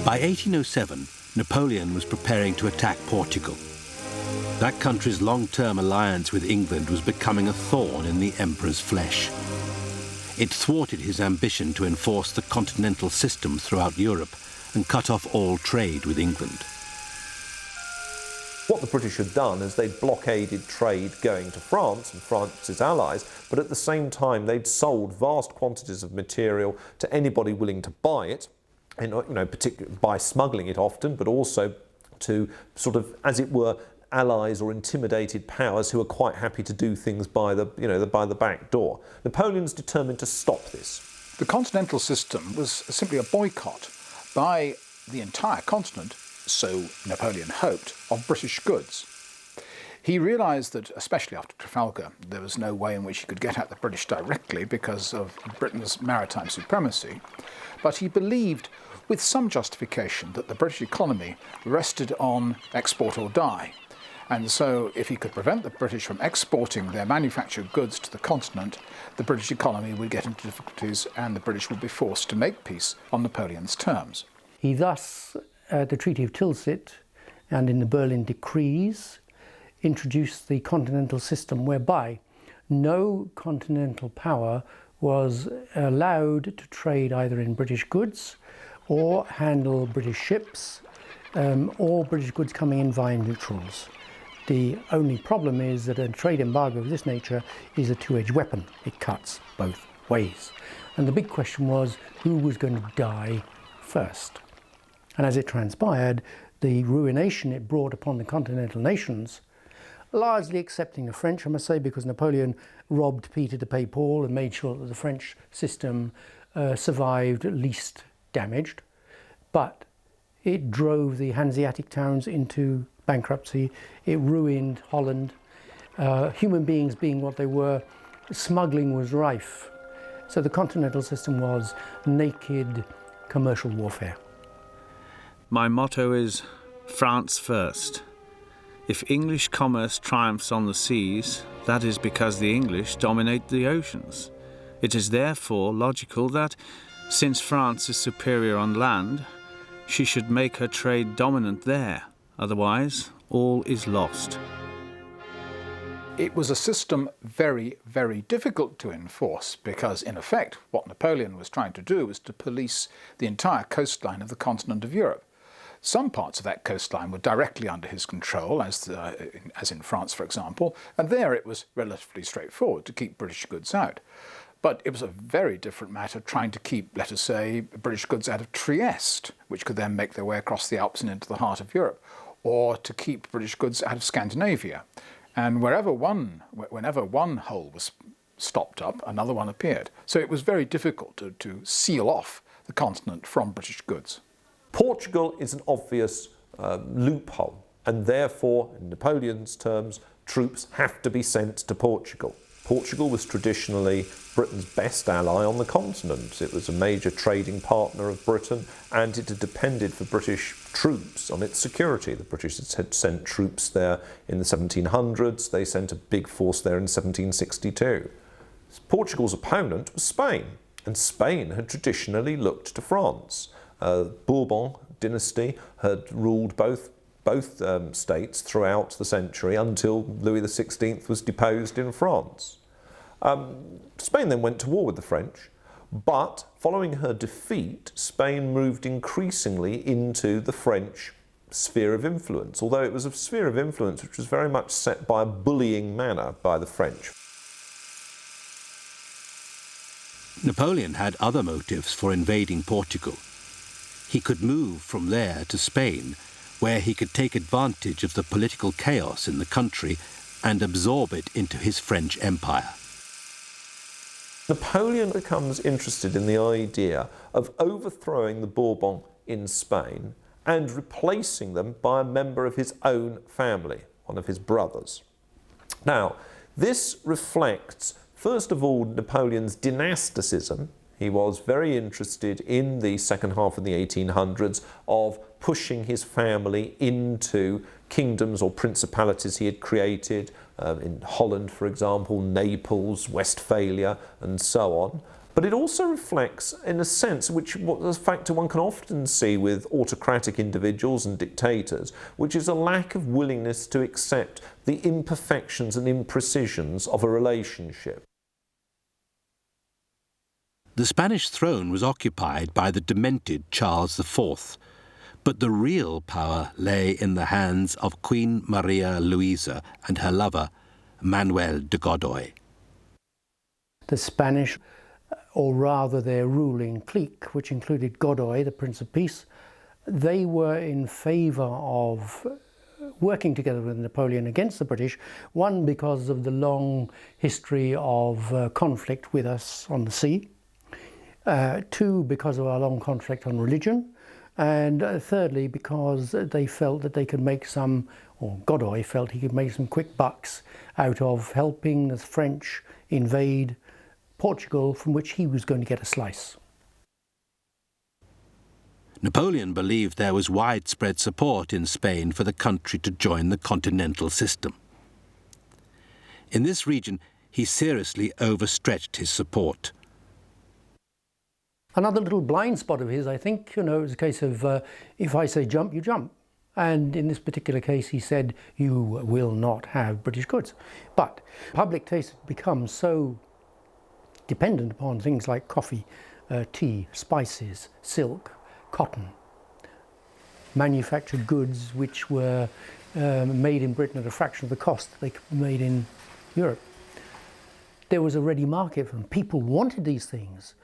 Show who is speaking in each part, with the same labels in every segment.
Speaker 1: By 1807, Napoleon was preparing to attack Portugal. That country's long-term alliance with England was becoming a thorn in the emperor's flesh. It thwarted his ambition to enforce the continental system throughout Europe and cut off all trade with England.
Speaker 2: What the British had done is they'd blockaded trade going to France and France's allies, but at the same time they'd sold vast quantities of material to anybody willing to buy it, and, particularly by smuggling it often, but also to sort of, as it were, allies or intimidated powers who are quite happy to do things by the back door. Napoleon's determined to stop this.
Speaker 3: The continental system was simply a boycott by the entire continent, so Napoleon hoped, of British goods. He realised that, especially after Trafalgar, there was no way in which he could get at the British directly because of Britain's maritime supremacy, but he believed, with some justification, that the British economy rested on export or die. And so if he could prevent the British from exporting their manufactured goods to the continent, the British economy would get into difficulties and the British would be forced to make peace on Napoleon's terms.
Speaker 4: He thus, at the Treaty of Tilsit and in the Berlin Decrees, introduced the continental system whereby no continental power was allowed to trade either in British goods or handle British ships or British goods coming in via neutrals. The only problem is that a trade embargo of this nature is a two-edged weapon. It cuts both ways. And the big question was, who was going to die first? And as it transpired, the ruination it brought upon the continental nations, largely excepting the French, I must say, because Napoleon robbed Peter to pay Paul and made sure that the French system survived least damaged. But it drove the Hanseatic towns into bankruptcy. It ruined Holland. Human beings being what they were, smuggling was rife. So the continental system was naked commercial warfare.
Speaker 5: My motto is France first. If English commerce triumphs on the seas, that is because the English dominate the oceans. It is therefore logical that, since France is superior on land, she should make her trade dominant there. Otherwise, all is lost.
Speaker 3: It was a system very, very difficult to enforce because, in effect, what Napoleon was trying to do was to police the entire coastline of the continent of Europe. Some parts of that coastline were directly under his control, as in France, for example, and there it was relatively straightforward to keep British goods out. But it was a very different matter trying to keep, let us say, British goods out of Trieste, which could then make their way across the Alps and into the heart of Europe, or to keep British goods out of Scandinavia. And whenever one hole was stopped up, another one appeared. So it was very difficult to seal off the continent from British goods.
Speaker 2: Portugal is an obvious loophole, and therefore, in Napoleon's terms, troops have to be sent to Portugal. Portugal was traditionally Britain's best ally on the continent. It was a major trading partner of Britain, and it had depended for British troops on its security. The British had sent troops there in the 1700s. They sent a big force there in 1762. Portugal's opponent was Spain, and Spain had traditionally looked to France. Bourbon dynasty had ruled both states throughout the century until Louis XVI was deposed in France. Spain then went to war with the French, but following her defeat, Spain moved increasingly into the French sphere of influence, although it was a sphere of influence which was very much set by a bullying manner by the French.
Speaker 1: Napoleon had other motives for invading Portugal. He could move from there to Spain, where he could take advantage of the political chaos in the country and absorb it into his French Empire.
Speaker 2: Napoleon becomes interested in the idea of overthrowing the Bourbon in Spain and replacing them by a member of his own family, one of his brothers. Now, this reflects, first of all, Napoleon's dynasticism. He was very interested in the second half of the 1800s of pushing his family into kingdoms or principalities he had created, in Holland, for example, Naples, Westphalia, and so on. But it also reflects, in a sense, a factor one can often see with autocratic individuals and dictators, which is a lack of willingness to accept the imperfections and imprecisions of a relationship.
Speaker 1: The Spanish throne was occupied by the demented Charles IV, but the real power lay in the hands of Queen Maria Luisa and her lover, Manuel de Godoy.
Speaker 4: The Spanish, or rather their ruling clique, which included Godoy, the Prince of Peace, they were in favour of working together with Napoleon against the British, one because of the long history of conflict with us on the sea, two because of our long conflict on religion, and thirdly because they felt that they could make some, or Godoy felt he could make some quick bucks out of helping the French invade Portugal, from which he was going to get a slice.
Speaker 1: Napoleon believed there was widespread support in Spain for the country to join the continental system. In this region, he seriously overstretched his support.
Speaker 4: Another little blind spot of his, I think, it was a case of if I say jump, you jump. And in this particular case, he said, you will not have British goods. But public taste had become so dependent upon things like coffee, tea, spices, silk, cotton, manufactured goods which were made in Britain at a fraction of the cost that they could be made in Europe. There was a ready market for them. People wanted these things,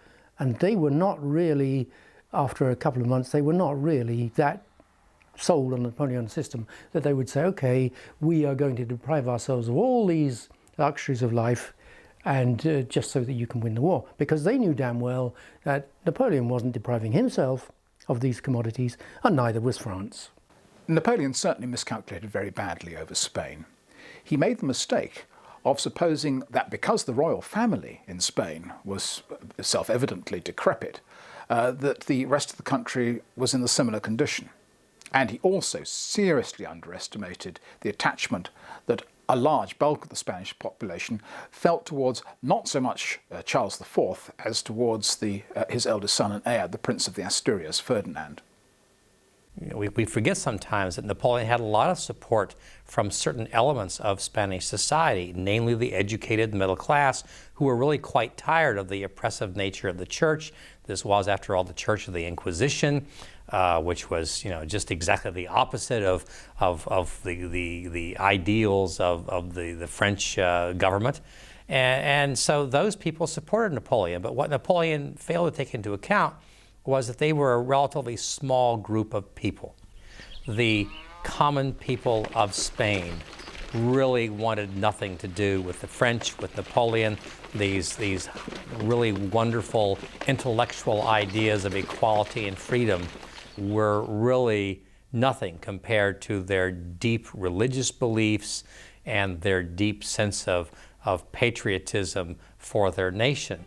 Speaker 4: and they were not really, after a couple of months, they were not really that sold on the Napoleon system that they would say, okay, we are going to deprive ourselves of all these luxuries of life and just so that you can win the war. Because they knew damn well that Napoleon wasn't depriving himself of these commodities, and neither was France.
Speaker 3: Napoleon certainly miscalculated very badly over Spain. He made the mistake of supposing that because the royal family in Spain was self-evidently decrepit, that the rest of the country was in a similar condition. And he also seriously underestimated the attachment that a large bulk of the Spanish population felt towards not so much Charles IV as towards his eldest son and heir, the Prince of the Asturias, Ferdinand.
Speaker 6: We forget sometimes that Napoleon had a lot of support from certain elements of Spanish society, namely the educated middle class, who were really quite tired of the oppressive nature of the church. This was, after all, the Church of the Inquisition, which was, just exactly the opposite of the ideals of the French government. And so those people supported Napoleon. But what Napoleon failed to take into account was that they were a relatively small group of people. The common people of Spain really wanted nothing to do with the French, with Napoleon. These really wonderful intellectual ideas of equality and freedom were really nothing compared to their deep religious beliefs and their deep sense of patriotism for their nation.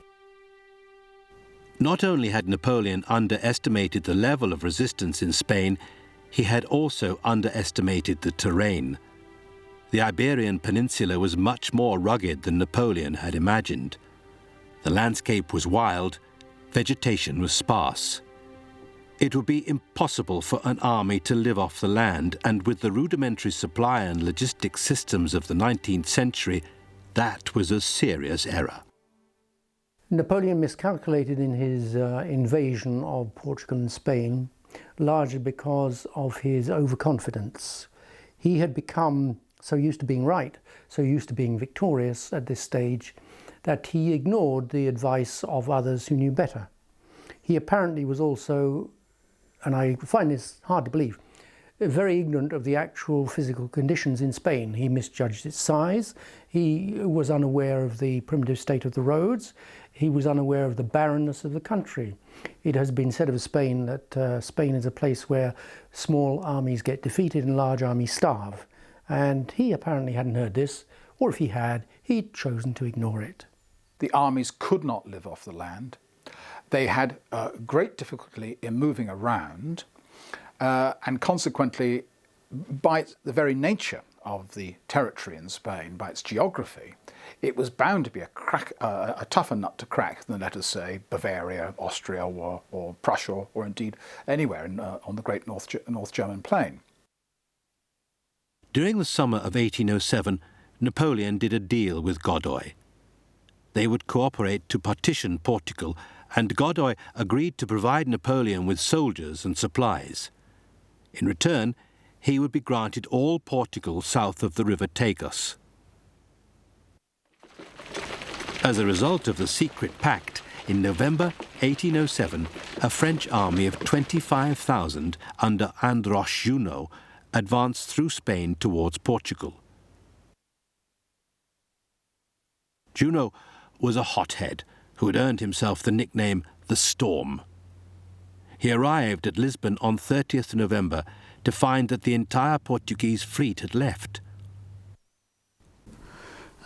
Speaker 1: Not only had Napoleon underestimated the level of resistance in Spain, he had also underestimated the terrain. The Iberian Peninsula was much more rugged than Napoleon had imagined. The landscape was wild, vegetation was sparse. It would be impossible for an army to live off the land, and with the rudimentary supply and logistic systems of the 19th century, that was a serious error.
Speaker 4: Napoleon miscalculated in his invasion of Portugal and Spain, largely because of his overconfidence. He had become so used to being right, so used to being victorious at this stage, that he ignored the advice of others who knew better. He apparently was also, and I find this hard to believe, very ignorant of the actual physical conditions in Spain. He misjudged its size, he was unaware of the primitive state of the roads, he was unaware of the barrenness of the country. It has been said of Spain that Spain is a place where small armies get defeated and large armies starve. And he apparently hadn't heard this, or if he had, he'd chosen to ignore it.
Speaker 3: The armies could not live off the land. They had great difficulty in moving around, and consequently, by the very nature of the territory in Spain, by its geography, it was bound to be a tougher nut to crack than, let us say, Bavaria, Austria, or Prussia, or indeed anywhere on the great North German plain.
Speaker 1: During the summer of 1807, Napoleon did a deal with Godoy. They would cooperate to partition Portugal, and Godoy agreed to provide Napoleon with soldiers and supplies. In return, he would be granted all Portugal south of the river Tagus. As a result of the secret pact, in November 1807, a French army of 25,000 under Andros Junot advanced through Spain towards Portugal. Junot was a hothead who had earned himself the nickname the Storm. He arrived at Lisbon on 30th November to find that the entire Portuguese fleet had left.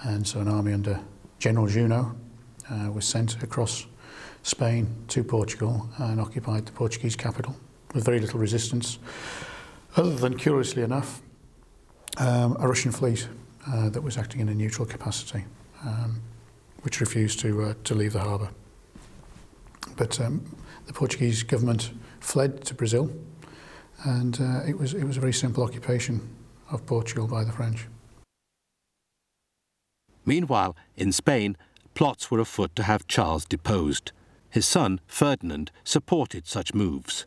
Speaker 7: And so an army under General Junot was sent across Spain to Portugal and occupied the Portuguese capital with very little resistance, other than, curiously enough, a Russian fleet that was acting in a neutral capacity, which refused to leave the harbour. But the Portuguese government fled to Brazil, and it was a very simple occupation of Portugal by the French.
Speaker 1: Meanwhile, in Spain, plots were afoot to have Charles deposed. His son, Ferdinand, supported such moves.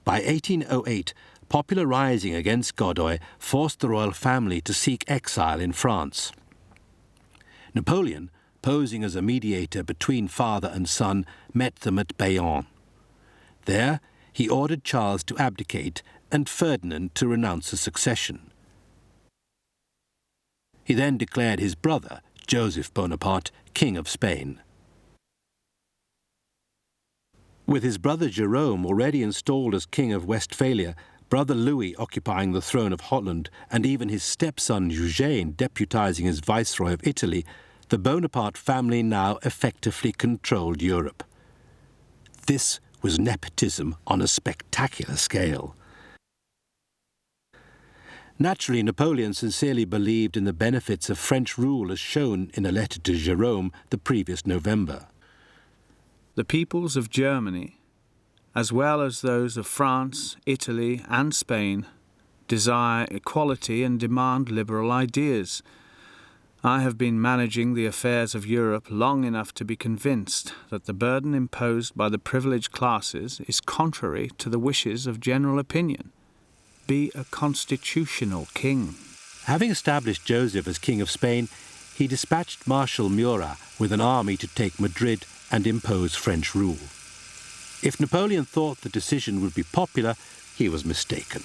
Speaker 1: By 1808, popular rising against Godoy forced the royal family to seek exile in France. Napoleon, posing as a mediator between father and son, met them at Bayonne. There, he ordered Charles to abdicate and Ferdinand to renounce the succession. He then declared his brother, Joseph Bonaparte, King of Spain. With his brother Jerome already installed as King of Westphalia, brother Louis occupying the throne of Holland, and even his stepson Eugene deputizing as Viceroy of Italy, the Bonaparte family now effectively controlled Europe. This was nepotism on a spectacular scale. Naturally, Napoleon sincerely believed in the benefits of French rule as shown in a letter to Jerome the previous November.
Speaker 5: The peoples of Germany, as well as those of France, Italy and Spain, desire equality and demand liberal ideas. I have been managing the affairs of Europe long enough to be convinced that the burden imposed by the privileged classes is contrary to the wishes of general opinion. Be a constitutional king.
Speaker 1: Having established Joseph as King of Spain, he dispatched Marshal Murat with an army to take Madrid and impose French rule. If Napoleon thought the decision would be popular, he was mistaken.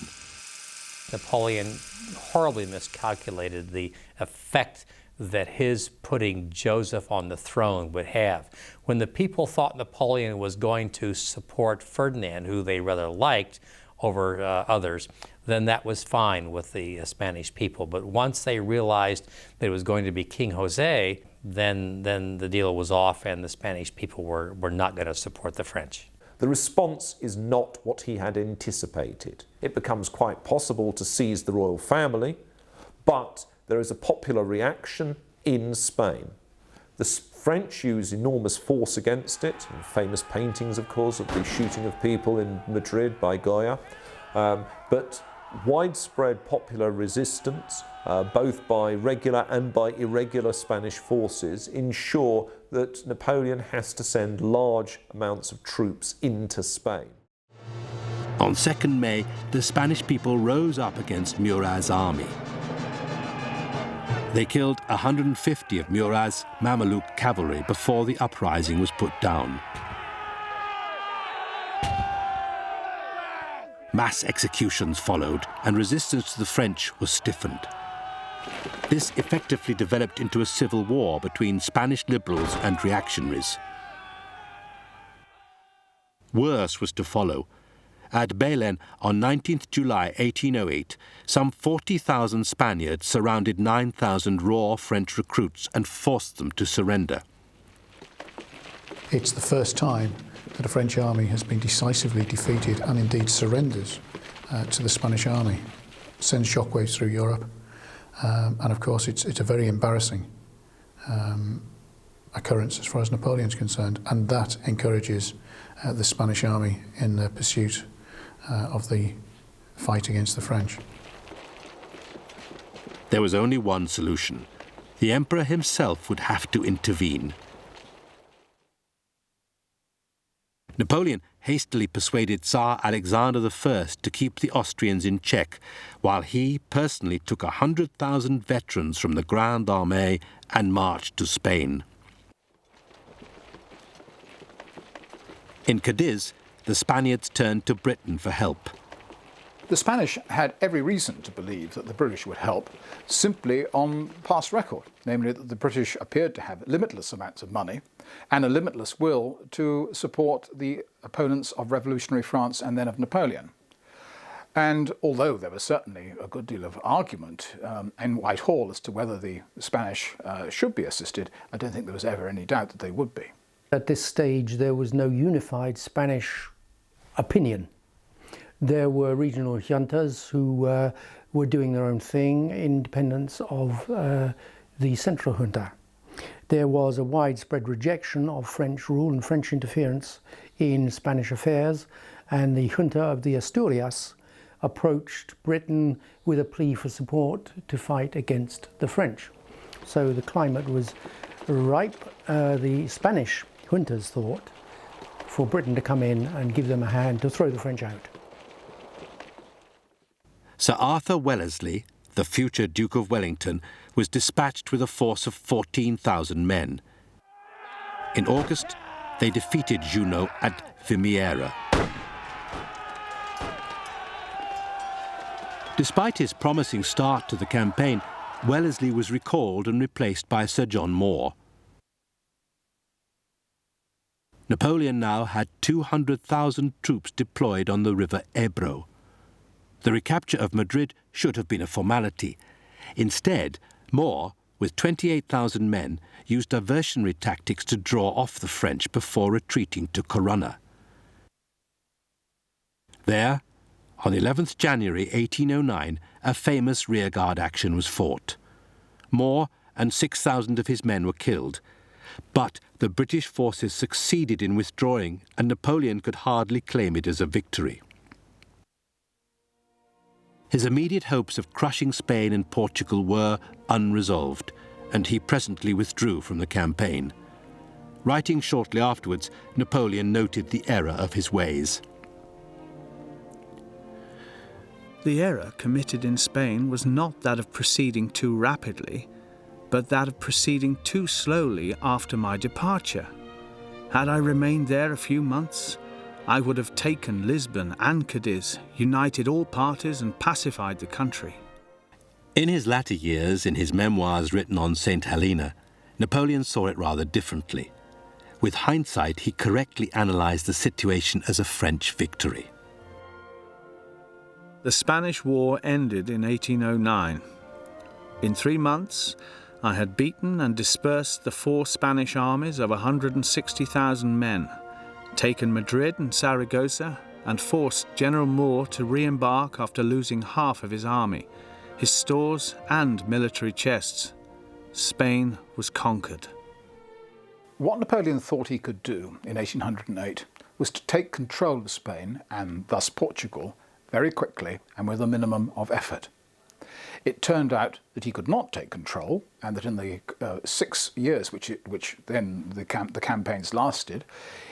Speaker 6: Napoleon horribly miscalculated the effect that his putting Joseph on the throne would have. When the people thought Napoleon was going to support Ferdinand, who they rather liked, over others, then that was fine with the Spanish people. But once they realized that it was going to be King Jose, then the deal was off and the Spanish people were not going to support the French.
Speaker 2: The response is not what he had anticipated. It becomes quite possible to seize the royal family, but there is a popular reaction in Spain. The French use enormous force against it, and famous paintings, of course, of the shooting of people in Madrid by Goya, but widespread popular resistance, both by regular and by irregular Spanish forces, ensure that Napoleon has to send large amounts of troops into Spain.
Speaker 1: On 2nd May, the Spanish people rose up against Murat's army. They killed 150 of Murat's Mameluke cavalry before the uprising was put down. Mass executions followed, and resistance to the French was stiffened. This effectively developed into a civil war between Spanish liberals and reactionaries. Worse was to follow. At Belen on 19th July 1808, some 40,000 Spaniards surrounded 9,000 raw French recruits and forced them to surrender.
Speaker 7: It's the first time that a French army has been decisively defeated and indeed surrenders to the Spanish army. It sends shockwaves through Europe, and of course it's a very embarrassing occurrence as far as Napoleon's concerned, and that encourages the Spanish army in the pursuit of the fight against the French.
Speaker 1: There was only one solution. The emperor himself would have to intervene. Napoleon hastily persuaded Tsar Alexander I to keep the Austrians in check, while he personally took 100,000 veterans from the Grande Armée and marched to Spain. In Cadiz, the Spaniards turned to Britain for help.
Speaker 3: The Spanish had every reason to believe that the British would help, simply on past record, namely that the British appeared to have limitless amounts of money and a limitless will to support the opponents of revolutionary France and then of Napoleon. And although there was certainly a good deal of argument in Whitehall as to whether the Spanish should be assisted, I don't think there was ever any doubt that they would be.
Speaker 4: At this stage, there was no unified Spanish opinion. There were regional juntas who were doing their own thing, independence of the central junta. There was a widespread rejection of French rule and French interference in Spanish affairs, and the junta of the Asturias approached Britain with a plea for support to fight against the French. So the climate was ripe. The Spanish juntas thought for Britain to come in and give them a hand to throw the French out.
Speaker 1: Sir Arthur Wellesley, the future Duke of Wellington, was dispatched with a force of 14,000 men. In August, they defeated Junot at Vimiera. Despite his promising start to the campaign, Wellesley was recalled and replaced by Sir John Moore. Napoleon now had 200,000 troops deployed on the river Ebro. The recapture of Madrid should have been a formality. Instead, Moore, with 28,000 men, used diversionary tactics to draw off the French before retreating to Corunna. There, on 11th January 1809, a famous rearguard action was fought. Moore and 6,000 of his men were killed, but the British forces succeeded in withdrawing, and Napoleon could hardly claim it as a victory. His immediate hopes of crushing Spain and Portugal were unresolved, and he presently withdrew from the campaign. Writing shortly afterwards, Napoleon noted the error of his ways.
Speaker 5: The error committed in Spain was not that of proceeding too rapidly, but that of proceeding too slowly after my departure. Had I remained there a few months, I would have taken Lisbon and Cadiz, united all parties and pacified the country.
Speaker 1: In his latter years, in his memoirs written on St. Helena, Napoleon saw it rather differently. With hindsight, he correctly analysed the situation as a French victory.
Speaker 5: The Spanish War ended in 1809. In 3 months, I had beaten and dispersed the 4 Spanish armies of 160,000 men, taken Madrid and Saragossa, and forced General Moore to re-embark after losing half of his army, his stores and military chests. Spain was conquered.
Speaker 3: What Napoleon thought he could do in 1808 was to take control of Spain, and thus Portugal, very quickly and with a minimum of effort. It turned out that he could not take control, and that in the 6 years which then the campaigns lasted,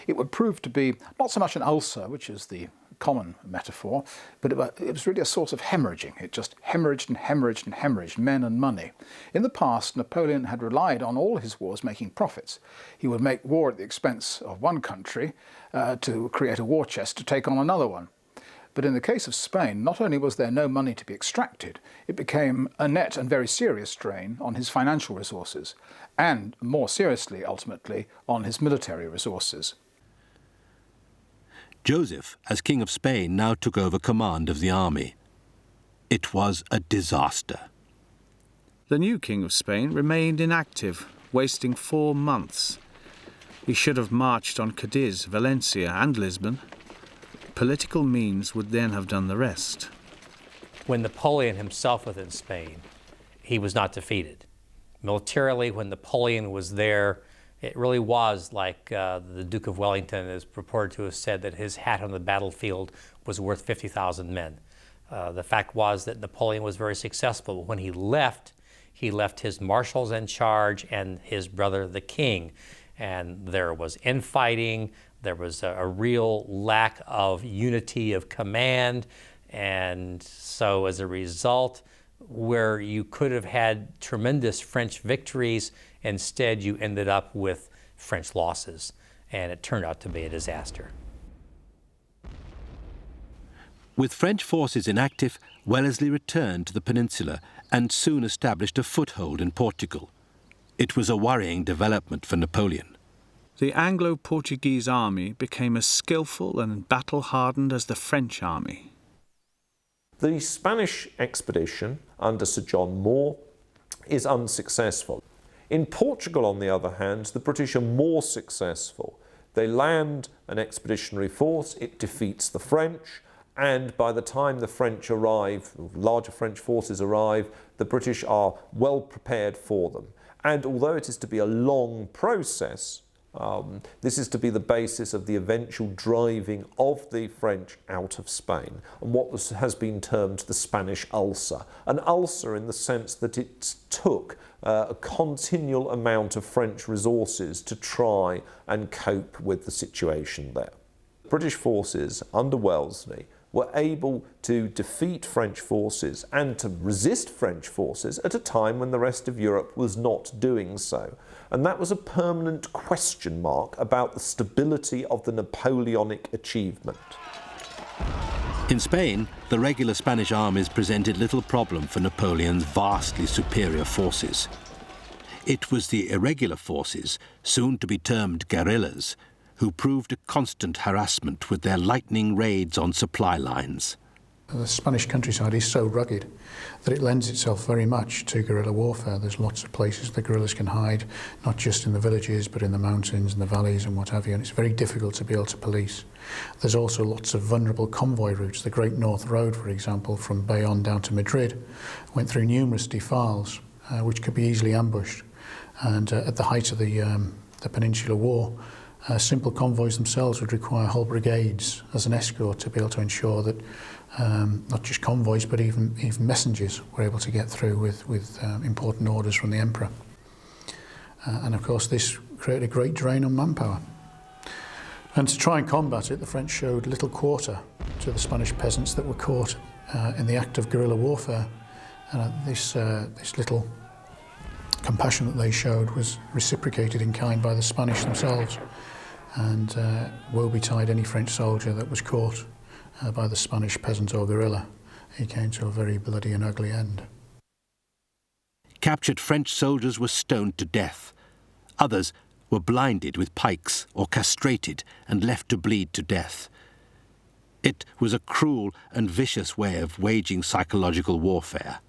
Speaker 3: it would prove to be not so much an ulcer, which is the common metaphor, but it was really a source of hemorrhaging. It just hemorrhaged and hemorrhaged and hemorrhaged men and money. In the past, Napoleon had relied on all his wars making profits. He would make war at the expense of one country to create a war chest to take on another one. But in the case of Spain, not only was there no money to be extracted, it became a net and very serious strain on his financial resources, and more seriously, ultimately, on his military resources.
Speaker 1: Joseph, as King of Spain, now took over command of the army. It was a disaster.
Speaker 5: The new King of Spain remained inactive, wasting 4 months. He should have marched on Cadiz, Valencia and Lisbon. Political means would then have done the rest.
Speaker 6: When Napoleon himself was in Spain, he was not defeated. Militarily, when Napoleon was there, it really was like the Duke of Wellington is purported to have said that his hat on the battlefield was worth 50,000 men. The fact was that Napoleon was very successful. When he left his marshals in charge and his brother, the king. And there was infighting, there was a real lack of unity of command, and so as a result, where you could have had tremendous French victories, instead you ended up with French losses, and it turned out to be a disaster.
Speaker 1: With French forces inactive, Wellesley returned to the peninsula and soon established a foothold in Portugal. It was a worrying development for Napoleon.
Speaker 5: The Anglo-Portuguese army became as skillful and battle-hardened as the French army.
Speaker 2: The Spanish expedition under Sir John Moore is unsuccessful. In Portugal, on the other hand, the British are more successful. They land an expeditionary force, it defeats the French, and by the time the French arrive, larger French forces arrive, the British are well prepared for them. And although it is to be a long process, this is to be the basis of the eventual driving of the French out of Spain, and what has been termed the Spanish ulcer. An ulcer in the sense that it took a continual amount of French resources to try and cope with the situation there. British forces under Wellesley were able to defeat French forces and to resist French forces at a time when the rest of Europe was not doing so. And that was a permanent question mark about the stability of the Napoleonic achievement.
Speaker 1: In Spain, the regular Spanish armies presented little problem for Napoleon's vastly superior forces. It was the irregular forces, soon to be termed guerrillas, who proved a constant harassment with their lightning raids on supply lines.
Speaker 7: The Spanish countryside is so rugged that it lends itself very much to guerrilla warfare. There's lots of places the guerrillas can hide, not just in the villages, but in the mountains and the valleys and what have you, and it's very difficult to be able to police. There's also lots of vulnerable convoy routes. The Great North Road, for example, from Bayonne down to Madrid, went through numerous defiles, which could be easily ambushed. And at the height of the Peninsular War, simple convoys themselves would require whole brigades as an escort to be able to ensure that not just convoys but even messengers were able to get through with important orders from the emperor. And of course this created a great drain on manpower. And to try and combat it, the French showed little quarter to the Spanish peasants that were caught in the act of guerrilla warfare. And this little compassion that they showed was reciprocated in kind by the Spanish themselves. And woe betide any French soldier that was caught by the Spanish peasant or guerrilla. He came to a very bloody and ugly end.
Speaker 1: Captured French soldiers were stoned to death. Others were blinded with pikes or castrated and left to bleed to death. It was a cruel and vicious way of waging psychological warfare.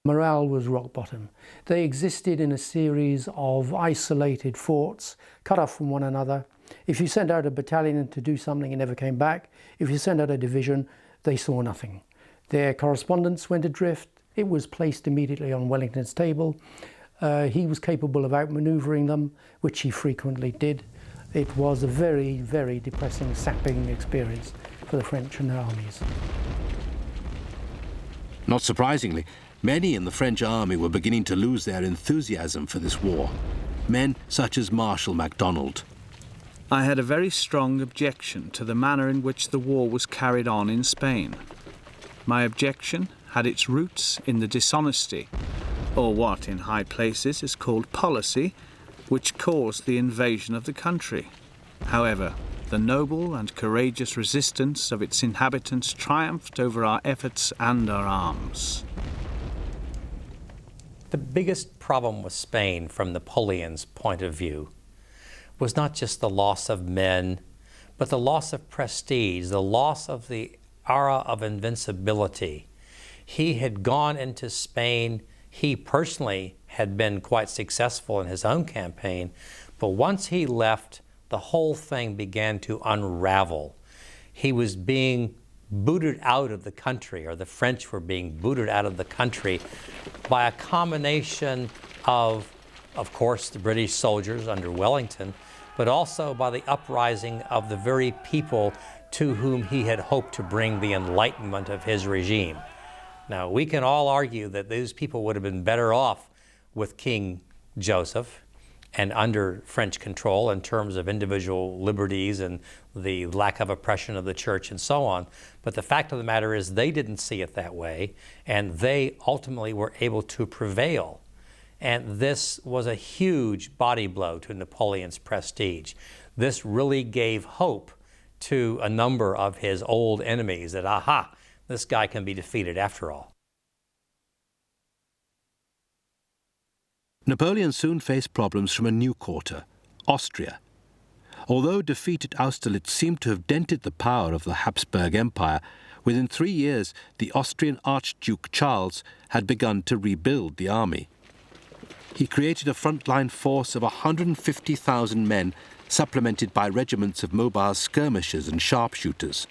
Speaker 4: Morale was rock bottom. They existed in a series of isolated forts, cut off from one another. If you sent out a battalion to do something, it never came back. If you sent out a division, they saw nothing. Their correspondence went adrift. It was placed immediately on Wellington's table. He was capable of outmanoeuvring them, which he frequently did. It was a very, very depressing, sapping experience for the French and their armies.
Speaker 1: Not surprisingly, many in the French army were beginning to lose their enthusiasm for this war. Men such as Marshal MacDonald.
Speaker 5: I had a very strong objection to the manner in which the war was carried on in Spain. My objection had its roots in the dishonesty, or what in high places is called policy, which caused the invasion of the country. However, the noble and courageous resistance of its inhabitants triumphed over our efforts and our arms.
Speaker 6: The biggest problem with Spain from Napoleon's point of view was not just the loss of men, but the loss of prestige, the loss of the aura of invincibility. He had gone into Spain. He personally had been quite successful in his own campaign, but once he left, the whole thing began to unravel. He was being booted out of the country, or the French were being booted out of the country by a combination of course, the British soldiers under Wellington, but also by the uprising of the very people to whom he had hoped to bring the enlightenment of his regime. Now, we can all argue that these people would have been better off with King Joseph and under French control in terms of individual liberties and the lack of oppression of the church and so on. But the fact of the matter is they didn't see it that way, and they ultimately were able to prevail. And this was a huge body blow to Napoleon's prestige. This really gave hope to a number of his old enemies that, aha, this guy can be defeated after all.
Speaker 1: Napoleon soon faced problems from a new quarter, Austria. Although defeat at Austerlitz seemed to have dented the power of the Habsburg Empire, within 3 years the Austrian Archduke Charles had begun to rebuild the army. He created a frontline force of 150,000 men, supplemented by regiments of mobile skirmishers and sharpshooters.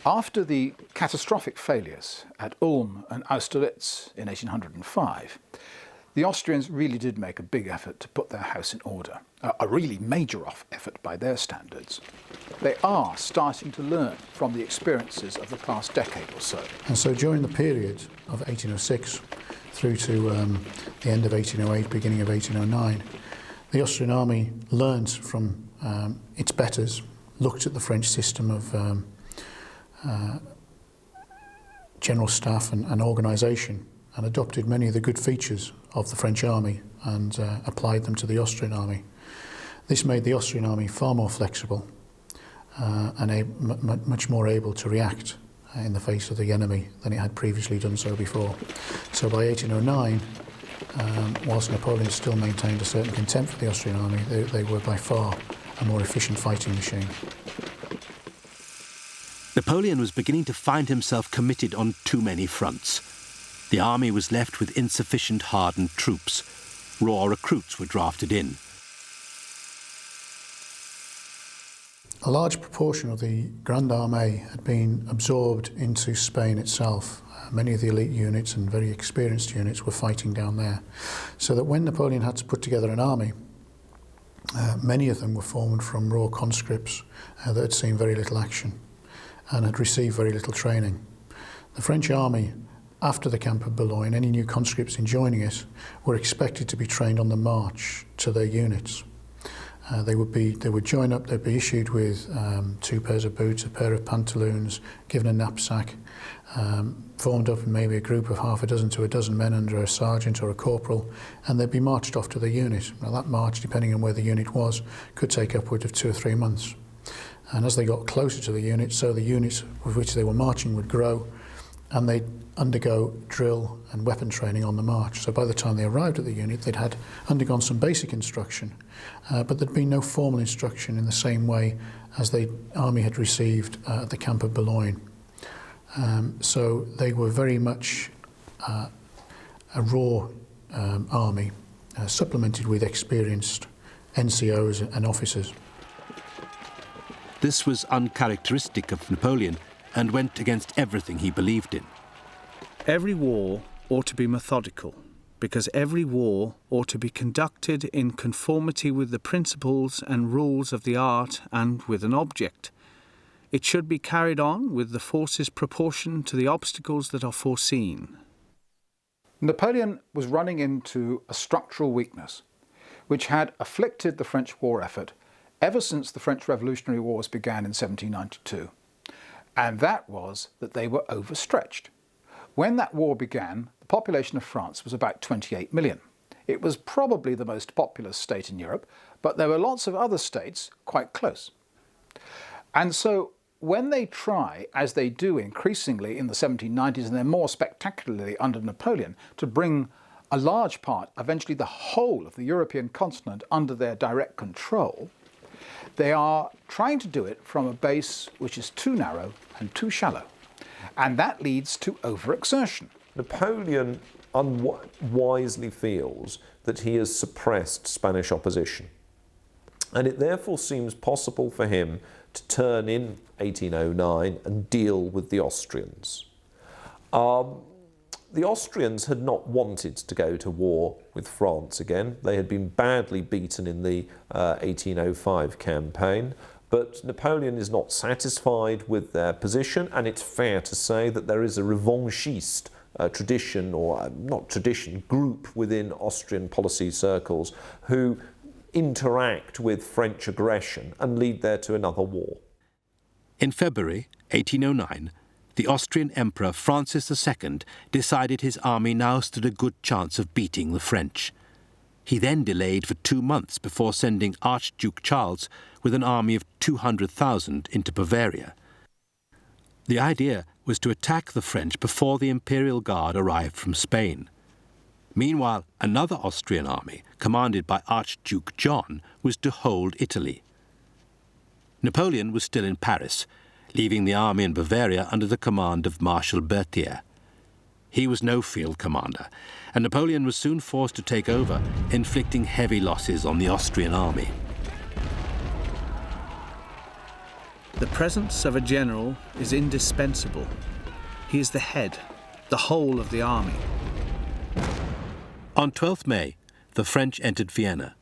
Speaker 3: After the catastrophic failures at Ulm and Austerlitz in 1805, the Austrians really did make a big effort to put their house in order, a really major effort by their standards. They are starting to learn from the experiences of the past decade or so.
Speaker 7: And so during the period of 1806 through to the end of 1808, beginning of 1809, the Austrian army learned from its betters, looked at the French system of general staff and organisation, and adopted many of the good features of the French army and applied them to the Austrian army. This made the Austrian army far more flexible and much more able to react in the face of the enemy than it had previously done so before. So by 1809, whilst Napoleon still maintained a certain contempt for the Austrian army, they were by far a more efficient fighting machine.
Speaker 1: Napoleon was beginning to find himself committed on too many fronts. The army was left with insufficient hardened troops. Raw recruits were drafted in.
Speaker 7: A large proportion of the Grande Armée had been absorbed into Spain itself. Many of the elite units and very experienced units were fighting down there. So that when Napoleon had to put together an army, many of them were formed from raw conscripts that had seen very little action and had received very little training. The French army, after the camp of Boulogne, any new conscripts in joining it were expected to be trained on the march to their units. They would join up, they'd be issued with 2 pairs of boots, a pair of pantaloons, given a knapsack, formed up in maybe a group of half a dozen to a dozen men under a sergeant or a corporal, and they'd be marched off to the unit. Now that march, depending on where the unit was, could take upwards of 2 or 3 months. And as they got closer to the unit, so the units with which they were marching would grow, and they'd undergo drill and weapon training on the march. So by the time they arrived at the unit, they'd had undergone some basic instruction, but there'd been no formal instruction in the same way as the army had received at the camp of Boulogne. So they were very much a raw army, supplemented with experienced NCOs and officers.
Speaker 1: This was uncharacteristic of Napoleon and went against everything he believed in.
Speaker 5: Every war ought to be methodical, because every war ought to be conducted in conformity with the principles and rules of the art and with an object. It should be carried on with the forces proportioned to the obstacles that are foreseen.
Speaker 3: Napoleon was running into a structural weakness, which had afflicted the French war effort ever since the French Revolutionary Wars began in 1792. And that was that they were overstretched. When that war began, the population of France was about 28 million. It was probably the most populous state in Europe, but there were lots of other states quite close. And so when they try, as they do increasingly in the 1790s and then more spectacularly under Napoleon, to bring a large part, eventually the whole of the European continent under their direct control, they are trying to do it from a base which is too narrow and too shallow. And that leads to overexertion.
Speaker 2: Napoleon unwisely feels that he has suppressed Spanish opposition. And it therefore seems possible for him to turn in 1809 and deal with the Austrians. The Austrians had not wanted to go to war with France again. They had been badly beaten in the 1805 campaign, but Napoleon is not satisfied with their position, and it's fair to say that there is a revanchiste tradition, or not tradition, group within Austrian policy circles who interact with French aggression and lead there to another war.
Speaker 1: In February 1809, the Austrian Emperor Francis II decided his army now stood a good chance of beating the French. He then delayed for 2 months before sending Archduke Charles with an army of 200,000 into Bavaria. The idea was to attack the French before the Imperial Guard arrived from Spain. Meanwhile, another Austrian army, commanded by Archduke John, was to hold Italy. Napoleon was still in Paris, leaving the army in Bavaria under the command of Marshal Berthier. He was no field commander, and Napoleon was soon forced to take over, inflicting heavy losses on the Austrian army.
Speaker 5: The presence of a general is indispensable. He is the head, the whole of the army.
Speaker 1: On 12th May, the French entered Vienna.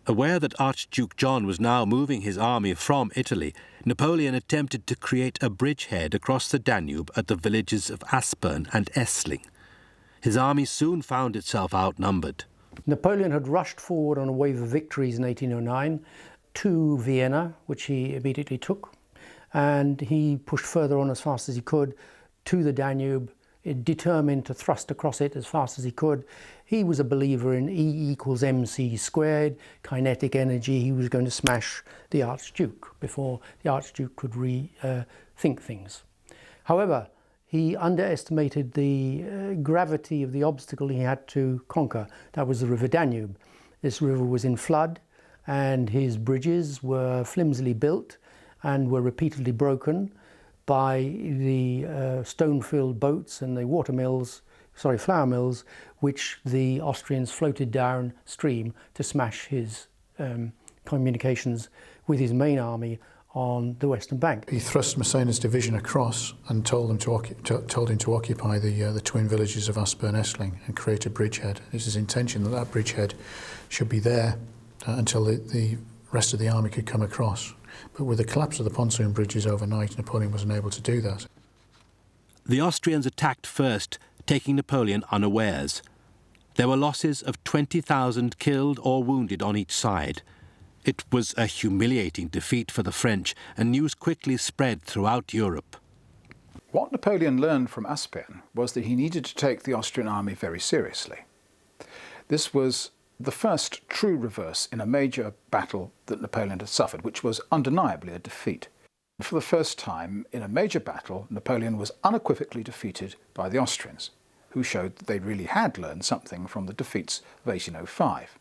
Speaker 1: Aware that Archduke John was now moving his army from Italy, Napoleon attempted to create a bridgehead across the Danube at the villages of Aspern and Essling. His army soon found itself outnumbered.
Speaker 4: Napoleon had rushed forward on a wave of victories in 1809 to Vienna, which he immediately took, and he pushed further on as fast as he could to the Danube, determined to thrust across it as fast as he could. He was a believer in E equals MC squared, kinetic energy. He was going to smash the Archduke before the Archduke could rethink things. However, he underestimated the gravity of the obstacle he had to conquer. That was the River Danube. This river was in flood, and his bridges were flimsily built and were repeatedly broken by the stone-filled boats and the flour mills, which the Austrians floated downstream to smash his communications with his main army on the western bank.
Speaker 7: He thrust Massena's division across and told him to occupy the twin villages of Aspern and Essling and create a bridgehead. It was his intention that that bridgehead should be there until the rest of the army could come across. But with the collapse of the pontoon bridges overnight, Napoleon was unable to do that.
Speaker 1: The Austrians attacked first, taking Napoleon unawares. There were losses of 20,000 killed or wounded on each side. It was a humiliating defeat for the French, and news quickly spread throughout Europe.
Speaker 3: What Napoleon learned from Aspern was that he needed to take the Austrian army very seriously. This was the first true reverse in a major battle that Napoleon had suffered, which was undeniably a defeat. For the first time in a major battle, Napoleon was unequivocally defeated by the Austrians, who showed that they really had learned something from the defeats of 1805.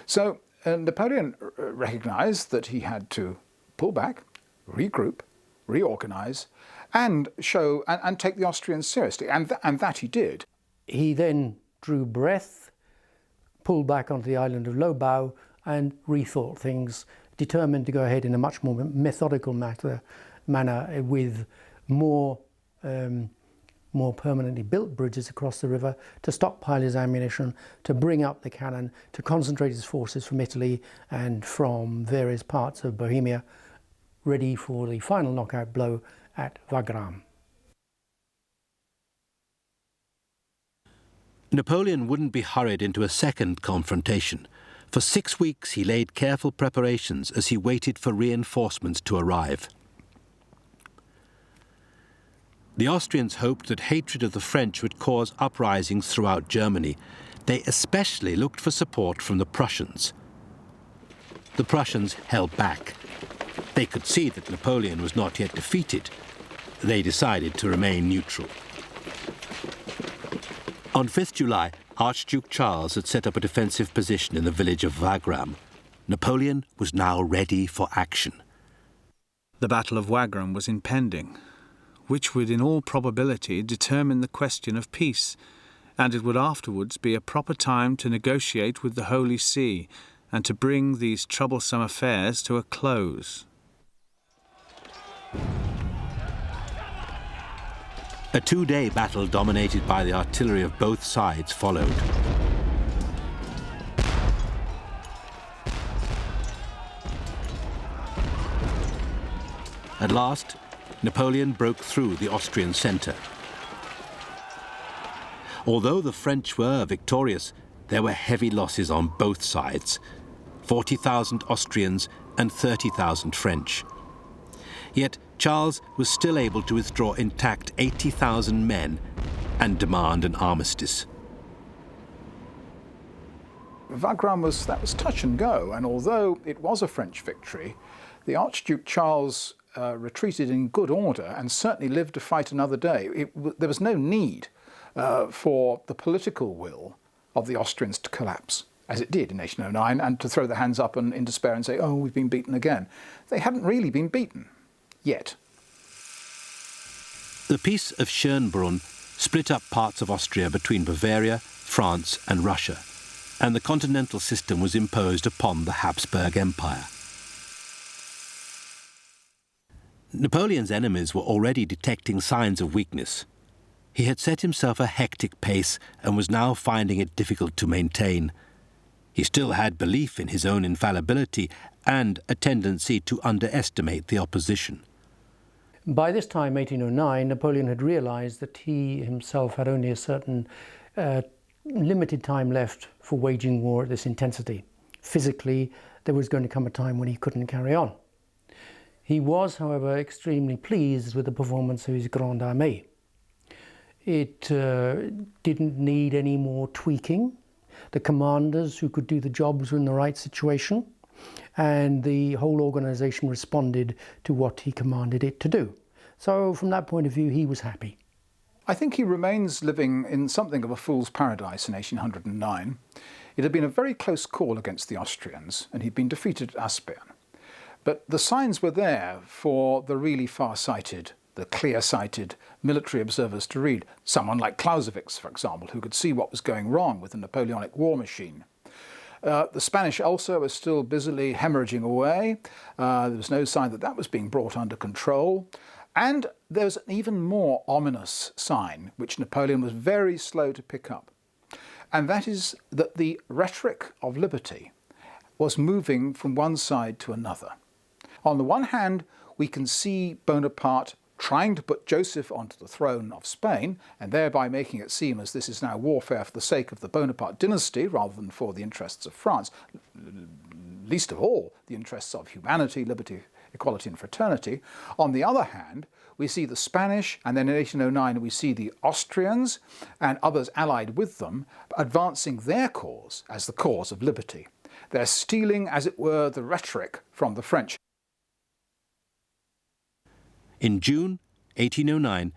Speaker 3: So Napoleon recognised that he had to pull back, regroup, reorganise, and show and take the Austrians seriously, and that he did.
Speaker 4: He then drew breath, pulled back onto the island of Lobau, and rethought things, determined to go ahead in a much more methodical manner with more permanently built bridges across the river, to stockpile his ammunition, to bring up the cannon, to concentrate his forces from Italy and from various parts of Bohemia, ready for the final knockout blow at Wagram.
Speaker 1: Napoleon wouldn't be hurried into a second confrontation. For 6 weeks he laid careful preparations as he waited for reinforcements to arrive. The Austrians hoped that hatred of the French would cause uprisings throughout Germany. They especially looked for support from the Prussians. The Prussians held back. They could see that Napoleon was not yet defeated. They decided to remain neutral. On 5th July, Archduke Charles had set up a defensive position in the village of Wagram. Napoleon was now ready for action.
Speaker 5: The Battle of Wagram was impending, which would in all probability determine the question of peace, and it would afterwards be a proper time to negotiate with the Holy See and to bring these troublesome affairs to a close.
Speaker 1: A two-day battle dominated by the artillery of both sides followed. At last, Napoleon broke through the Austrian centre. Although the French were victorious, there were heavy losses on both sides, 40,000 Austrians and 30,000 French. Yet Charles was still able to withdraw intact 80,000 men and demand an armistice.
Speaker 3: Wagram was touch and go, and although it was a French victory, the Archduke Charles retreated in good order and certainly lived to fight another day. There was no need for the political will of the Austrians to collapse, as it did in 1809, and to throw their hands up in despair and say, oh, we've been beaten again. They hadn't really been beaten, yet.
Speaker 1: The Peace of Schönbrunn split up parts of Austria between Bavaria, France and Russia, and the continental system was imposed upon the Habsburg Empire. Napoleon's enemies were already detecting signs of weakness. He had set himself a hectic pace and was now finding it difficult to maintain. He still had belief in his own infallibility and a tendency to underestimate the opposition.
Speaker 4: By this time, 1809, Napoleon had realized that he himself had only a certain limited time left for waging war at this intensity. Physically, there was going to come a time when he couldn't carry on. He was, however, extremely pleased with the performance of his Grande Armée. It didn't need any more tweaking. The commanders who could do the jobs were in the right situation, and the whole organization responded to what he commanded it to do. So from that point of view, he was happy.
Speaker 3: I think he remains living in something of a fool's paradise in 1809. It had been a very close call against the Austrians, and he'd been defeated at Aspern. But the signs were there for the really far-sighted, the clear-sighted military observers to read. Someone like Clausewitz, for example, who could see what was going wrong with the Napoleonic war machine. The Spanish ulcer was still busily hemorrhaging away. There was no sign that that was being brought under control. And there was an even more ominous sign, which Napoleon was very slow to pick up. And that is that the rhetoric of liberty was moving from one side to another. On the one hand, we can see Bonaparte trying to put Joseph onto the throne of Spain, and thereby making it seem as this is now warfare for the sake of the Bonaparte dynasty rather than for the interests of France, least of all the interests of humanity, liberty, equality and fraternity. On the other hand, we see the Spanish, and then in 1809 we see the Austrians and others allied with them advancing their cause as the cause of liberty. They're stealing, as it were, the rhetoric from the French.
Speaker 1: In June 1809,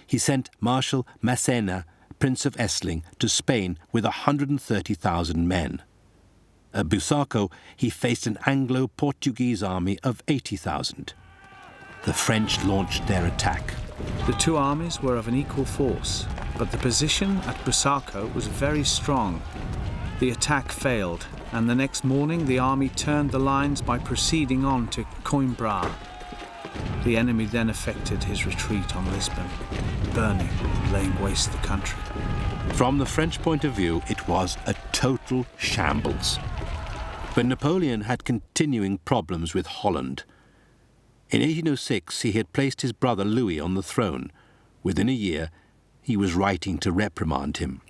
Speaker 1: he sent Marshal Massena, Prince of Essling, to Spain with 130,000 men. At Busaco, he faced an Anglo-Portuguese army of 80,000. The French launched their attack.
Speaker 5: The two armies were of an equal force, but the position at Busaco was very strong. The attack failed, and the next morning the army turned the lines by proceeding on to Coimbra. The enemy then effected his retreat on Lisbon, burning and laying waste the country.
Speaker 1: From the French point of view, it was a total shambles. But Napoleon had continuing problems with Holland. In 1806, he had placed his brother Louis on the throne. Within a year, he was writing to reprimand him.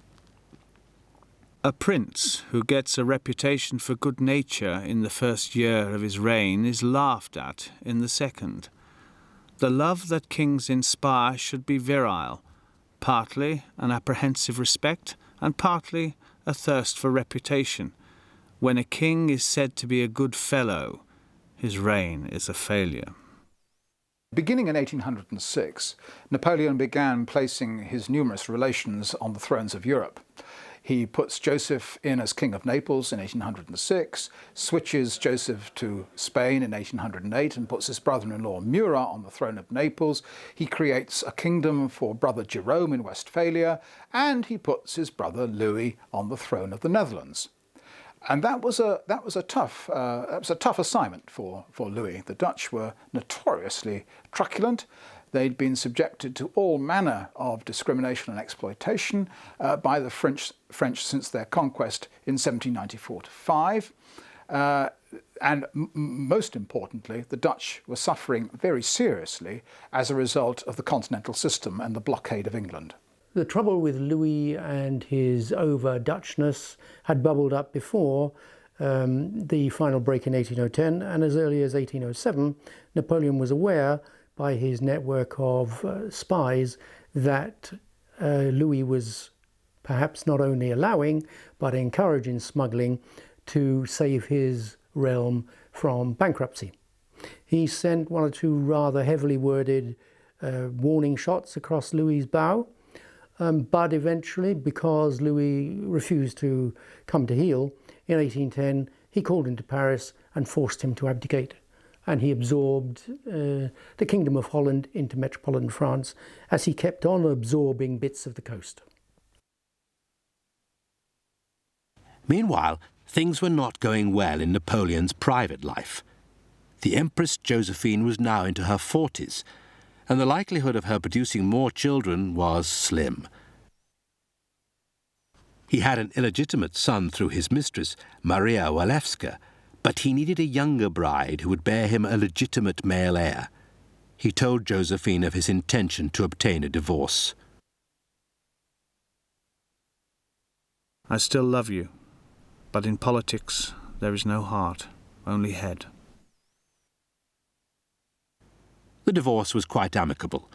Speaker 5: A prince who gets a reputation for good nature in the first year of his reign is laughed at in the second. The love that kings inspire should be virile, partly an apprehensive respect and partly a thirst for reputation. When a king is said to be a good fellow, his reign is a failure.
Speaker 3: Beginning in 1806, Napoleon began placing his numerous relations on the thrones of Europe. He puts Joseph in as King of Naples in 1806, switches Joseph to Spain in 1808 and puts his brother-in-law Murat on the throne of Naples. He creates a kingdom for brother Jerome in Westphalia, and he puts his brother Louis on the throne of the Netherlands. And that was a tough assignment for Louis. The Dutch were notoriously truculent. They'd been subjected to all manner of discrimination and exploitation by the French since their conquest in 1794-5. And most importantly, the Dutch were suffering very seriously as a result of the continental system and the blockade of England.
Speaker 4: The trouble with Louis and his over-Dutchness had bubbled up before the final break in 1810, and as early as 1807, Napoleon was aware by his network of spies that Louis was perhaps not only allowing but encouraging smuggling to save his realm from bankruptcy. He sent one or two rather heavily worded warning shots across Louis's bow, but eventually, because Louis refused to come to heel, in 1810 he called him to Paris and forced him to abdicate. And he absorbed the Kingdom of Holland into metropolitan France as he kept on absorbing bits of the coast.
Speaker 1: Meanwhile, things were not going well in Napoleon's private life. The Empress Josephine was now into her 40s, and the likelihood of her producing more children was slim. He had an illegitimate son through his mistress, Maria Walewska, but he needed a younger bride who would bear him a legitimate male heir. He told Josephine of his intention to obtain a divorce.
Speaker 5: I still love you, but in politics there is no heart, only head.
Speaker 1: The divorce was quite amicable.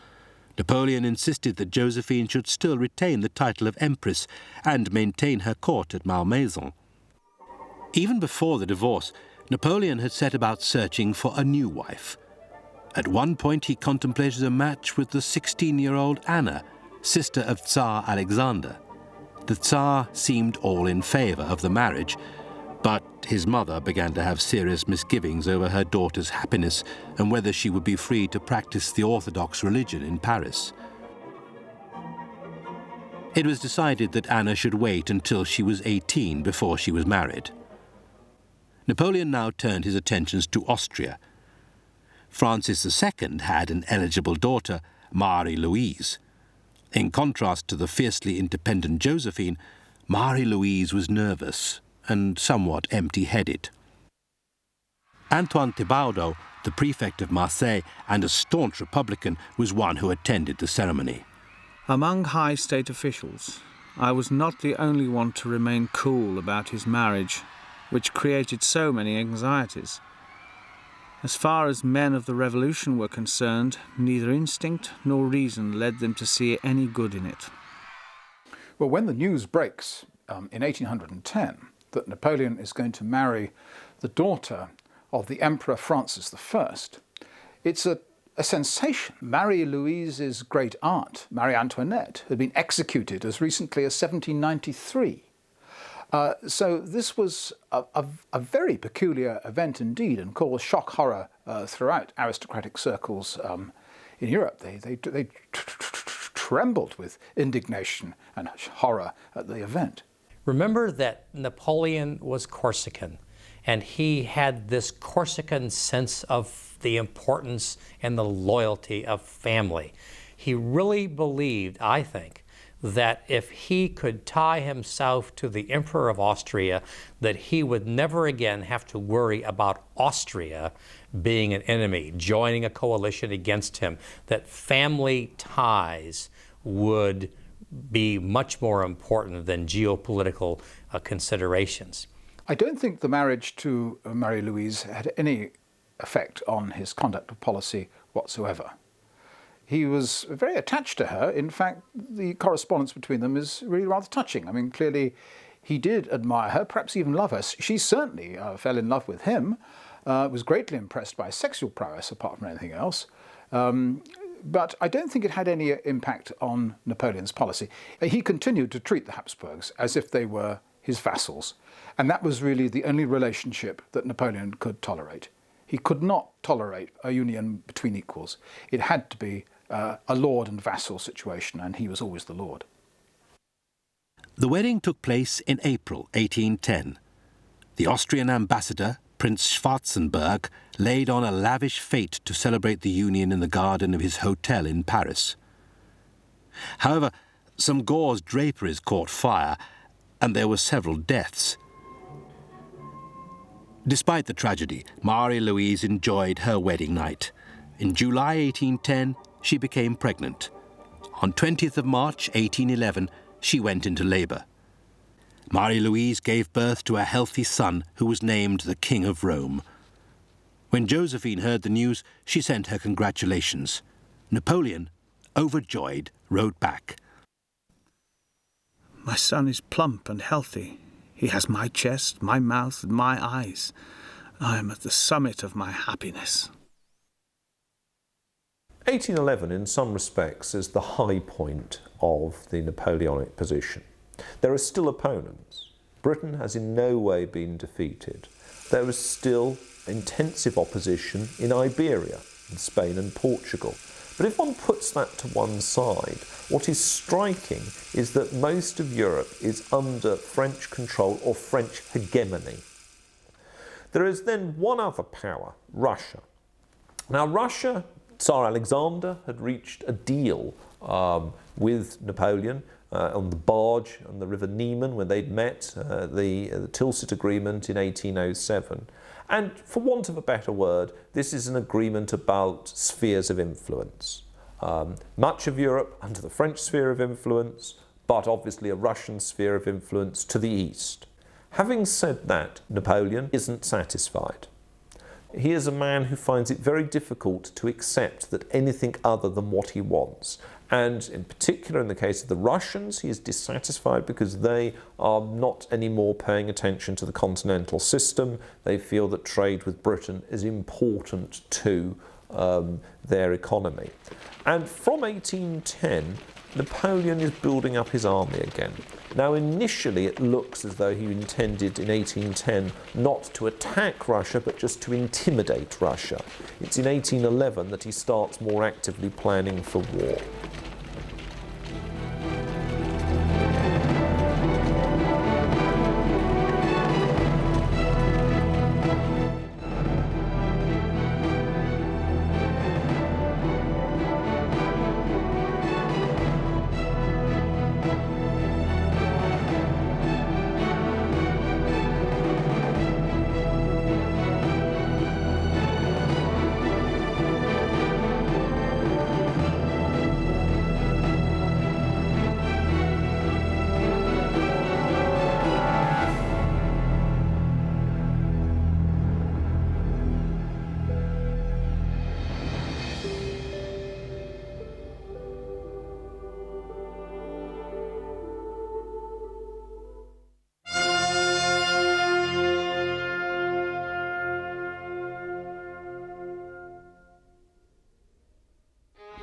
Speaker 1: Napoleon insisted that Josephine should still retain the title of Empress and maintain her court at Malmaison. Even before the divorce, Napoleon had set about searching for a new wife. At one point he contemplated a match with the 16-year-old Anna, sister of Tsar Alexander. The Tsar seemed all in favour of the marriage, but his mother began to have serious misgivings over her daughter's happiness and whether she would be free to practice the Orthodox religion in Paris. It was decided that Anna should wait until she was 18 before she was married. Napoleon now turned his attentions to Austria. Francis II had an eligible daughter, Marie-Louise. In contrast to the fiercely independent Josephine, Marie-Louise was nervous and somewhat empty-headed. Antoine Thibaudot, the prefect of Marseille and a staunch Republican, was one who attended the ceremony.
Speaker 5: Among high state officials, I was not the only one to remain cool about his marriage, which created so many anxieties. As far as men of the revolution were concerned, neither instinct nor reason led them to see any good in it.
Speaker 3: Well, when the news breaks in 1810 that Napoleon is going to marry the daughter of the Emperor Francis I, it's a sensation. Marie-Louise's great aunt, Marie Antoinette, had been executed as recently as 1793. So this was a very peculiar event indeed, and caused shock horror throughout aristocratic circles in Europe. They trembled with indignation and horror at the event.
Speaker 6: Remember that Napoleon was Corsican, and he had this Corsican sense of the importance and the loyalty of family. He really believed, I think, that if he could tie himself to the Emperor of Austria, that he would never again have to worry about Austria being an enemy, joining a coalition against him, that family ties would be much more important than geopolitical considerations.
Speaker 3: I don't think the marriage to Marie-Louise had any effect on his conduct of policy whatsoever. He was very attached to her. In fact, the correspondence between them is really rather touching. I mean, clearly he did admire her, perhaps even love her. She certainly fell in love with him, was greatly impressed by his sexual prowess apart from anything else. But I don't think it had any impact on Napoleon's policy. He continued to treat the Habsburgs as if they were his vassals, and that was really the only relationship that Napoleon could tolerate. He could not tolerate a union between equals. It had to be a lord and vassal situation, and he was always the lord.
Speaker 1: The wedding took place in April 1810. The Austrian ambassador, Prince Schwarzenberg laid on a lavish fete to celebrate the union in the garden of his hotel in Paris. However, some gauze draperies caught fire, and there were several deaths. Despite the tragedy, Marie-Louise enjoyed her wedding night. In July 1810, she became pregnant. On 20th of March 1811, she went into labour. Marie-Louise gave birth to a healthy son who was named the King of Rome. When Josephine heard the news, she sent her congratulations. Napoleon, overjoyed, wrote back,
Speaker 5: "My son is plump and healthy. He has my chest, my mouth, and my eyes. I am at the summit of my happiness."
Speaker 2: 1811, in some respects, is the high point of the Napoleonic position. There are still opponents. Britain has in no way been defeated. There is still intensive opposition in Iberia, in Spain and Portugal. But if one puts that to one side, what is striking is that most of Europe is under French control or French hegemony. There is then one other power, Russia. Now Russia, Tsar Alexander had reached a deal with Napoleon on the barge on the River Niemen when they'd met, the Tilsit Agreement in 1807. And for want of a better word, this is an agreement about spheres of influence. Much of Europe under the French sphere of influence, but obviously a Russian sphere of influence to the east. Having said that, Napoleon isn't satisfied. He is a man who finds it very difficult to accept that anything other than what he wants. And in particular, in the case of the Russians, he is dissatisfied because they are not anymore paying attention to the continental system. They feel that trade with Britain is important to their economy. And from 1810, Napoleon is building up his army again. Now, initially, it looks as though he intended in 1810 not to attack Russia, but just to intimidate Russia. It's in 1811 that he starts more actively planning for war.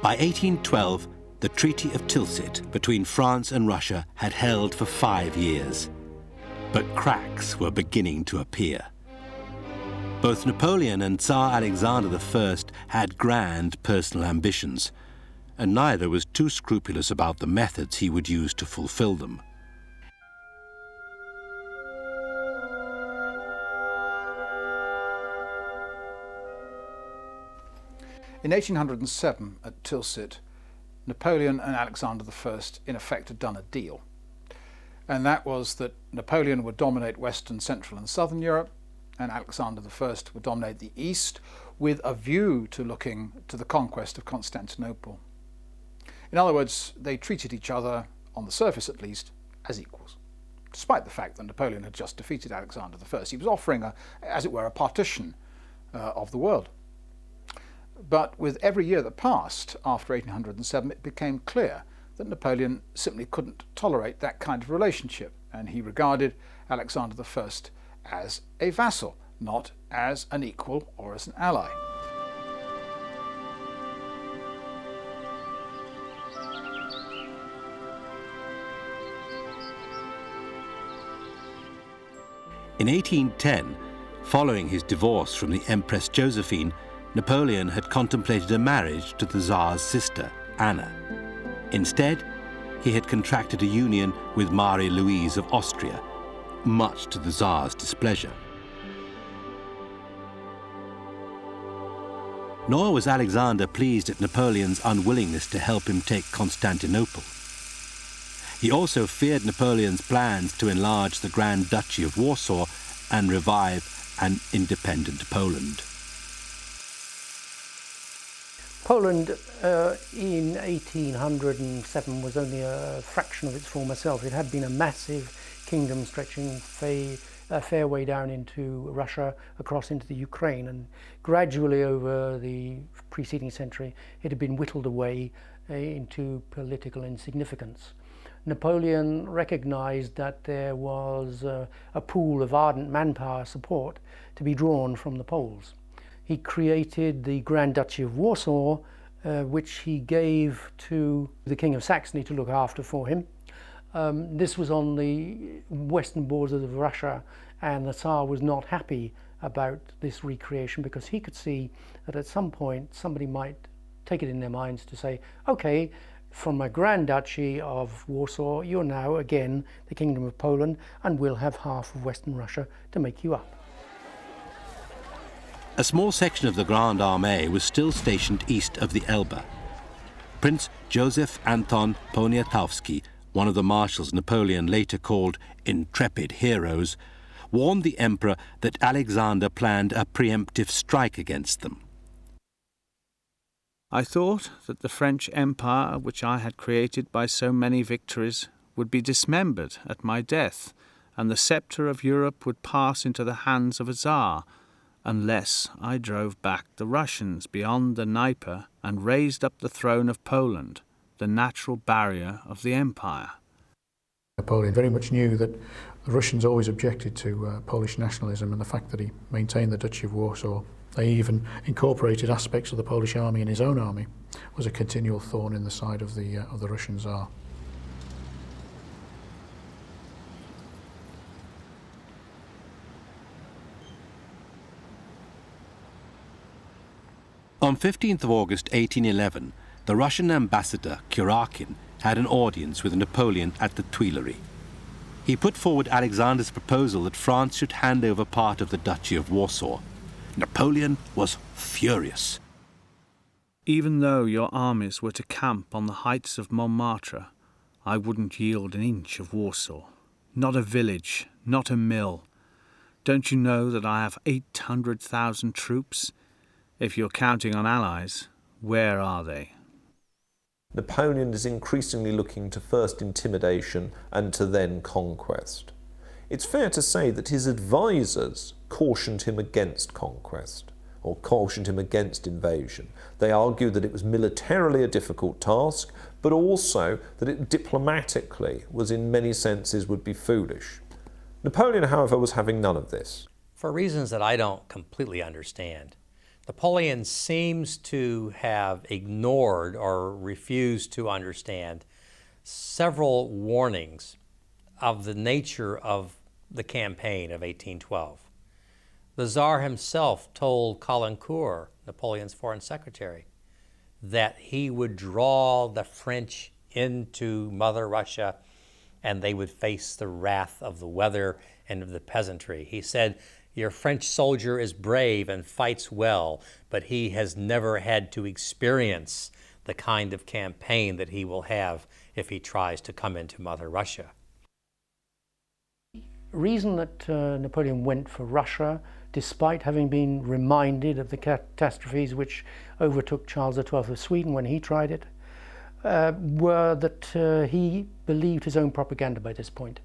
Speaker 1: By 1812, the Treaty of Tilsit between France and Russia had held for 5 years. But cracks were beginning to appear. Both Napoleon and Tsar Alexander I had grand personal ambitions, and neither was too scrupulous about the methods he would use to fulfill them.
Speaker 3: In 1807, at Tilsit, Napoleon and Alexander I in effect had done a deal. And that was that Napoleon would dominate Western, Central and Southern Europe, and Alexander I would dominate the East, with a view to looking to the conquest of Constantinople. In other words, they treated each other, on the surface at least, as equals. Despite the fact that Napoleon had just defeated Alexander I, he was offering, as it were, a partition of the world. But with every year that passed after 1807, it became clear that Napoleon simply couldn't tolerate that kind of relationship, and he regarded Alexander I as a vassal, not as an equal or as an ally.
Speaker 1: In 1810, following his divorce from the Empress Josephine, Napoleon had contemplated a marriage to the Tsar's sister, Anna. Instead, he had contracted a union with Marie-Louise of Austria, much to the Tsar's displeasure. Nor was Alexander pleased at Napoleon's unwillingness to help him take Constantinople. He also feared Napoleon's plans to enlarge the Grand Duchy of Warsaw and revive an independent Poland.
Speaker 4: Poland in 1807 was only a fraction of its former self. It had been a massive kingdom stretching a fair way down into Russia, across into the Ukraine, and gradually over the preceding century it had been whittled away into political insignificance. Napoleon recognized that there was a pool of ardent manpower support to be drawn from the Poles. He created the Grand Duchy of Warsaw, which he gave to the King of Saxony to look after for him. This was on the western borders of Russia, and the Tsar was not happy about this recreation because he could see that at some point somebody might take it in their minds to say, okay, from my Grand Duchy of Warsaw, you're now again the Kingdom of Poland, and we'll have half of Western Russia to make you up.
Speaker 1: A small section of the Grande Armée was still stationed east of the Elba. Prince Joseph Anton Poniatowski, one of the marshals Napoleon later called intrepid heroes, warned the emperor that Alexander planned a preemptive strike against them.
Speaker 5: I thought that the French Empire, which I had created by so many victories, would be dismembered at my death, and the sceptre of Europe would pass into the hands of a Tsar, unless I drove back the Russians beyond the Dnieper and raised up the throne of Poland, the natural barrier of the empire.
Speaker 7: Napoleon very much knew that the Russians always objected to Polish nationalism and the fact that he maintained the Duchy of Warsaw. They even incorporated aspects of the Polish army in his own army. Was a continual thorn in the side of the Russian Tsar.
Speaker 1: On 15th of August 1811, the Russian ambassador Kurakin had an audience with Napoleon at the Tuileries. He put forward Alexander's proposal that France should hand over part of the Duchy of Warsaw. Napoleon was furious.
Speaker 5: Even though your armies were to camp on the heights of Montmartre, I wouldn't yield an inch of Warsaw. Not a village, not a mill. Don't you know that I have 800,000 troops? If you're counting on allies, where are they?
Speaker 2: Napoleon is increasingly looking to first intimidation and to then conquest. It's fair to say that his advisors cautioned him against conquest, or cautioned him against invasion. They argued that it was militarily a difficult task, but also that it diplomatically was in many senses would be foolish. Napoleon, however, was having none of this.
Speaker 6: For reasons that I don't completely understand, Napoleon seems to have ignored or refused to understand several warnings of the nature of the campaign of 1812. The Tsar himself told Caulaincourt, Napoleon's foreign secretary, that he would draw the French into Mother Russia and they would face the wrath of the weather and of the peasantry. He said, your French soldier is brave and fights well, but he has never had to experience the kind of campaign that he will have if he tries to come into Mother Russia.
Speaker 4: The reason that Napoleon went for Russia, despite having been reminded of the catastrophes which overtook Charles XII of Sweden when he tried it, were that he believed his own propaganda by this point.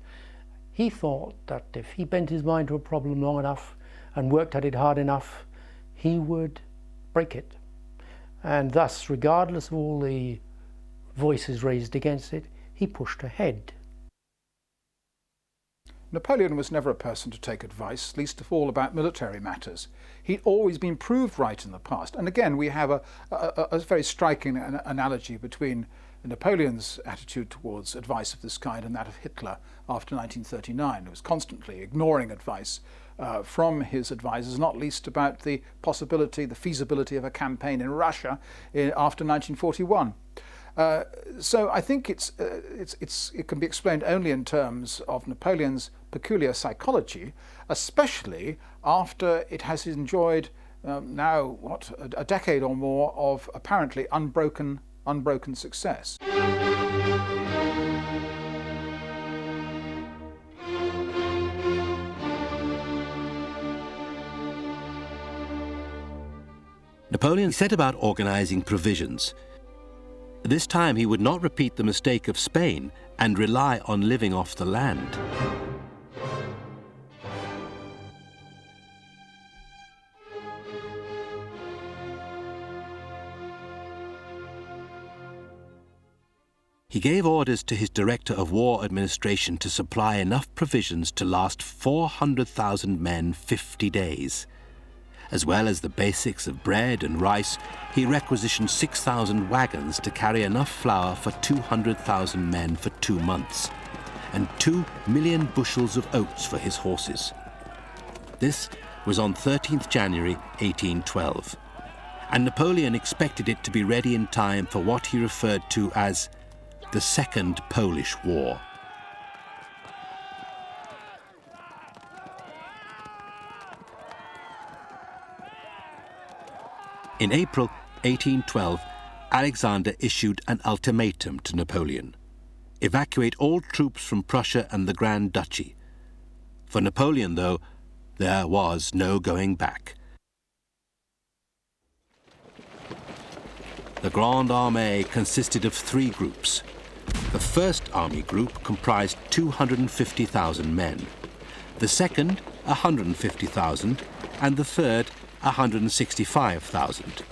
Speaker 4: He thought that if he bent his mind to a problem long enough and worked at it hard enough, he would break it. And thus, regardless of all the voices raised against it, he pushed ahead.
Speaker 3: Napoleon was never a person to take advice, least of all about military matters. He'd always been proved right in the past. And again, we have a very striking analogy between Napoleon's attitude towards advice of this kind and that of Hitler after 1939, who was constantly ignoring advice from his advisors, not least about the possibility, the feasibility of a campaign in Russia after 1941. So I think it can be explained only in terms of Napoleon's peculiar psychology, especially after it has enjoyed now, a decade or more of apparently unbroken success.
Speaker 1: Napoleon set about organizing provisions. This time he would not repeat the mistake of Spain and rely on living off the land. He gave orders to his Director of War Administration to supply enough provisions to last 400,000 men 50 days. As well as the basics of bread and rice, he requisitioned 6,000 wagons to carry enough flour for 200,000 men for 2 months, and 2 million bushels of oats for his horses. This was on 13th January 1812, and Napoleon expected it to be ready in time for what he referred to as the Second Polish War. In April 1812, Alexander issued an ultimatum to Napoleon: evacuate all troops from Prussia and the Grand Duchy. For Napoleon, though, there was no going back. The Grande Armée consisted of 3 groups. The first army group comprised 250,000 men, the second 150,000, and the third 165,000.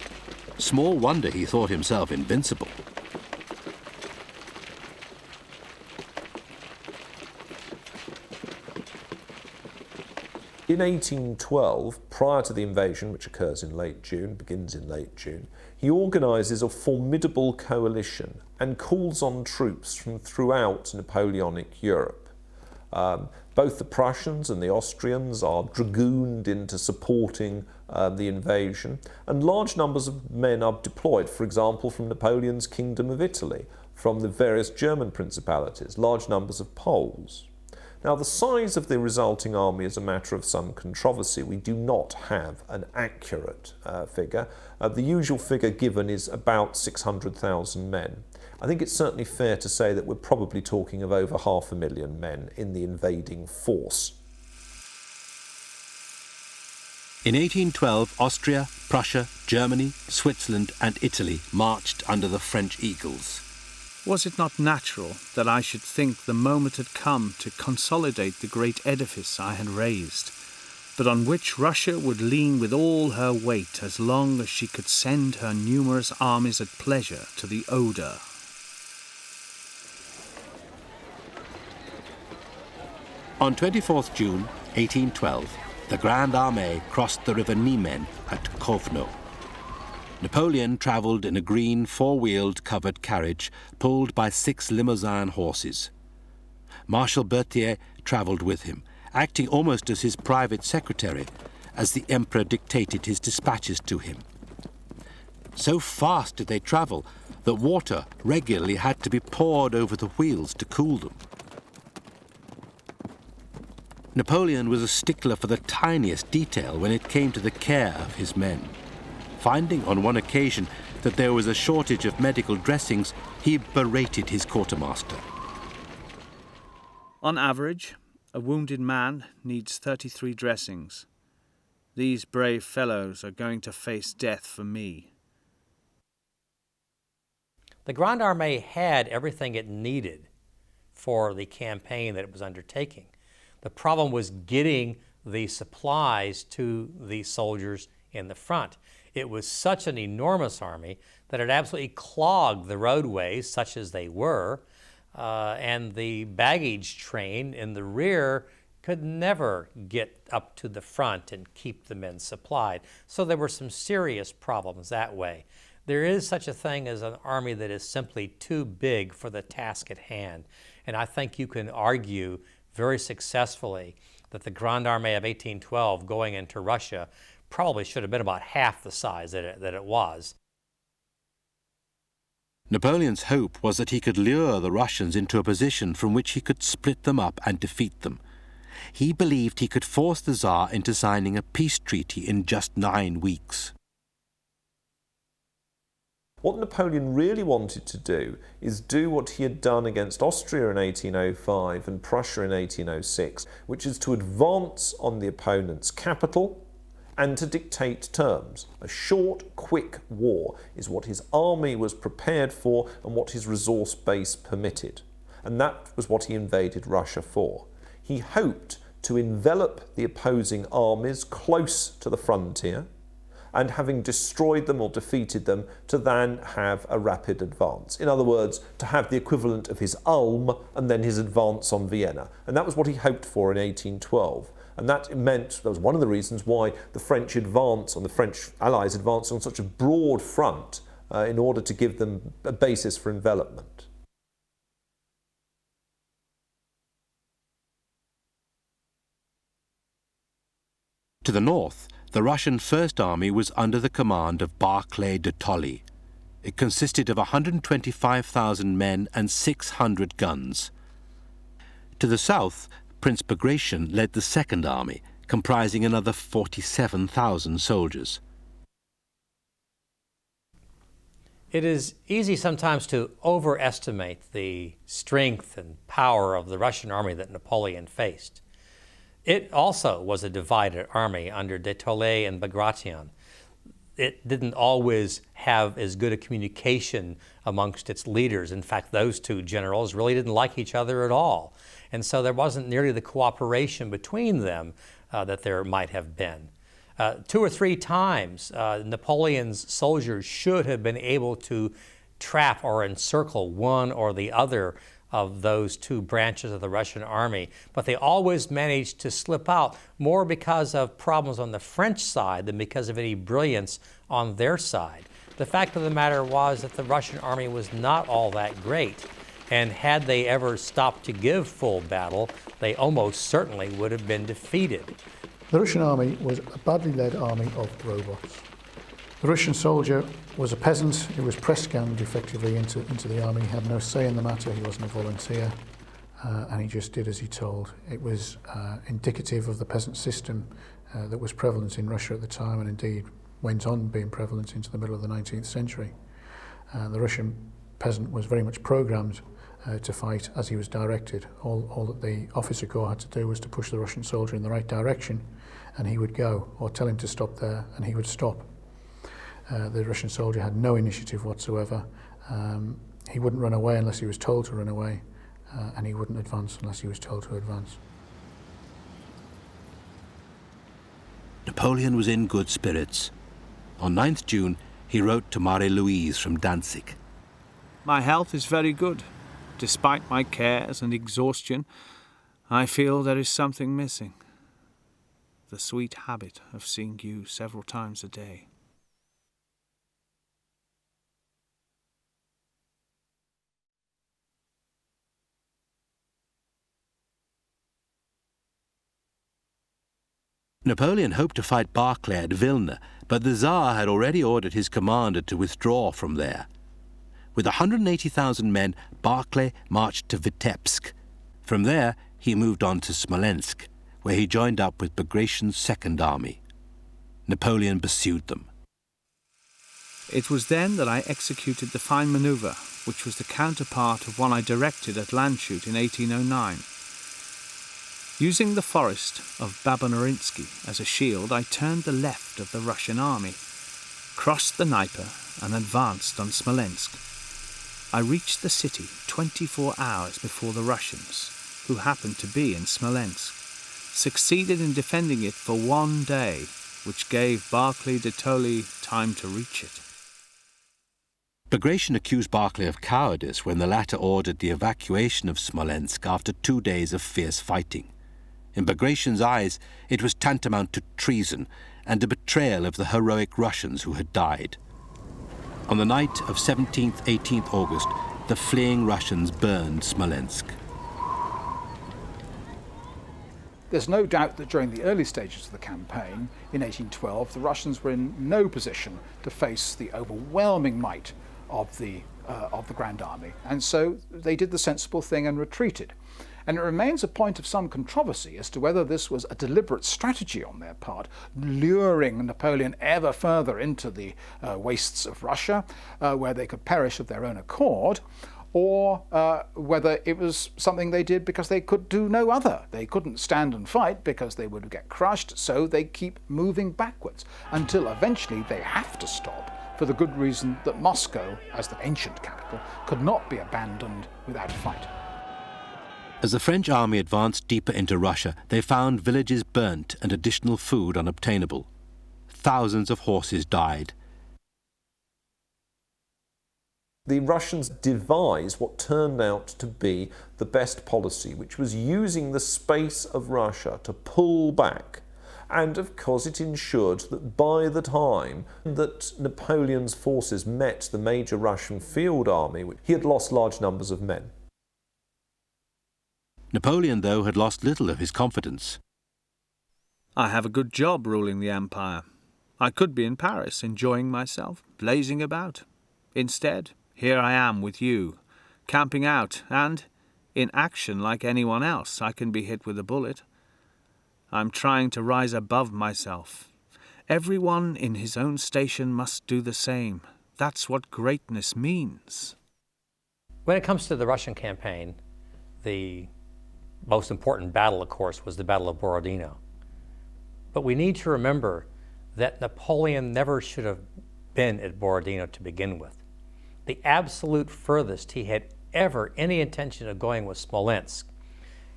Speaker 1: Small wonder he thought himself invincible.
Speaker 2: In 1812, prior to the invasion, which occurs in late June, begins in late June, he organises a formidable coalition and calls on troops from throughout Napoleonic Europe. Both the Prussians and the Austrians are dragooned into supporting the invasion, and large numbers of men are deployed, for example, from Napoleon's Kingdom of Italy, from the various German principalities, large numbers of Poles. Now, the size of the resulting army is a matter of some controversy. We do not have an accurate figure. The usual figure given is about 600,000 men. I think it's certainly fair to say that we're probably talking of over 500,000 men in the invading force.
Speaker 1: In 1812, Austria, Prussia, Germany, Switzerland and Italy marched under the French eagles.
Speaker 5: Was it not natural that I should think the moment had come to consolidate the great edifice I had raised, but on which Russia would lean with all her weight as long as she could send her numerous armies at pleasure to the Oder?
Speaker 1: On 24th June 1812, the Grande Armée crossed the river Niemen at Kovno. Napoleon travelled in a green 4-wheeled covered carriage pulled by 6 Limousin horses. Marshal Berthier travelled with him, acting almost as his private secretary, as the Emperor dictated his dispatches to him. So fast did they travel that water regularly had to be poured over the wheels to cool them. Napoleon was a stickler for the tiniest detail when it came to the care of his men. Finding on one occasion that there was a shortage of medical dressings, he berated his quartermaster.
Speaker 5: On average, a wounded man needs 33 dressings. These brave fellows are going to face death for me.
Speaker 6: The Grande Armée had everything it needed for the campaign that it was undertaking. The problem was getting the supplies to the soldiers in the front. It was such an enormous army that it absolutely clogged the roadways, such as they were, and the baggage train in the rear could never get up to the front and keep the men supplied. So there were some serious problems that way. There is such a thing as an army that is simply too big for the task at hand. And I think you can argue very successfully that the Grande Armée of 1812 going into Russia probably should have been about half the size that it was.
Speaker 1: Napoleon's hope was that he could lure the Russians into a position from which he could split them up and defeat them. He believed he could force the Tsar into signing a peace treaty in just 9 weeks.
Speaker 2: What Napoleon really wanted to do is do what he had done against Austria in 1805 and Prussia in 1806, which is to advance on the opponent's capital and to dictate terms. A short, quick war is what his army was prepared for and what his resource base permitted. And that was what he invaded Russia for. He hoped to envelop the opposing armies close to the frontier, and having destroyed them or defeated them, to then have a rapid advance. In other words, to have the equivalent of his Ulm and then his advance on Vienna. And that was what he hoped for in 1812. And that was one of the reasons why the French advance, and the French allies advanced on such a broad front in order to give them a basis for envelopment.
Speaker 1: To the north, the Russian First Army was under the command of Barclay de Tolly. It consisted of 125,000 men and 600 guns. To the south, Prince Bagration led the Second Army, comprising another 47,000 soldiers.
Speaker 6: It is easy sometimes to overestimate the strength and power of the Russian army that Napoleon faced. It also was a divided army under de Tolly and Bagration. It didn't always have as good a communication amongst its leaders. In fact, those two generals really didn't like each other at all. And so there wasn't nearly the cooperation between them that there might have been. 2 or 3 times, Napoleon's soldiers should have been able to trap or encircle one or the other of those 2 branches of the Russian army, but they always managed to slip out, more because of problems on the French side than because of any brilliance on their side. The fact of the matter was that the Russian army was not all that great, and had they ever stopped to give full battle, they almost certainly would have been defeated.
Speaker 7: The Russian army was a badly led army of robots. The Russian soldier was a peasant who was press-ganged effectively into the army. He had no say in the matter, he wasn't a volunteer, and he just did as he told. It was indicative of the peasant system that was prevalent in Russia at the time, and indeed went on being prevalent into the middle of the 19th century. The Russian peasant was very much programmed to fight as he was directed. All that the officer corps had to do was to push the Russian soldier in the right direction, and he would go, or tell him to stop there, and he would stop. The Russian soldier had no initiative whatsoever. He wouldn't run away unless he was told to run away, and he wouldn't advance unless he was told to advance.
Speaker 1: Napoleon was in good spirits. On 9th June, he wrote to Marie-Louise from Danzig.
Speaker 5: My health is very good. Despite my cares and exhaustion, I feel there is something missing. The sweet habit of seeing you several times a day.
Speaker 1: Napoleon hoped to fight Barclay at Vilna, but the Tsar had already ordered his commander to withdraw from there. With 180,000 men, Barclay marched to Vitebsk. From there, he moved on to Smolensk, where he joined up with Bagration's Second Army. Napoleon pursued them.
Speaker 5: It was then that I executed the fine manoeuvre, which was the counterpart of one I directed at Landshut in 1809. Using the forest of Babonorinsky as a shield, I turned the left of the Russian army, crossed the Dnieper, and advanced on Smolensk. I reached the city 24 hours before the Russians, who happened to be in Smolensk, succeeded in defending it for 1 day, which gave Barclay de Tolly time to reach it.
Speaker 1: Bagration accused Barclay of cowardice when the latter ordered the evacuation of Smolensk after 2 days of fierce fighting. In Bagration's eyes, it was tantamount to treason and a betrayal of the heroic Russians who had died. On the night of 17th, 18th August, the fleeing Russians burned Smolensk.
Speaker 3: There's no doubt that during the early stages of the campaign, in 1812, the Russians were in no position to face the overwhelming might of the Grande Armée, and so they did the sensible thing and retreated. And it remains a point of some controversy as to whether this was a deliberate strategy on their part, luring Napoleon ever further into the wastes of Russia, where they could perish of their own accord, or whether it was something they did because they could do no other. They couldn't stand and fight because they would get crushed, so they keep moving backwards until eventually they have to stop, for the good reason that Moscow, as the ancient capital, could not be abandoned without a fight.
Speaker 1: As the French army advanced deeper into Russia, they found villages burnt and additional food unobtainable. Thousands of horses died.
Speaker 2: The Russians devised what turned out to be the best policy, which was using the space of Russia to pull back. And of course it ensured that by the time that Napoleon's forces met the major Russian field army, he had lost large numbers of men.
Speaker 1: Napoleon, though, had lost little of his confidence.
Speaker 5: I have a good job ruling the empire. I could be in Paris, enjoying myself, blazing about. Instead, here I am with you, camping out, and, in action like anyone else, I can be hit with a bullet. I'm trying to rise above myself. Everyone in his own station must do the same. That's what greatness means.
Speaker 6: When it comes to the Russian campaign, the most important battle, of course, was the Battle of Borodino. But we need to remember that Napoleon never should have been at Borodino to begin with. The absolute furthest he had ever any intention of going was Smolensk.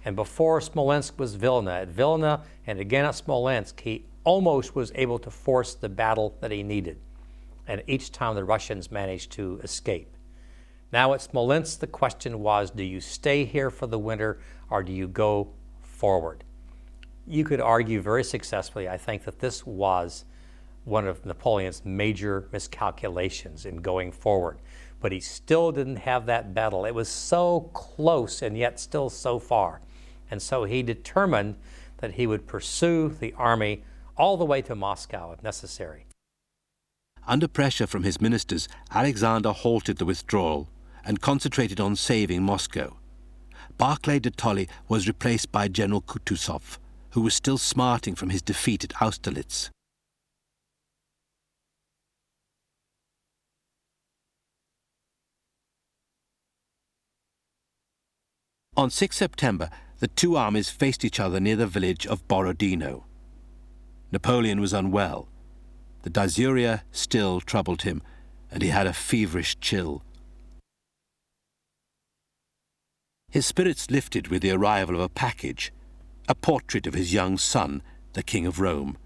Speaker 6: And before Smolensk was Vilna. At Vilna and again at Smolensk, he almost was able to force the battle that he needed. And each time the Russians managed to escape. Now at Smolensk, the question was, do you stay here for the winter or do you go forward? You could argue very successfully, I think, that this was one of Napoleon's major miscalculations in going forward. But he still didn't have that battle. It was so close and yet still so far. And so he determined that he would pursue the army all the way to Moscow if necessary.
Speaker 1: Under pressure from his ministers, Alexander halted the withdrawal and concentrated on saving Moscow. Barclay de Tolly was replaced by General Kutuzov, who was still smarting from his defeat at Austerlitz. On 6 September, the two armies faced each other near the village of Borodino. Napoleon was unwell. The dysuria still troubled him, and he had a feverish chill. His spirits lifted with the arrival of a package, a portrait of his young son, the King of Rome.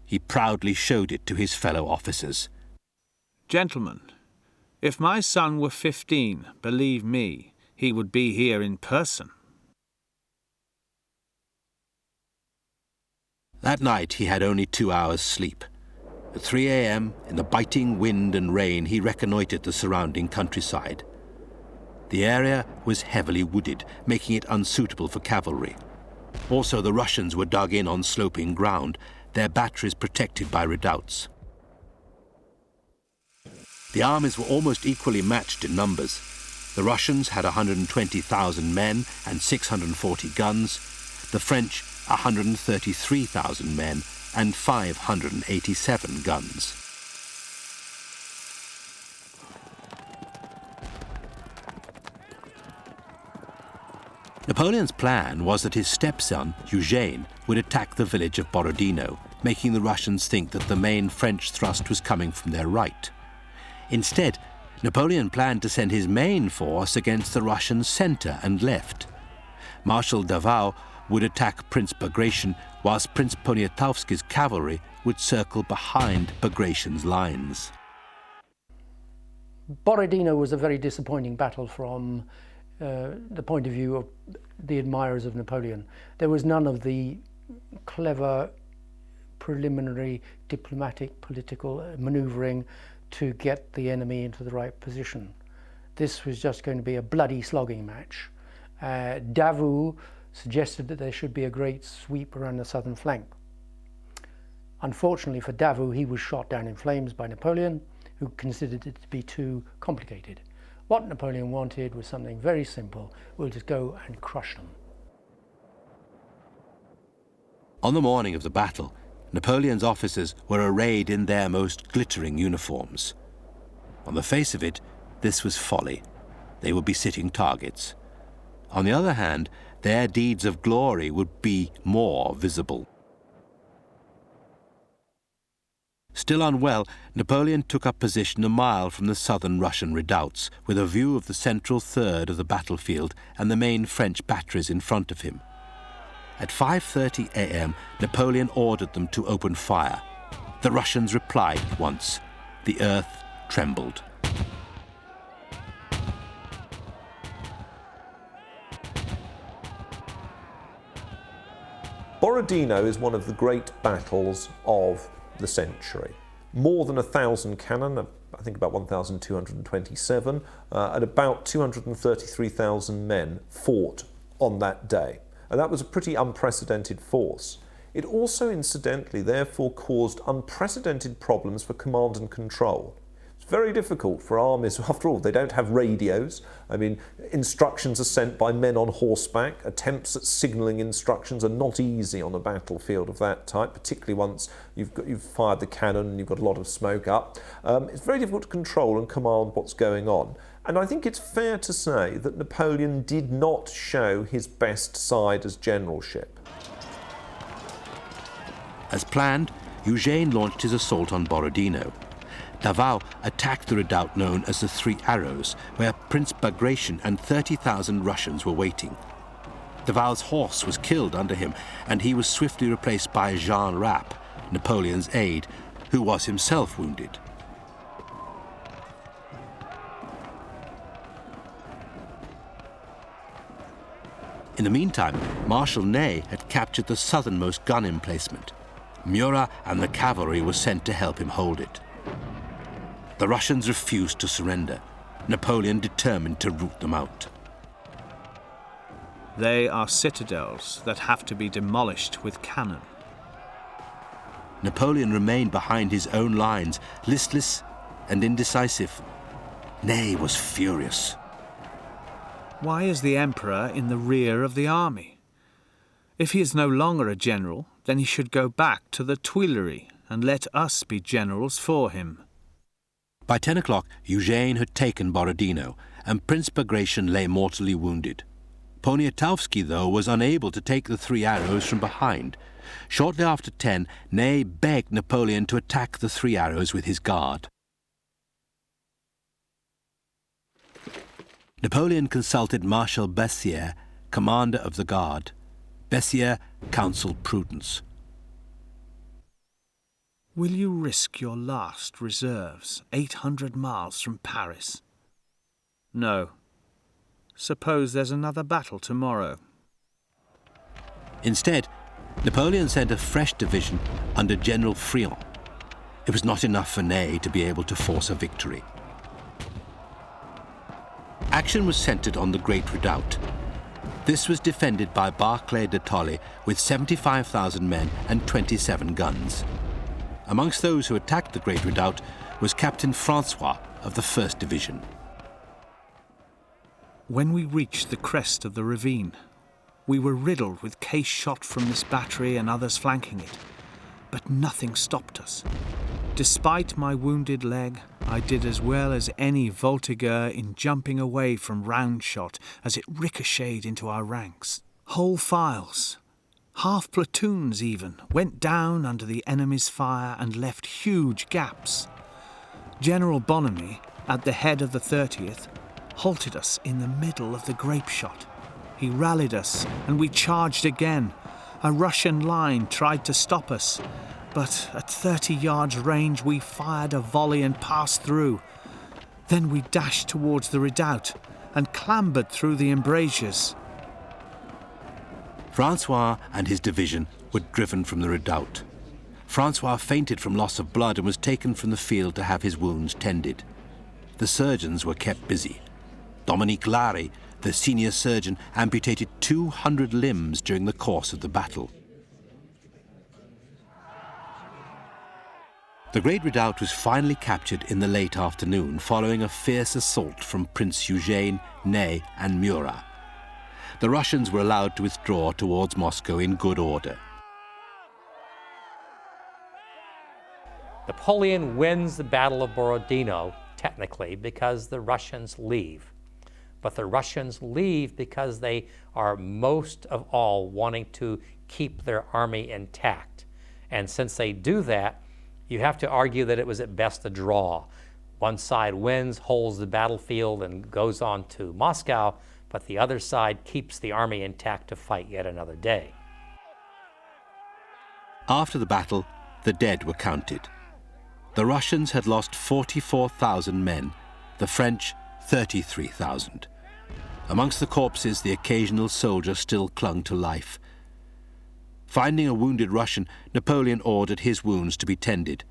Speaker 1: He proudly showed it to his fellow officers.
Speaker 5: Gentlemen, if my son were 15, believe me, he would be here in person.
Speaker 1: That night he had only 2 hours' sleep. At 3 a.m., in the biting wind and rain, he reconnoitred the surrounding countryside. The area was heavily wooded, making it unsuitable for cavalry. Also, the Russians were dug in on sloping ground, their batteries protected by redoubts. The armies were almost equally matched in numbers. The Russians had 120,000 men and 640 guns, the French 133,000 men and 587 guns. Napoleon's plan was that his stepson, Eugene, would attack the village of Borodino, making the Russians think that the main French thrust was coming from their right. Instead, Napoleon planned to send his main force against the Russian centre and left. Marshal Davout would attack Prince Bagration, whilst Prince Poniatowski's cavalry would circle behind Bagration's lines.
Speaker 4: Borodino was a very disappointing battle from the point of view of the admirers of Napoleon. There was none of the clever preliminary diplomatic political manoeuvring to get the enemy into the right position. This was just going to be a bloody slogging match. Davout suggested that there should be a great sweep around the southern flank. Unfortunately for Davout, he was shot down in flames by Napoleon, who considered it to be too complicated. What Napoleon wanted was something very simple. We'll just go and crush them.
Speaker 1: On the morning of the battle, Napoleon's officers were arrayed in their most glittering uniforms. On the face of it, this was folly. They would be sitting targets. On the other hand, their deeds of glory would be more visible. Still unwell, Napoleon took up position a mile from the southern Russian redoubts, with a view of the central third of the battlefield and the main French batteries in front of him. At 5:30 a.m., Napoleon ordered them to open fire. The Russians replied at once. The earth trembled.
Speaker 2: Borodino is one of the great battles of the century. More than 1,000 cannon, I think about 1,227, and about 233,000 men fought on that day. And that was a pretty unprecedented force. It also, incidentally, therefore caused unprecedented problems for command and control. It's very difficult for armies, after all, they don't have radios. I mean, instructions are sent by men on horseback. Attempts at signalling instructions are not easy on a battlefield of that type, particularly once you've fired the cannon and you've got a lot of smoke up. It's very difficult to control and command what's going on. And I think it's fair to say that Napoleon did not show his best side as generalship.
Speaker 1: As planned, Eugene launched his assault on Borodino. Davao attacked the redoubt known as the Three Arrows, where Prince Bagration and 30,000 Russians were waiting. Davao's horse was killed under him, and he was swiftly replaced by Jean Rapp, Napoleon's aide, who was himself wounded. In the meantime, Marshal Ney had captured the southernmost gun emplacement. Murat and the cavalry were sent to help him hold it. The Russians refused to surrender. Napoleon determined to root them out.
Speaker 5: They are citadels that have to be demolished with cannon.
Speaker 1: Napoleon remained behind his own lines, listless and indecisive. Ney was furious.
Speaker 5: Why is the Emperor in the rear of the army? If he is no longer a general, then he should go back to the Tuileries and let us be generals for him.
Speaker 1: By 10 o'clock, Eugene had taken Borodino, and Prince Bagration lay mortally wounded. Poniatowski, though, was unable to take the Three Arrows from behind. Shortly after 10, Ney begged Napoleon to attack the Three Arrows with his guard. Napoleon consulted Marshal Bessières, commander of the guard. Bessières counselled prudence.
Speaker 5: Will you risk your last reserves 800 miles from Paris? No. Suppose there's another battle tomorrow.
Speaker 1: Instead, Napoleon sent a fresh division under General Friant. It was not enough for Ney to be able to force a victory. Action was centred on the Great Redoubt. This was defended by Barclay de Tolly with 75,000 men and 27 guns. Amongst those who attacked the Great Redoubt was Captain Francois of the 1st Division.
Speaker 5: When we reached the crest of the ravine, we were riddled with case shot from this battery and others flanking it, but nothing stopped us. Despite my wounded leg, I did as well as any voltigeur in jumping away from round shot as it ricocheted into our ranks. Whole files, half platoons even, went down under the enemy's fire and left huge gaps. General Bonamy, at the head of the 30th, halted us in the middle of the grape shot. He rallied us, and we charged again. A Russian line tried to stop us, but at 30 yards range we fired a volley and passed through. Then we dashed towards the redoubt and clambered through the embrasures.
Speaker 1: Francois and his division were driven from the redoubt. Francois fainted from loss of blood and was taken from the field to have his wounds tended. The surgeons were kept busy. Dominique Lary, the senior surgeon, amputated 200 limbs during the course of the battle. The Great Redoubt was finally captured in the late afternoon following a fierce assault from Prince Eugene, Ney and Murat. The Russians were allowed to withdraw towards Moscow in good order.
Speaker 6: Napoleon wins the Battle of Borodino, technically, because the Russians leave. But the Russians leave because they are most of all wanting to keep their army intact. And since they do that, you have to argue that it was at best a draw. One side wins, holds the battlefield, and goes on to Moscow, but the other side keeps the army intact to fight yet another day.
Speaker 1: After the battle, the dead were counted. The Russians had lost 44,000 men, the French 33,000. Amongst the corpses, the occasional soldier still clung to life. Finding a wounded Russian, Napoleon ordered his wounds to be tended.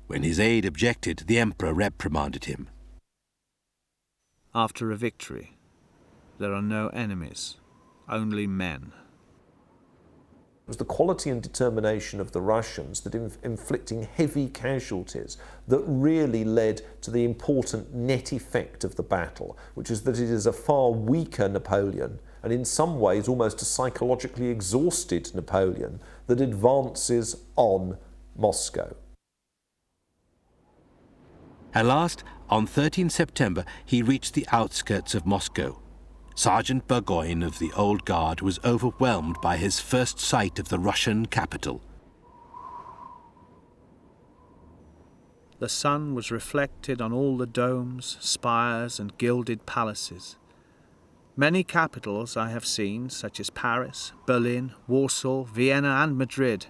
Speaker 1: When his aide objected, the emperor reprimanded him.
Speaker 5: After a victory, there are no enemies, only men.
Speaker 2: It was the quality and determination of the Russians that inflicting heavy casualties that really led to the important net effect of the battle, which is that it is a far weaker Napoleon, and in some ways almost a psychologically exhausted Napoleon, that advances on Moscow.
Speaker 1: At last, on 13 September, he reached the outskirts of Moscow. Sergeant Burgoyne of the Old Guard was overwhelmed by his first sight of the Russian capital.
Speaker 5: The sun was reflected on all the domes, spires, and gilded palaces. Many capitals I have seen, such as Paris, Berlin, Warsaw, Vienna, and Madrid.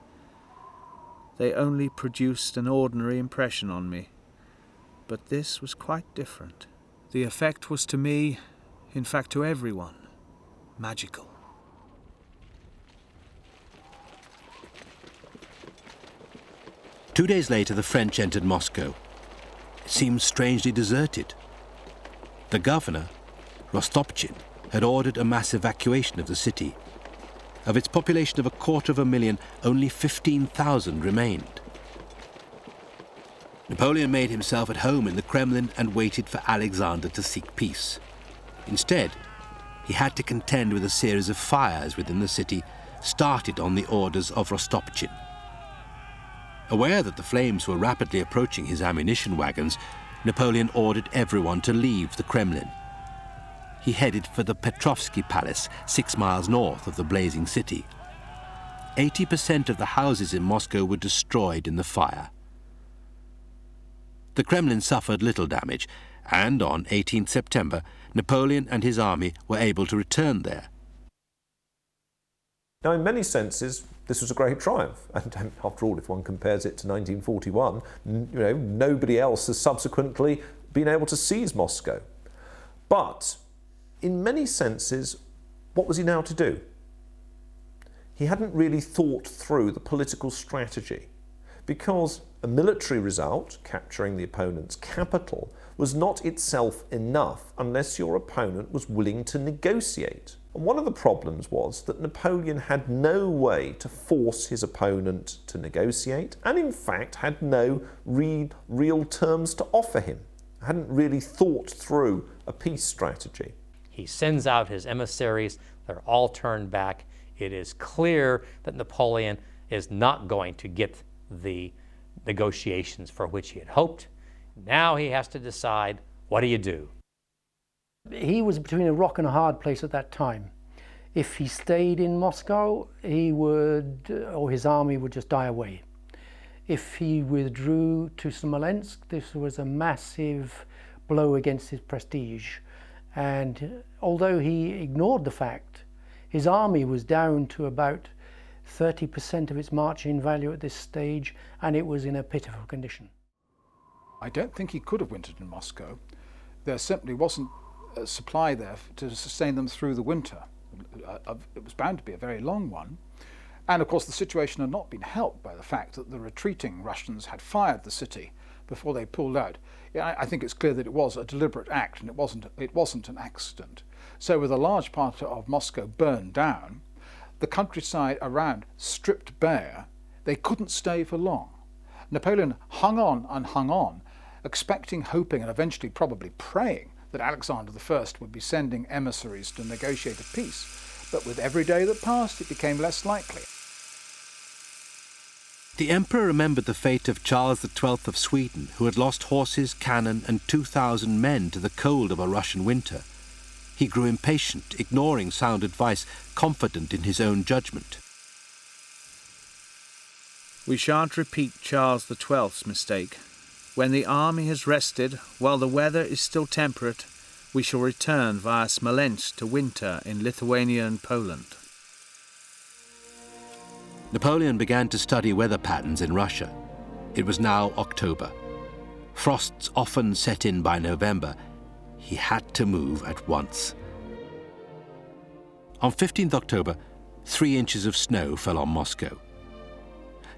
Speaker 5: They only produced an ordinary impression on me. But this was quite different. The effect was to me, in fact to everyone, magical.
Speaker 1: Two days later, the French entered Moscow. It seemed strangely deserted. The governor, Rostopchin, had ordered a mass evacuation of the city. Of its population of 250,000, only 15,000 remained. Napoleon made himself at home in the Kremlin and waited for Alexander to seek peace. Instead, he had to contend with a series of fires within the city, started on the orders of Rostopchin. Aware that the flames were rapidly approaching his ammunition wagons, Napoleon ordered everyone to leave the Kremlin. He headed for the Petrovsky Palace, 6 miles north of the blazing city. 80% of the houses in Moscow were destroyed in the fire. The Kremlin suffered little damage, and on 18 September, Napoleon and his army were able to return there.
Speaker 2: Now, in many senses, this was a great triumph. And after all, if one compares it to 1941, nobody else has subsequently been able to seize Moscow. But in many senses, what was he now to do? He hadn't really thought through the political strategy, because a military result, capturing the opponent's capital, was not itself enough unless your opponent was willing to negotiate. And one of the problems was that Napoleon had no way to force his opponent to negotiate, and in fact had no real terms to offer him. Hadn't really thought through a peace strategy.
Speaker 6: He sends out his emissaries, they're all turned back. It is clear that Napoleon is not going to get the negotiations for which he had hoped. Now he has to decide, what do you do?
Speaker 4: He was between a rock and a hard place at that time. If he stayed in Moscow, he would, or his army would just die away. If he withdrew to Smolensk, this was a massive blow against his prestige. And although he ignored the fact, his army was down to about 30% of its marching value at this stage, and it was in a pitiful condition.
Speaker 3: I don't think he could have wintered in Moscow. There simply wasn't a supply there to sustain them through the winter. It was bound to be a very long one. And of course the situation had not been helped by the fact that the retreating Russians had fired the city before they pulled out. I think it's clear that it was a deliberate act, and it wasn't an accident. So with a large part of Moscow burned down, the countryside around stripped bare, they couldn't stay for long. Napoleon hung on and hung on, expecting, hoping, and eventually probably praying that Alexander I would be sending emissaries to negotiate a peace. But with every day that passed, it became less likely.
Speaker 1: The emperor remembered the fate of Charles XII of Sweden, who had lost horses, cannon, and 2,000 men to the cold of a Russian winter. He grew impatient, ignoring sound advice, confident in his own judgment.
Speaker 5: We shan't repeat Charles XII's mistake. When the army has rested, while the weather is still temperate, we shall return via Smolensk to winter in Lithuania and Poland.
Speaker 1: Napoleon began to study weather patterns in Russia. It was now October. Frosts often set in by November. He had to move at once. On 15th October, 3 inches of snow fell on Moscow.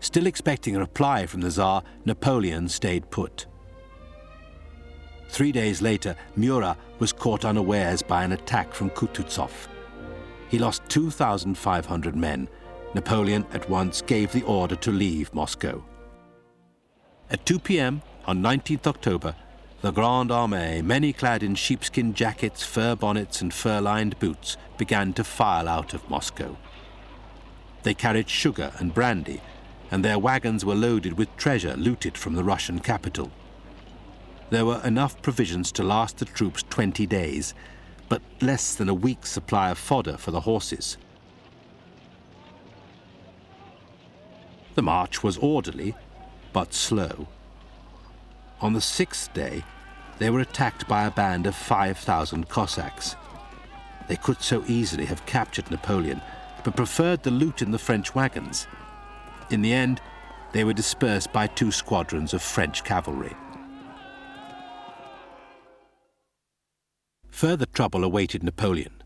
Speaker 1: Still expecting a reply from the Tsar, Napoleon stayed put. 3 days later, Murat was caught unawares by an attack from Kutuzov. He lost 2,500 men. Napoleon at once gave the order to leave Moscow. At 2 p.m. on 19th October, the Grande Armée, many clad in sheepskin jackets, fur bonnets and fur-lined boots, began to file out of Moscow. They carried sugar and brandy, and their wagons were loaded with treasure looted from the Russian capital. There were enough provisions to last the troops 20 days, but less than a week's supply of fodder for the horses. The march was orderly, but slow. On the 6th day, they were attacked by a band of 5,000 Cossacks. They could so easily have captured Napoleon, but preferred the loot in the French wagons. In the end, they were dispersed by 2 squadrons of French cavalry. Further trouble awaited Napoleon.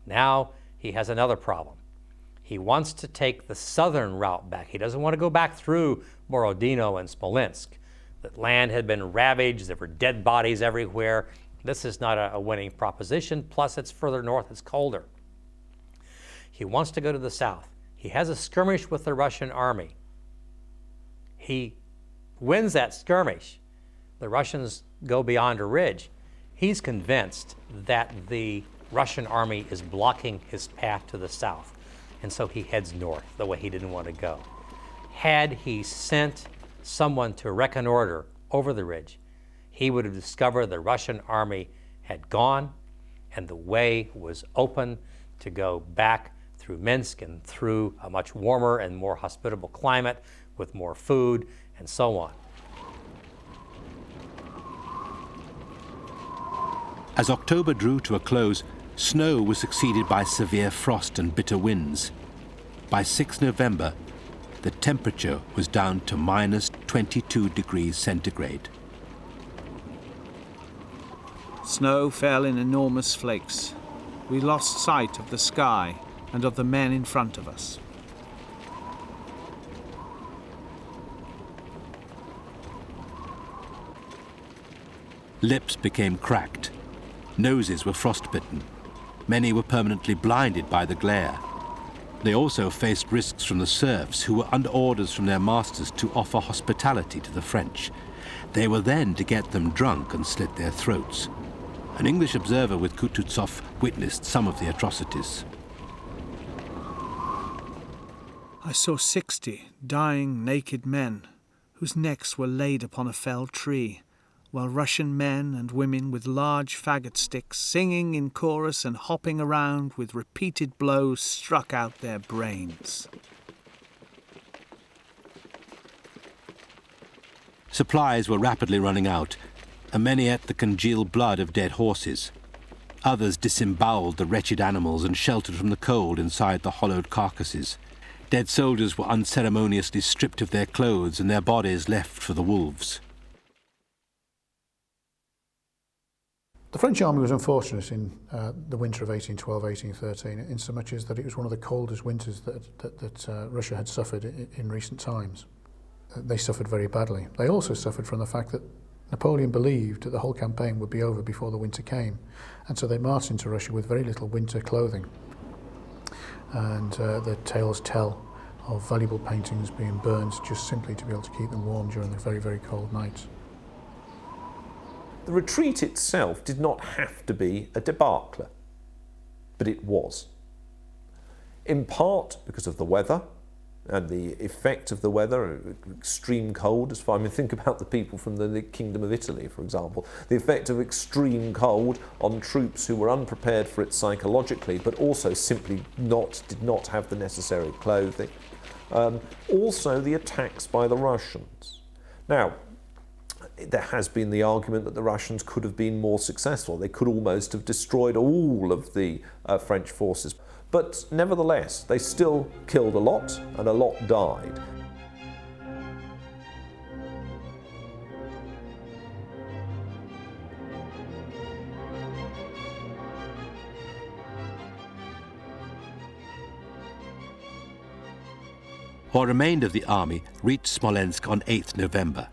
Speaker 6: Now he has another problem. He wants to take the southern route back. He doesn't want to go back through Borodino and Smolensk. The land had been ravaged. There were dead bodies everywhere. This is not a winning proposition. Plus, it's further north. It's colder. He wants to go to the south. He has a skirmish with the Russian army. He wins that skirmish. The Russians go beyond a ridge. He's convinced that the Russian army is blocking his path to the south. And so he heads north, the way he didn't want to go. Had he sent someone to reconnoiter over the ridge, he would have discovered the Russian army had gone and the way was open to go back through Minsk and through a much warmer and more hospitable climate with more food and so on.
Speaker 1: As October drew to a close, snow was succeeded by severe frost and bitter winds. By 6 November, the temperature was down to minus 22 degrees centigrade.
Speaker 5: Snow fell in enormous flakes. We lost sight of the sky and of the men in front of us.
Speaker 1: Lips became cracked. Noses were frostbitten. Many were permanently blinded by the glare. They also faced risks from the serfs, who were under orders from their masters to offer hospitality to the French. They were then to get them drunk and slit their throats. An English observer with Kutuzov witnessed some of the atrocities.
Speaker 5: I saw 60 dying naked men, whose necks were laid upon a felled tree, while Russian men and women with large faggot sticks, singing in chorus and hopping around with repeated blows, struck out their brains.
Speaker 1: Supplies were rapidly running out, and many ate the congealed blood of dead horses. Others disemboweled the wretched animals and sheltered from the cold inside the hollowed carcasses. Dead soldiers were unceremoniously stripped of their clothes and their bodies left for the wolves.
Speaker 7: The French army was unfortunate in the winter of 1812-1813, in so much as that it was one of the coldest winters that Russia had suffered in recent times. They suffered very badly. They also suffered from the fact that Napoleon believed that the whole campaign would be over before the winter came, and so they marched into Russia with very little winter clothing. And the tales tell of valuable paintings being burned just simply to be able to keep them warm during the very, very cold nights.
Speaker 2: The retreat itself did not have to be a debacle, but it was. In part because of the weather, and the effect of the weather, extreme cold is fine. I mean, think about the people from the Kingdom of Italy, for example. The effect of extreme cold on troops who were unprepared for it psychologically, but also simply did not have the necessary clothing. Also, the attacks by the Russians. Now, there has been the argument that the Russians could have been more successful. They could almost have destroyed all of the French forces. But nevertheless, they still killed a lot, and a lot died.
Speaker 1: What remained of the army reached Smolensk on 8th November.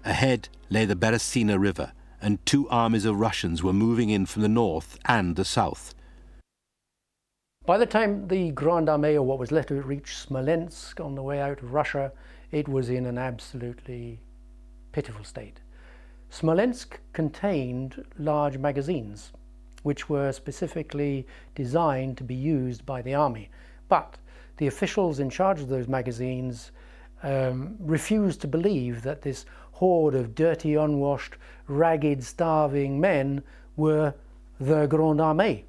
Speaker 1: Ahead lay the Beresina River, and 2 armies of Russians were moving in from the north and the south.
Speaker 4: By the time the Grande Armée, or what was left of it, reached Smolensk on the way out of Russia, it was in an absolutely pitiful state. Smolensk contained large magazines, which were specifically designed to be used by the army. But the officials in charge of those magazines refused to believe that this horde of dirty, unwashed, ragged, starving men were the Grande Armée.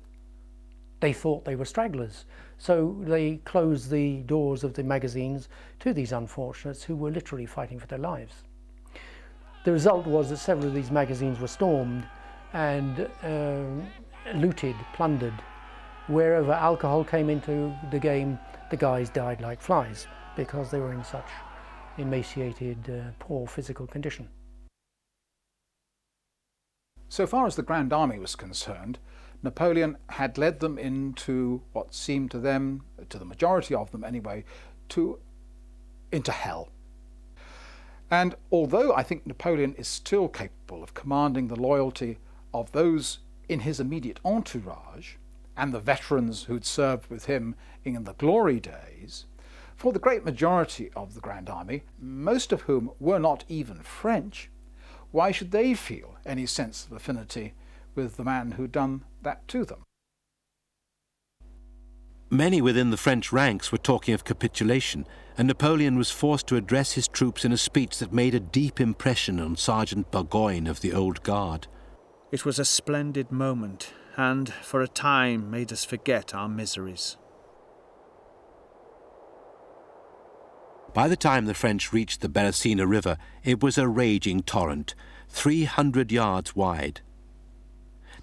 Speaker 4: They thought they were stragglers. So they closed the doors of the magazines to these unfortunates who were literally fighting for their lives. The result was that several of these magazines were stormed and looted, plundered. Wherever alcohol came into the game, the guys died like flies because they were in such emaciated, poor physical condition.
Speaker 3: So far as the Grand Army was concerned, Napoleon had led them into what seemed to them, to the majority of them anyway, into hell. And although I think Napoleon is still capable of commanding the loyalty of those in his immediate entourage and the veterans who'd served with him in the glory days, for the great majority of the Grand Army, most of whom were not even French, why should they feel any sense of affinity with the man who'd done that to them?
Speaker 1: Many within the French ranks were talking of capitulation, and Napoleon was forced to address his troops in a speech that made a deep impression on Sergeant Burgoyne of the Old Guard.
Speaker 5: It was a splendid moment, and for a time made us forget our miseries.
Speaker 1: By the time the French reached the Beresina River, it was a raging torrent, 300 yards wide.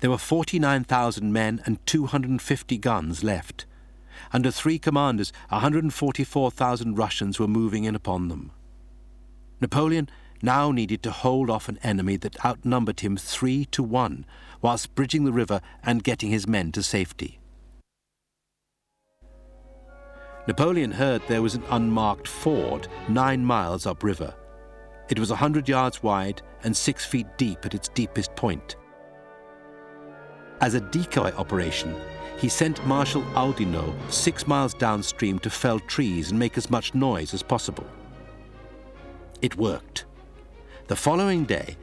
Speaker 1: There were 49,000 men and 250 guns left. Under 3 commanders, 144,000 Russians were moving in upon them. Napoleon now needed to hold off an enemy that outnumbered him 3 to 1, whilst bridging the river and getting his men to safety. Napoleon heard there was an unmarked ford 9 miles upriver. It was 100 yards wide and 6 feet deep at its deepest point. As a decoy operation, he sent Marshal Borodino 6 miles downstream to fell trees and make as much noise as possible. It worked. The following day,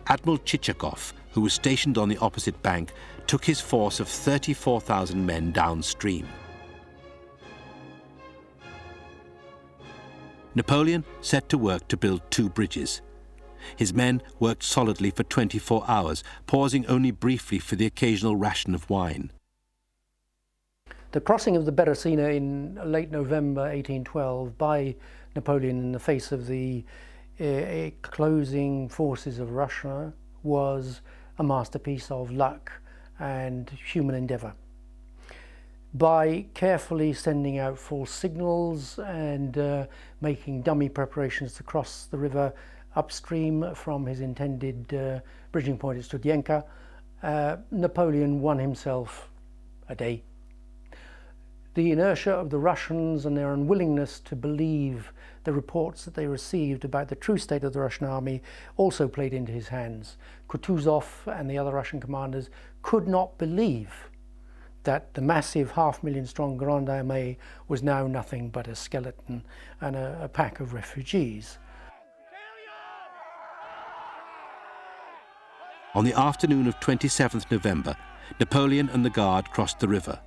Speaker 1: Admiral Chichakov, who was stationed on the opposite bank, took his force of 34,000 men downstream. Napoleon set to work to build 2 bridges. His men worked solidly for 24 hours, pausing only briefly for the occasional ration of wine.
Speaker 4: The crossing of the Beresina in late November 1812 by Napoleon in the face of the closing forces of Russia was a masterpiece of luck and human endeavour. By carefully sending out false signals and making dummy preparations to cross the river upstream from his intended bridging point at Studienka, Napoleon won himself a day. The inertia of the Russians and their unwillingness to believe the reports that they received about the true state of the Russian army also played into his hands. Kutuzov and the other Russian commanders could not believe that the massive 500,000 strong Grande Armée was now nothing but a skeleton and a pack of refugees.
Speaker 1: On the afternoon of 27th November, Napoleon and the Guard crossed the river.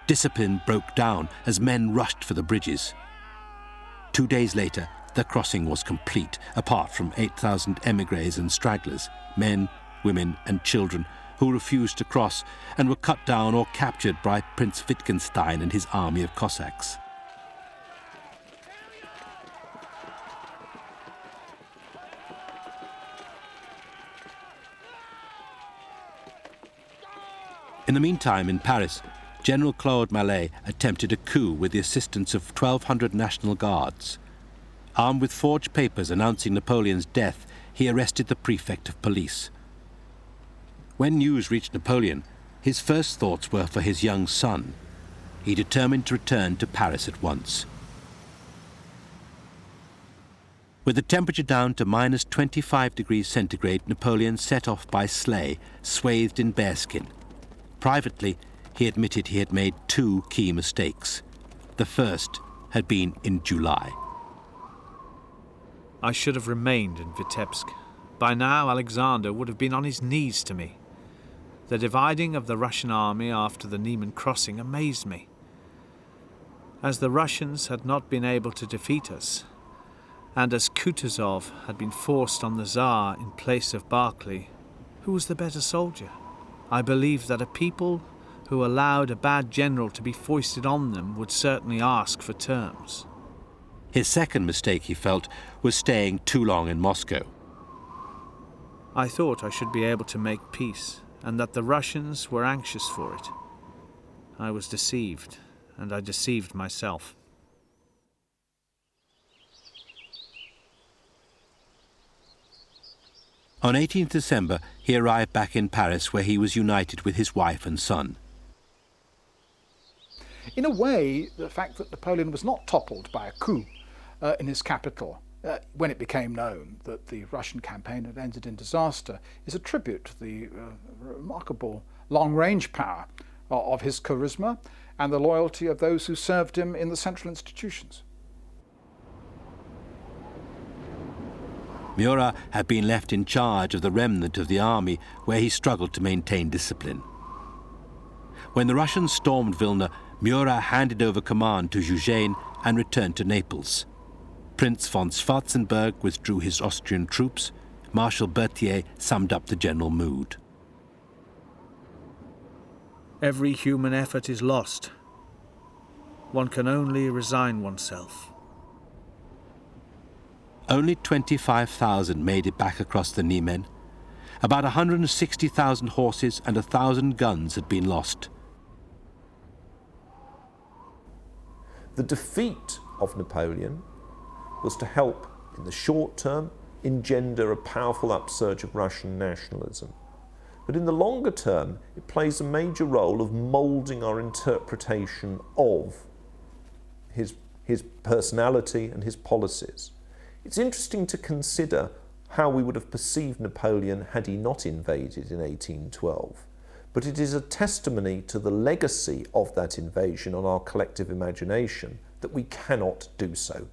Speaker 1: Discipline broke down as men rushed for the bridges. 2 days later, the crossing was complete, apart from 8,000 émigrés and stragglers, men, women and children, who refused to cross and were cut down or captured by Prince Wittgenstein and his army of Cossacks. In the meantime, in Paris, General Claude Mallet attempted a coup with the assistance of 1,200 National Guards. Armed with forged papers announcing Napoleon's death, he arrested the prefect of police. When news reached Napoleon, his first thoughts were for his young son. He determined to return to Paris at once. With the temperature down to minus 25 degrees centigrade, Napoleon set off by sleigh, swathed in bearskin. Privately, he admitted he had made 2 key mistakes. The first had been in July.
Speaker 5: I should have remained in Vitebsk. By now, Alexander would have been on his knees to me. The dividing of the Russian army after the Niemen crossing amazed me. As the Russians had not been able to defeat us, and as Kutuzov had been forced on the Tsar in place of Barclay, who was the better soldier? I believed that a people who allowed a bad general to be foisted on them would certainly ask for terms.
Speaker 1: His second mistake, he felt, was staying too long in Moscow.
Speaker 5: I thought I should be able to make peace, and that the Russians were anxious for it. I was deceived, and I deceived myself.
Speaker 1: On 18th December, he arrived back in Paris, where he was united with his wife and son.
Speaker 3: In a way, the fact that Napoleon was not toppled by a coup in his capital when it became known that the Russian campaign had ended in disaster is a tribute to the remarkable long-range power of his charisma and the loyalty of those who served him in the central institutions.
Speaker 1: Murat had been left in charge of the remnant of the army, where he struggled to maintain discipline. When the Russians stormed Vilna, Murat handed over command to Eugène and returned to Naples. Prince von Schwarzenberg withdrew his Austrian troops. Marshal Berthier summed up the general mood.
Speaker 5: Every human effort is lost. One can only resign oneself.
Speaker 1: Only 25,000 made it back across the Niemen. About 160,000 horses and 1,000 guns had been lost.
Speaker 2: The defeat of Napoleon was to help, in the short term, engender a powerful upsurge of Russian nationalism. But in the longer term, it plays a major role of moulding our interpretation of his personality and his policies. It's interesting to consider how we would have perceived Napoleon had he not invaded in 1812. But it is a testimony to the legacy of that invasion on our collective imagination that we cannot do so.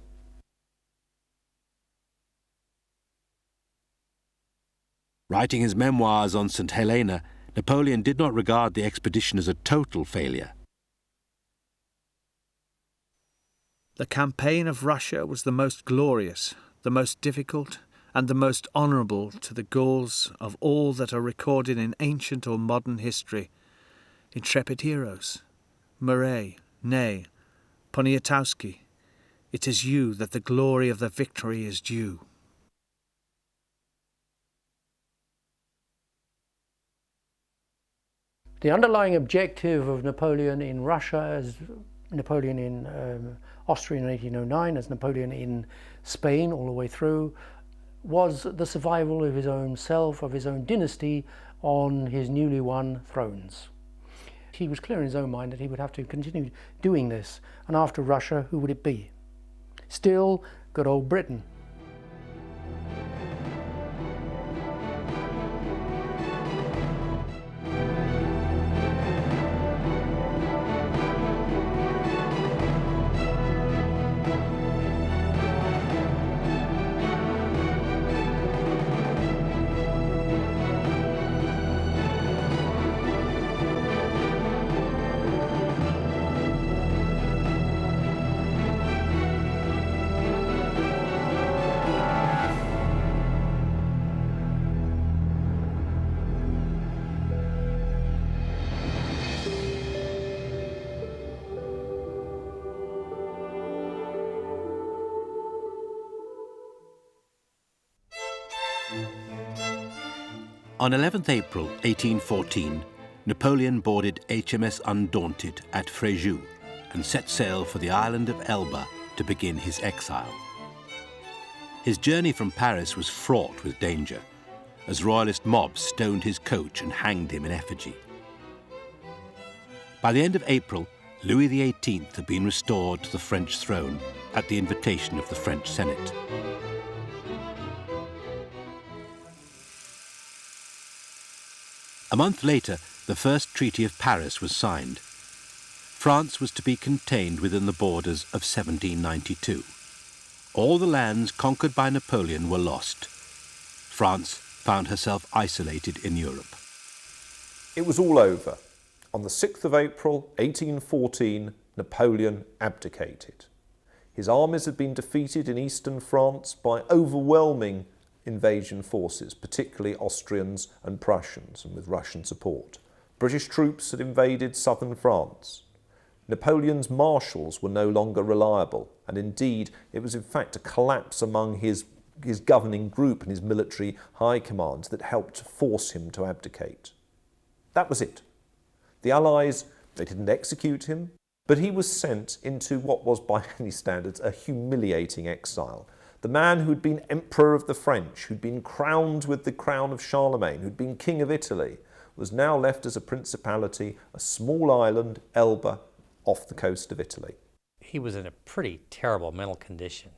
Speaker 1: Writing his memoirs on St. Helena, Napoleon did not regard the expedition as a total failure.
Speaker 5: The campaign of Russia was the most glorious, the most difficult, and the most honourable to the Gauls of all that are recorded in ancient or modern history. Intrepid heroes, Murray, Ney, Poniatowski, it is you that the glory of the victory is due.
Speaker 4: The underlying objective of Napoleon in Russia, as Napoleon in Austria in 1809, as Napoleon in Spain all the way through, was the survival of his own self, of his own dynasty on his newly won thrones. He was clear in his own mind that he would have to continue doing this, and after Russia, who would it be? Still, good old Britain.
Speaker 1: On 11th April 1814, Napoleon boarded HMS Undaunted at Fréjus and set sail for the island of Elba to begin his exile. His journey from Paris was fraught with danger, as royalist mobs stoned his coach and hanged him in effigy. By the end of April, Louis XVIII had been restored to the French throne at the invitation of the French Senate. A month later, the First Treaty of Paris was signed. France was to be contained within the borders of 1792. All the lands conquered by Napoleon were lost. France found herself isolated in Europe.
Speaker 2: It was all over. On the 6th of April 1814, Napoleon abdicated. His armies had been defeated in eastern France by overwhelming invasion forces, particularly Austrians and Prussians, and with Russian support. British troops had invaded southern France. Napoleon's marshals were no longer reliable, and indeed it was in fact a collapse among his governing group and his military high command that helped force him to abdicate. That was it. The Allies, they didn't execute him, but he was sent into what was by any standards a humiliating exile. The man who'd been Emperor of the French, who'd been crowned with the crown of Charlemagne, who'd been King of Italy, was now left as a principality, a small island, Elba, off the coast of Italy.
Speaker 6: He was in a pretty terrible mental condition.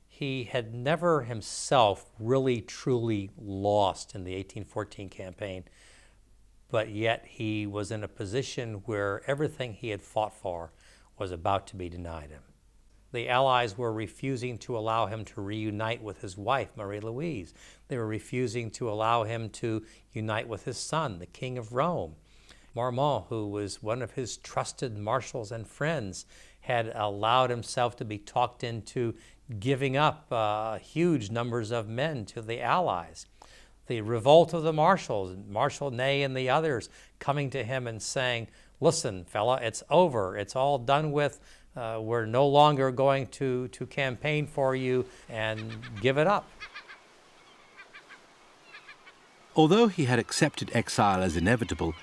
Speaker 6: He had never himself really truly lost in the 1814 campaign, but yet he was in a position where everything he had fought for was about to be denied him. The Allies were refusing to allow him to reunite with his wife, Marie-Louise. They were refusing to allow him to unite with his son, the King of Rome. Marmont, who was one of his trusted marshals and friends, had allowed himself to be talked into giving up huge numbers of men to the Allies. The revolt of the marshals, Marshal Ney and the others, coming to him and saying, "Listen, fella, it's over. It's all done with. We're no longer going to campaign for you, and give it up."
Speaker 1: Although he had accepted exile as inevitable,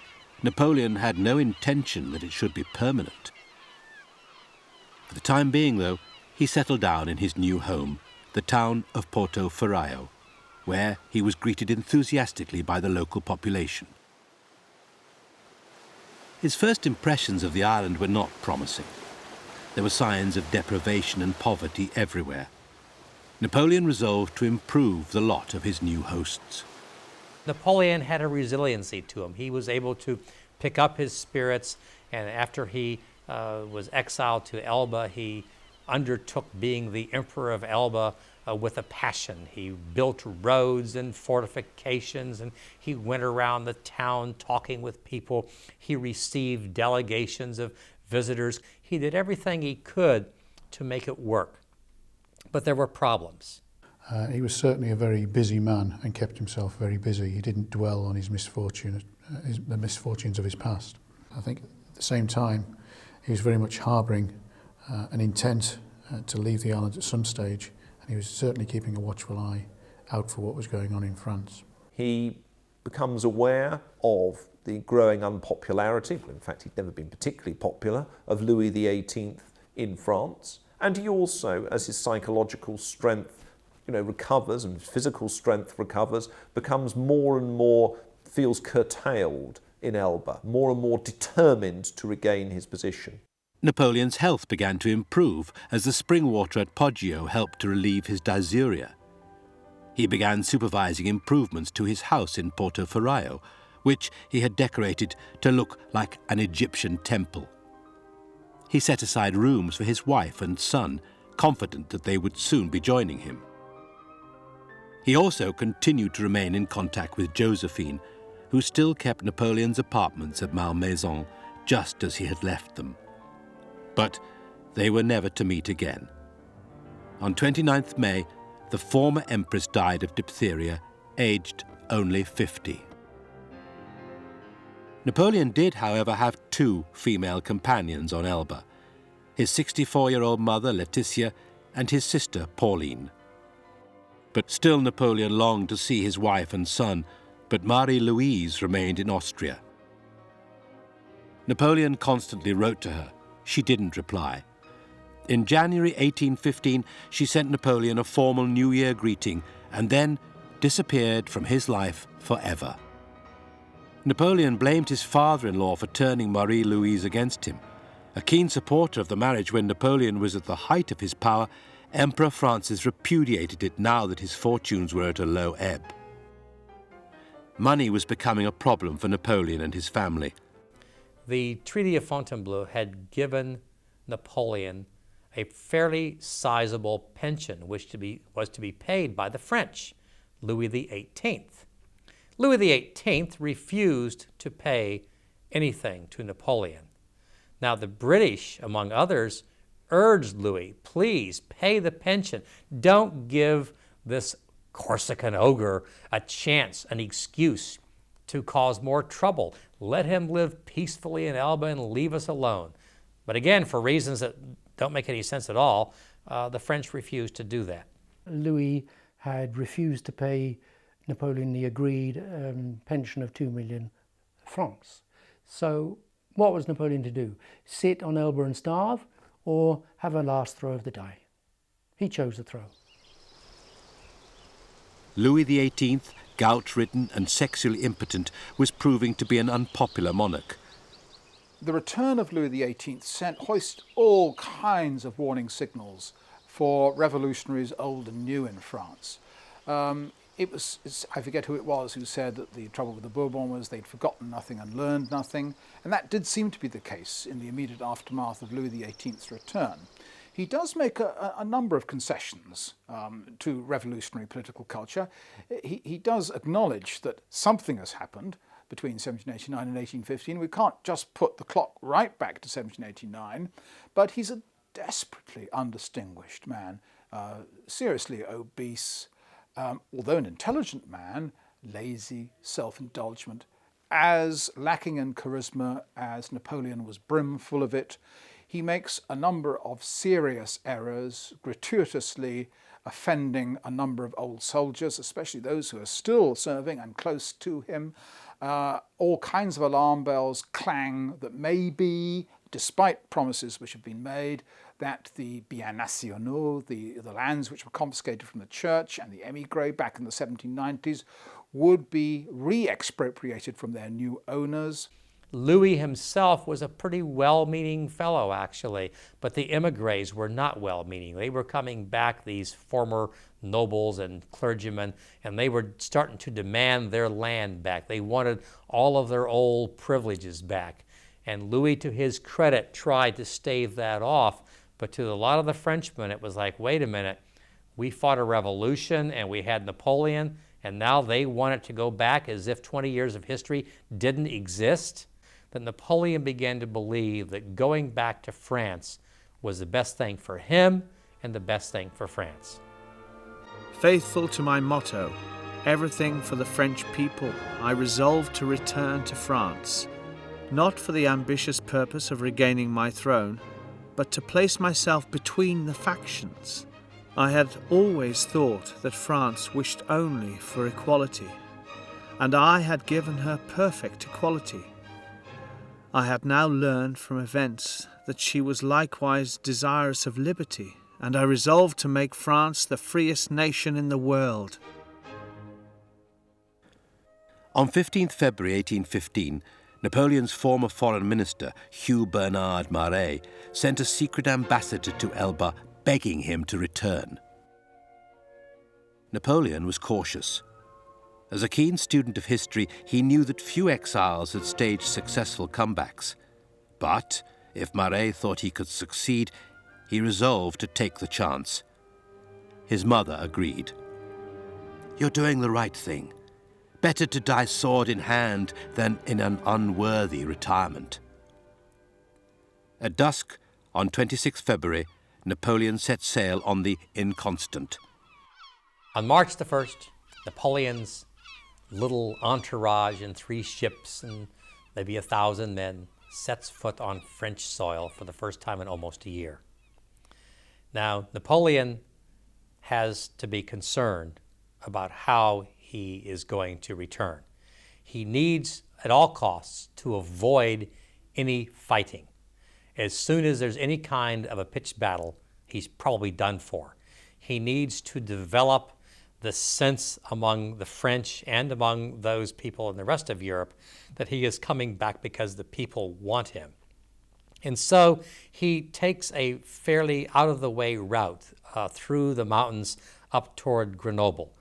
Speaker 1: Napoleon had no intention that it should be permanent. For the time being, though, he settled down in his new home, the town of Porto Ferraio, where he was greeted enthusiastically by the local population. His first impressions of the island were not promising. There were signs of deprivation and poverty everywhere. Napoleon resolved to improve the lot of his new hosts.
Speaker 6: Napoleon had a resiliency to him. He was able to pick up his spirits, and after he was exiled to Elba, he undertook being the Emperor of Elba with a passion. He built roads and fortifications, and he went around the town talking with people. He received delegations of visitors. He did everything he could to make it work. But there were problems.
Speaker 7: He was certainly a very busy man and kept himself very busy. He didn't dwell on his misfortune, the misfortunes of his past. I think at the same time, he was very much harbouring an intent to leave the island at some stage, and he was certainly keeping a watchful eye out for what was going on in France.
Speaker 2: He becomes aware of the growing unpopularity, well, in fact he'd never been particularly popular, of Louis XVIII in France, and he also, as his psychological strength recovers and physical strength recovers, becomes more and more, feels curtailed in Elba, more and more determined to regain his position.
Speaker 1: Napoleon's health began to improve as the spring water at Poggio helped to relieve his dysuria. He began supervising improvements to his house in Porto Ferraio, which he had decorated to look like an Egyptian temple. He set aside rooms for his wife and son, confident that they would soon be joining him. He also continued to remain in contact with Josephine, who still kept Napoleon's apartments at Malmaison just as he had left them. But they were never to meet again. On 29th May, the former empress died of diphtheria, aged only 50. Napoleon did, however, have two female companions on Elba, his 64-year-old mother, Laetitia, and his sister, Pauline. But still Napoleon longed to see his wife and son, but Marie-Louise remained in Austria. Napoleon constantly wrote to her. She didn't reply. In January 1815, she sent Napoleon a formal New Year greeting and then disappeared from his life forever. Napoleon blamed his father-in-law for turning Marie-Louise against him. A keen supporter of the marriage when Napoleon was at the height of his power, Emperor Francis repudiated it now that his fortunes were at a low ebb. Money was becoming a problem for Napoleon and his family.
Speaker 6: The Treaty of Fontainebleau had given Napoleon a fairly sizable pension, which was to be paid by the French, Louis XVIII. Louis XVIII refused to pay anything to Napoleon. Now the British, among others, urged Louis, please pay the pension. Don't give this Corsican ogre a chance, an excuse to cause more trouble. Let him live peacefully in Elba and leave us alone. But again, for reasons that don't make any sense at all, the French refused to do that.
Speaker 4: Louis had refused to pay Napoleon the agreed pension of 2 million francs. So what was Napoleon to do? Sit on Elba and starve, or have a last throw of the die? He chose the throw.
Speaker 1: Louis XVIII, gout-ridden and sexually impotent, was proving to be an unpopular monarch.
Speaker 3: The return of Louis XVIII hoisted all kinds of warning signals for revolutionaries old and new in France. I forget who it was who said that the trouble with the Bourbons was they'd forgotten nothing and learned nothing, and that did seem to be the case in the immediate aftermath of Louis XVIII's return. He does make a number of concessions to revolutionary political culture. He does acknowledge that something has happened between 1789 and 1815. We can't just put the clock right back to 1789, but he's a desperately undistinguished man, seriously obese, although an intelligent man, lazy, self-indulgent, as lacking in charisma as Napoleon was brimful of it. He makes a number of serious errors, gratuitously offending a number of old soldiers, especially those who are still serving and close to him. All kinds of alarm bells clang that maybe, despite promises which have been made, that the biens nationaux, the lands which were confiscated from the church and the émigrés back in the 1790s, would be re-expropriated from their new owners.
Speaker 6: Louis himself was a pretty well-meaning fellow, actually, but the émigrés were not well-meaning. They were coming back, these former nobles and clergymen, and they were starting to demand their land back. They wanted all of their old privileges back. And Louis, to his credit, tried to stave that off, but to a lot of the Frenchmen, it was like, wait a minute, we fought a revolution and we had Napoleon, and now they want it to go back as if 20 years of history didn't exist? That Napoleon began to believe that going back to France was the best thing for him and the best thing for France.
Speaker 5: Faithful to my motto, everything for the French people, I resolved to return to France, not for the ambitious purpose of regaining my throne, but to place myself between the factions. I had always thought that France wished only for equality, and I had given her perfect equality. I had now learned from events that she was likewise desirous of liberty, and I resolved to make France the freest nation in the world.
Speaker 1: On 15th February 1815, Napoleon's former foreign minister, Hugh Bernard Marais, sent a secret ambassador to Elba begging him to return. Napoleon was cautious. As a keen student of history, he knew that few exiles had staged successful comebacks. But if Marais thought he could succeed, he resolved to take the chance. His mother agreed. "You're doing the right thing. Better to die sword in hand than in an unworthy retirement." At dusk, on 26 February, Napoleon set sail on the Inconstant.
Speaker 6: On March the 1st, Napoleon's little entourage in 3 ships and maybe 1,000 men sets foot on French soil for the first time in almost a year. Now, Napoleon has to be concerned about how he is going to return. He needs, at all costs, to avoid any fighting. As soon as there's any kind of a pitched battle, he's probably done for. He needs to develop the sense among the French and among those people in the rest of Europe that he is coming back because the people want him. And so he takes a fairly out-of-the-way route through the mountains up toward Grenoble.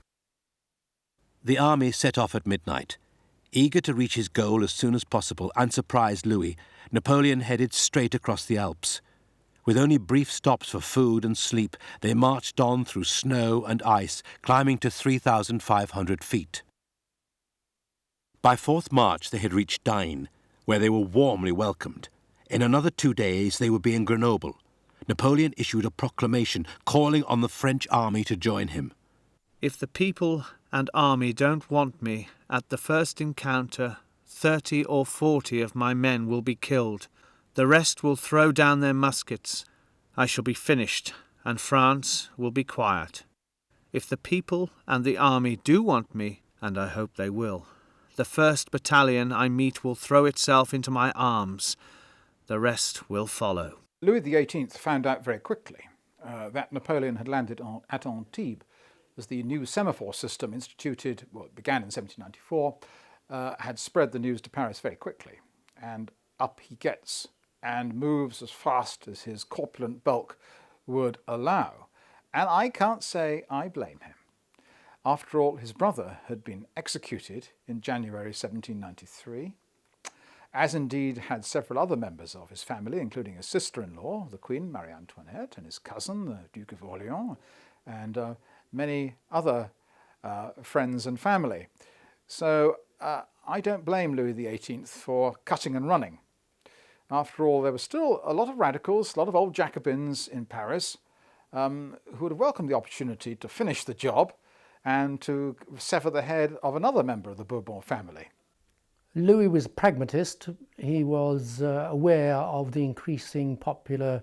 Speaker 1: The army set off at midnight. Eager to reach his goal as soon as possible and surprise Louis, Napoleon headed straight across the Alps. With only brief stops for food and sleep, they marched on through snow and ice, climbing to 3,500 feet. By 4th March, they had reached Dine, where they were warmly welcomed. In another 2 days, they would be in Grenoble. Napoleon issued a proclamation calling on the French army to join him.
Speaker 5: If the people and army don't want me, at the first encounter, 30 or 40 of my men will be killed. The rest will throw down their muskets. I shall be finished, and France will be quiet. If the people and the army do want me, and I hope they will, the first battalion I meet will throw itself into my arms. The rest will follow.
Speaker 3: Louis XVIII found out very quickly that Napoleon had landed at Antibes, as the new semaphore system instituted, well, it began in 1794, had spread the news to Paris very quickly. And up he gets and moves as fast as his corpulent bulk would allow. And I can't say I blame him. After all, his brother had been executed in January 1793, as indeed had several other members of his family, including his sister-in-law, the Queen Marie Antoinette, and his cousin, the Duke of Orleans, and many other friends and family. So I don't blame Louis XVIII for cutting and running. After all, there were still a lot of radicals, a lot of old Jacobins in Paris who would have welcomed the opportunity to finish the job and to sever the head of another member of the Bourbon family.
Speaker 4: Louis was a pragmatist. He was aware of the increasing popular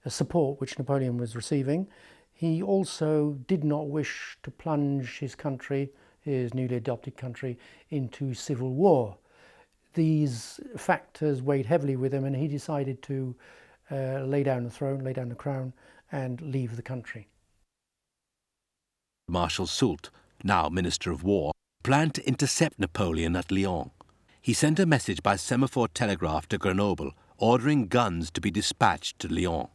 Speaker 4: support which Napoleon was receiving. He also did not wish to plunge his country, his newly adopted country, into civil war. These factors weighed heavily with him, and he decided to lay down the throne, lay down the crown, and leave the country.
Speaker 1: Marshal Soult, now Minister of War, planned to intercept Napoleon at Lyons. He sent a message by semaphore telegraph to Grenoble, ordering guns to be dispatched to Lyons.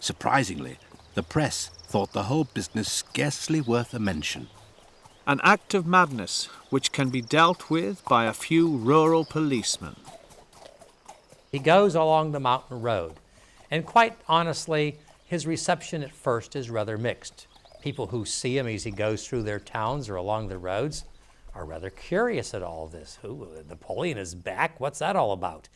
Speaker 1: Surprisingly, the press thought the whole business scarcely worth a mention.
Speaker 5: An act of madness which can be dealt with by a few rural policemen.
Speaker 6: He goes along the mountain road, and quite honestly, his reception at first is rather mixed. People who see him as he goes through their towns or along the roads are rather curious at all this. Napoleon is back? What's that all about?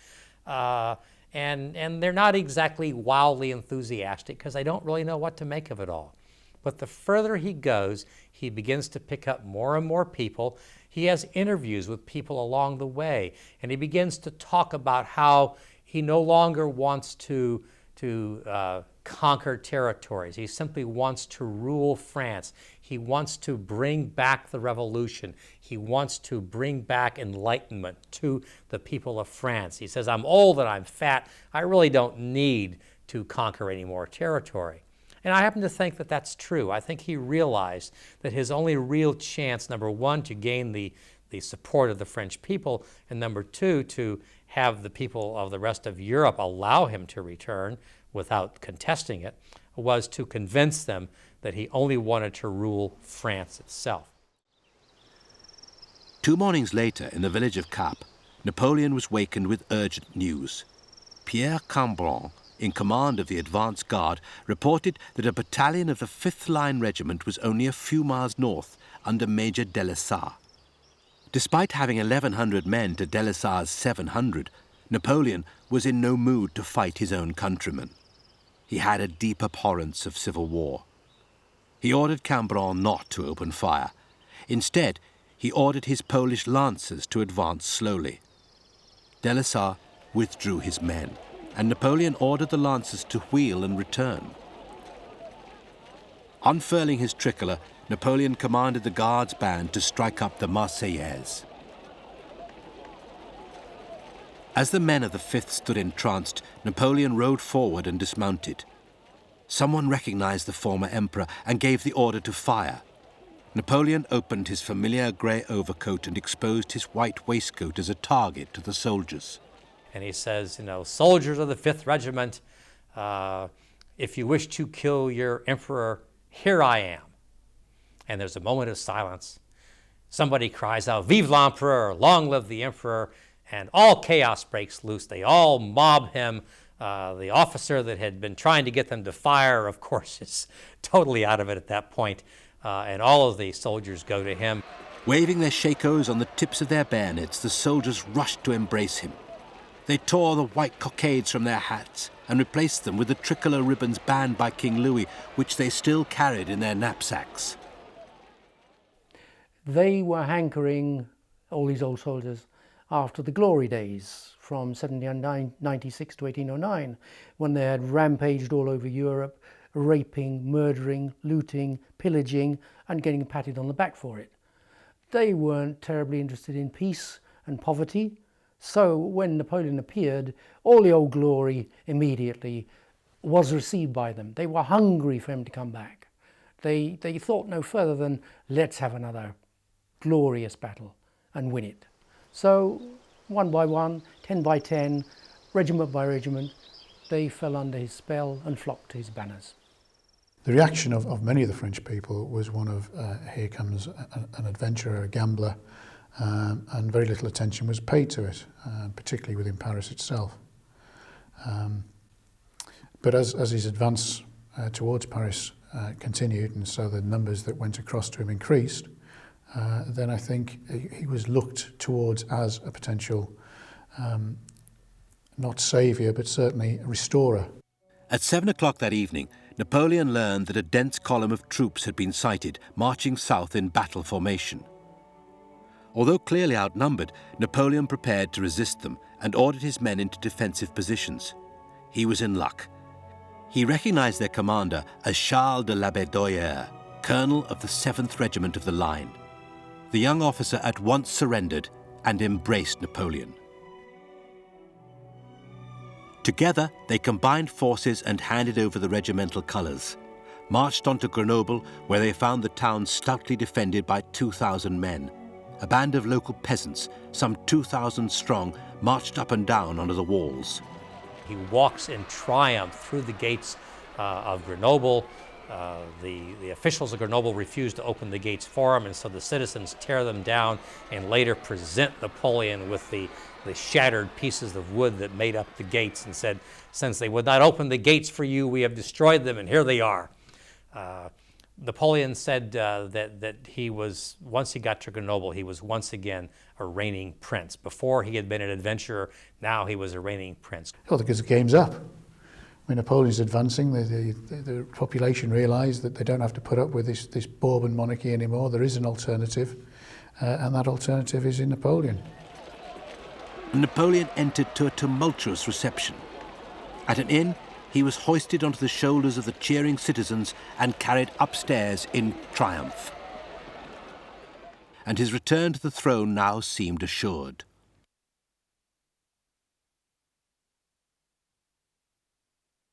Speaker 6: And they're not exactly wildly enthusiastic because they don't really know what to make of it all. But the further he goes, he begins to pick up more and more people. He has interviews with people along the way, and he begins to talk about how he no longer wants to conquer territories. He simply wants to rule France. He wants to bring back the revolution. He wants to bring back enlightenment to the people of France. He says, I'm old and I'm fat. I really don't need to conquer any more territory. And I happen to think that that's true. I think he realized that his only real chance, number one, to gain the support of the French people, and number two, to have the people of the rest of Europe allow him to return without contesting it, was to convince them that he only wanted to rule France itself.
Speaker 1: 2 mornings later, in the village of Cap, Napoleon was wakened with urgent news. Pierre Cambron, in command of the advance guard, reported that a battalion of the 5th Line Regiment was only a few miles north under Major Delessart. Despite having 1,100 men to Delessart's 700, Napoleon was in no mood to fight his own countrymen. He had a deep abhorrence of civil war. He ordered Cambron not to open fire. Instead, he ordered his Polish lancers to advance slowly. Delessart withdrew his men, and Napoleon ordered the lancers to wheel and return. Unfurling his tricolour, Napoleon commanded the Guards band to strike up the Marseillaise. As the men of the Fifth stood entranced, Napoleon rode forward and dismounted. Someone recognized the former emperor and gave the order to fire. Napoleon opened his familiar grey overcoat and exposed his white waistcoat as a target to the soldiers.
Speaker 6: And he says, you know, soldiers of the 5th Regiment, if you wish to kill your emperor, here I am. And there's a moment of silence. Somebody cries out, "Vive l'Empereur, long live the emperor," and all chaos breaks loose. They all mob him. The officer that had been trying to get them to fire, of course, is totally out of it at that point. And all of the soldiers go to him.
Speaker 1: Waving their shakos on the tips of their bayonets, the soldiers rushed to embrace him. They tore the white cockades from their hats and replaced them with the tricolour ribbons banned by King Louis, which they still carried in their knapsacks.
Speaker 4: They were hankering, all these old soldiers, after the glory days from 1796 to 1809, when they had rampaged all over Europe, raping, murdering, looting, pillaging, and getting patted on the back for it. They weren't terribly interested in peace and poverty, so when Napoleon appeared, all the old glory immediately was received by them. They were hungry for him to come back. They thought no further than, let's have another glorious battle and win it. So, one by one, 10 by 10, regiment by regiment, they fell under his spell and flocked to his banners.
Speaker 7: The reaction of many of the French people was one of, here comes an adventurer, a gambler, and very little attention was paid to it, particularly within Paris itself. But as his advance towards Paris continued, and so the numbers that went across to him increased, then I think he was looked towards as a potential, not saviour, but certainly a restorer.
Speaker 1: At 7 o'clock that evening, Napoleon learned that a dense column of troops had been sighted, marching south in battle formation. Although clearly outnumbered, Napoleon prepared to resist them and ordered his men into defensive positions. He was in luck. He recognized their commander as Charles de Labédoyère, colonel of the 7th Regiment of the Line. The young officer at once surrendered and embraced Napoleon. Together, they combined forces and handed over the regimental colours, marched on to Grenoble, where they found the town stoutly defended by 2,000 men. A band of local peasants, some 2,000 strong, marched up and down onto the walls.
Speaker 6: He walks in triumph through the gates of Grenoble. The officials of Grenoble refuse to open the gates for him, and so the citizens tear them down and later present Napoleon with the shattered pieces of wood that made up the gates and said, "Since they would not open the gates for you, we have destroyed them, and here they are." Napoleon said that he was, once he got to Grenoble, he was once again a reigning prince. Before he had been an adventurer, now he was a reigning prince.
Speaker 7: Well, because the game's up. When Napoleon's advancing, the population realised that they don't have to put up with this Bourbon monarchy anymore. There is an alternative, and that alternative is in Napoleon.
Speaker 1: Napoleon entered to a tumultuous reception. At an inn, he was hoisted onto the shoulders of the cheering citizens and carried upstairs in triumph. And his return to the throne now seemed assured.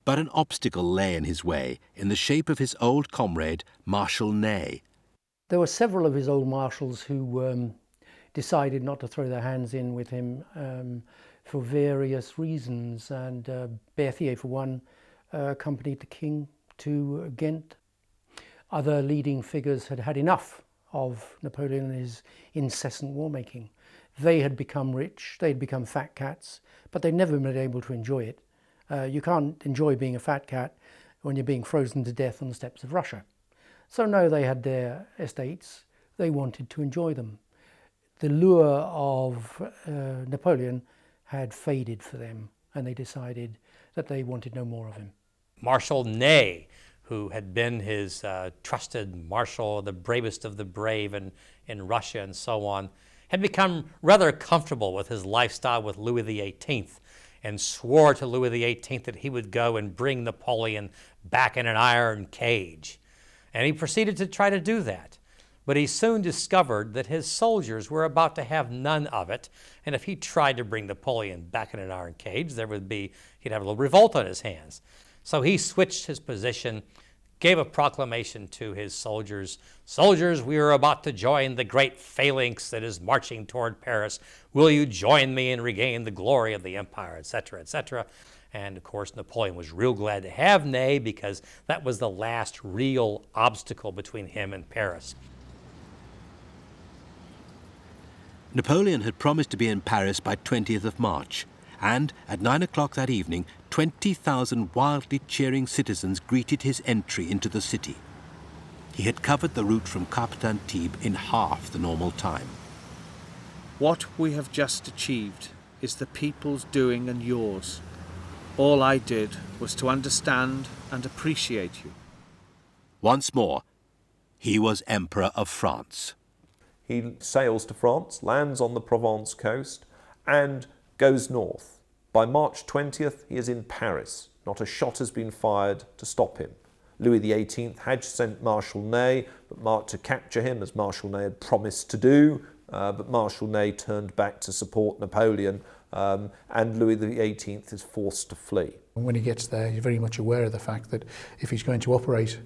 Speaker 1: But an obstacle lay in his way, in the shape of his old comrade, Marshal Ney.
Speaker 4: There were several of his old marshals who decided not to throw their hands in with him for various reasons, and Berthier, for one, accompanied the king to Ghent. Other leading figures had had enough of Napoleon and his incessant war-making. They had become rich, they had become fat cats, but they'd never been able to enjoy it. You can't enjoy being a fat cat when you're being frozen to death on the steppes of Russia. So no, they had their estates, they wanted to enjoy them. The lure of Napoleon had faded for them, and they decided that they wanted no more of him.
Speaker 6: Marshal Ney, who had been his trusted marshal, the bravest of the brave in Russia and so on, had become rather comfortable with his lifestyle with Louis XVIII, and swore to Louis XVIII that he would go and bring Napoleon back in an iron cage. And he proceeded to try to do that. But he soon discovered that his soldiers were about to have none of it, and if he tried to bring Napoleon back in an iron cage, he'd have a little revolt on his hands. So he switched his position, gave a proclamation to his soldiers. Soldiers, we are about to join the great phalanx that is marching toward Paris. Will you join me and regain the glory of the empire, etc., etc.? And of course, Napoleon was real glad to have Ney, because that was the last real obstacle between him and Paris.
Speaker 1: Napoleon had promised to be in Paris by 20th of March, and at 9 o'clock that evening, 20,000 wildly cheering citizens greeted his entry into the city. He had covered the route from Cap d'Antibes in half the normal time.
Speaker 5: What we have just achieved is the people's doing and yours. All I did was to understand and appreciate you.
Speaker 1: Once more, he was Emperor of France.
Speaker 2: He sails to France, lands on the Provence coast, and goes north. By March 20th, he is in Paris. Not a shot has been fired to stop him. Louis XVIII had sent Marshal Ney to capture him, as Marshal Ney had promised to do, but Marshal Ney turned back to support Napoleon, and Louis XVIII is forced to flee.
Speaker 7: When he gets there, he's very much aware of the fact that if he's going to operate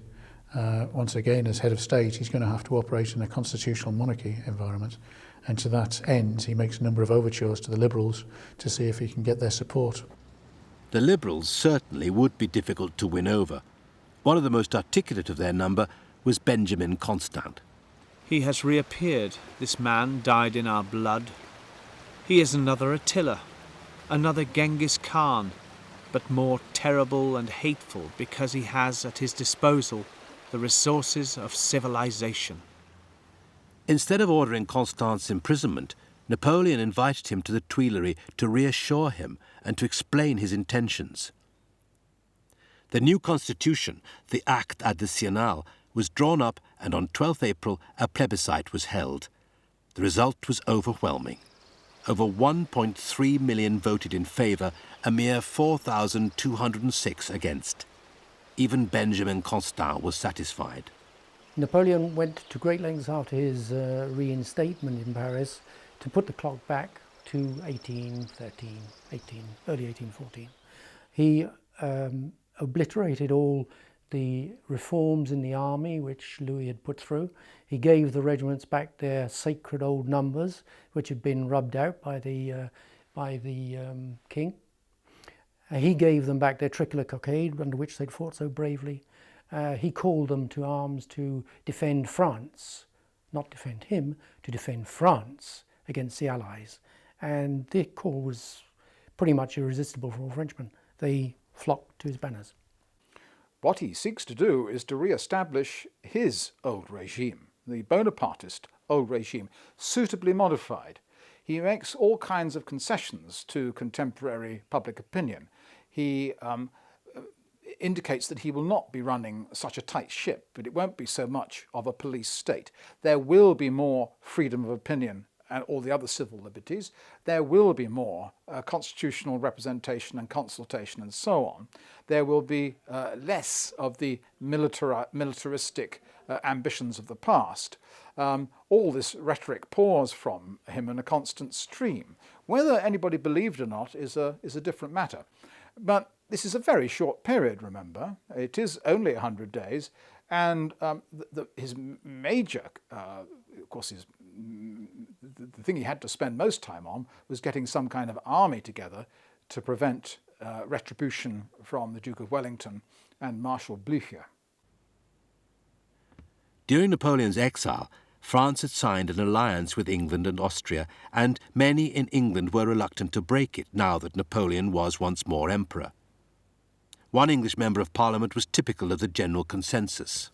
Speaker 7: once again as head of state, he's going to have to operate in a constitutional monarchy environment. And to that end, he makes a number of overtures to the Liberals to see if he can get their support.
Speaker 1: The Liberals certainly would be difficult to win over. One of the most articulate of their number was Benjamin Constant.
Speaker 5: He has reappeared. This man died in our blood. He is another Attila, another Genghis Khan, but more terrible and hateful because he has at his disposal the resources of civilization.
Speaker 1: Instead of ordering Constant's imprisonment, Napoleon invited him to the Tuileries to reassure him and to explain his intentions. The new constitution, the Acte Additionnel, was drawn up, and on 12th April a plebiscite was held. The result was overwhelming. Over 1.3 million voted in favour, a mere 4,206 against. Even Benjamin Constant was satisfied.
Speaker 4: Napoleon went to great lengths after his reinstatement in Paris to put the clock back to 1813, early 1814. He obliterated all the reforms in the army which Louis had put through. He gave the regiments back their sacred old numbers, which had been rubbed out by the king. He gave them back their tricolor cockade, under which they'd fought so bravely. He called them to arms to defend France, not defend him, to defend France against the Allies. And the call was pretty much irresistible for all Frenchmen. They flocked to his banners.
Speaker 3: What he seeks to do is to re-establish his old regime, the Bonapartist old regime, suitably modified. He makes all kinds of concessions to contemporary public opinion. He indicates that he will not be running such a tight ship, but it won't be so much of a police state. There will be more freedom of opinion and all the other civil liberties. There will be more constitutional representation and consultation and so on. There will be less of the militaristic ambitions of the past. All this rhetoric pours from him in a constant stream. Whether anybody believed or not is a different matter. But this is a very short period, remember. It is only 100 days, and his major, of course, the thing he had to spend most time on was getting some kind of army together to prevent retribution from the Duke of Wellington and Marshal Blücher.
Speaker 1: During Napoleon's exile, France had signed an alliance with England and Austria, and many in England were reluctant to break it now that Napoleon was once more emperor. One English member of Parliament was typical of the general consensus.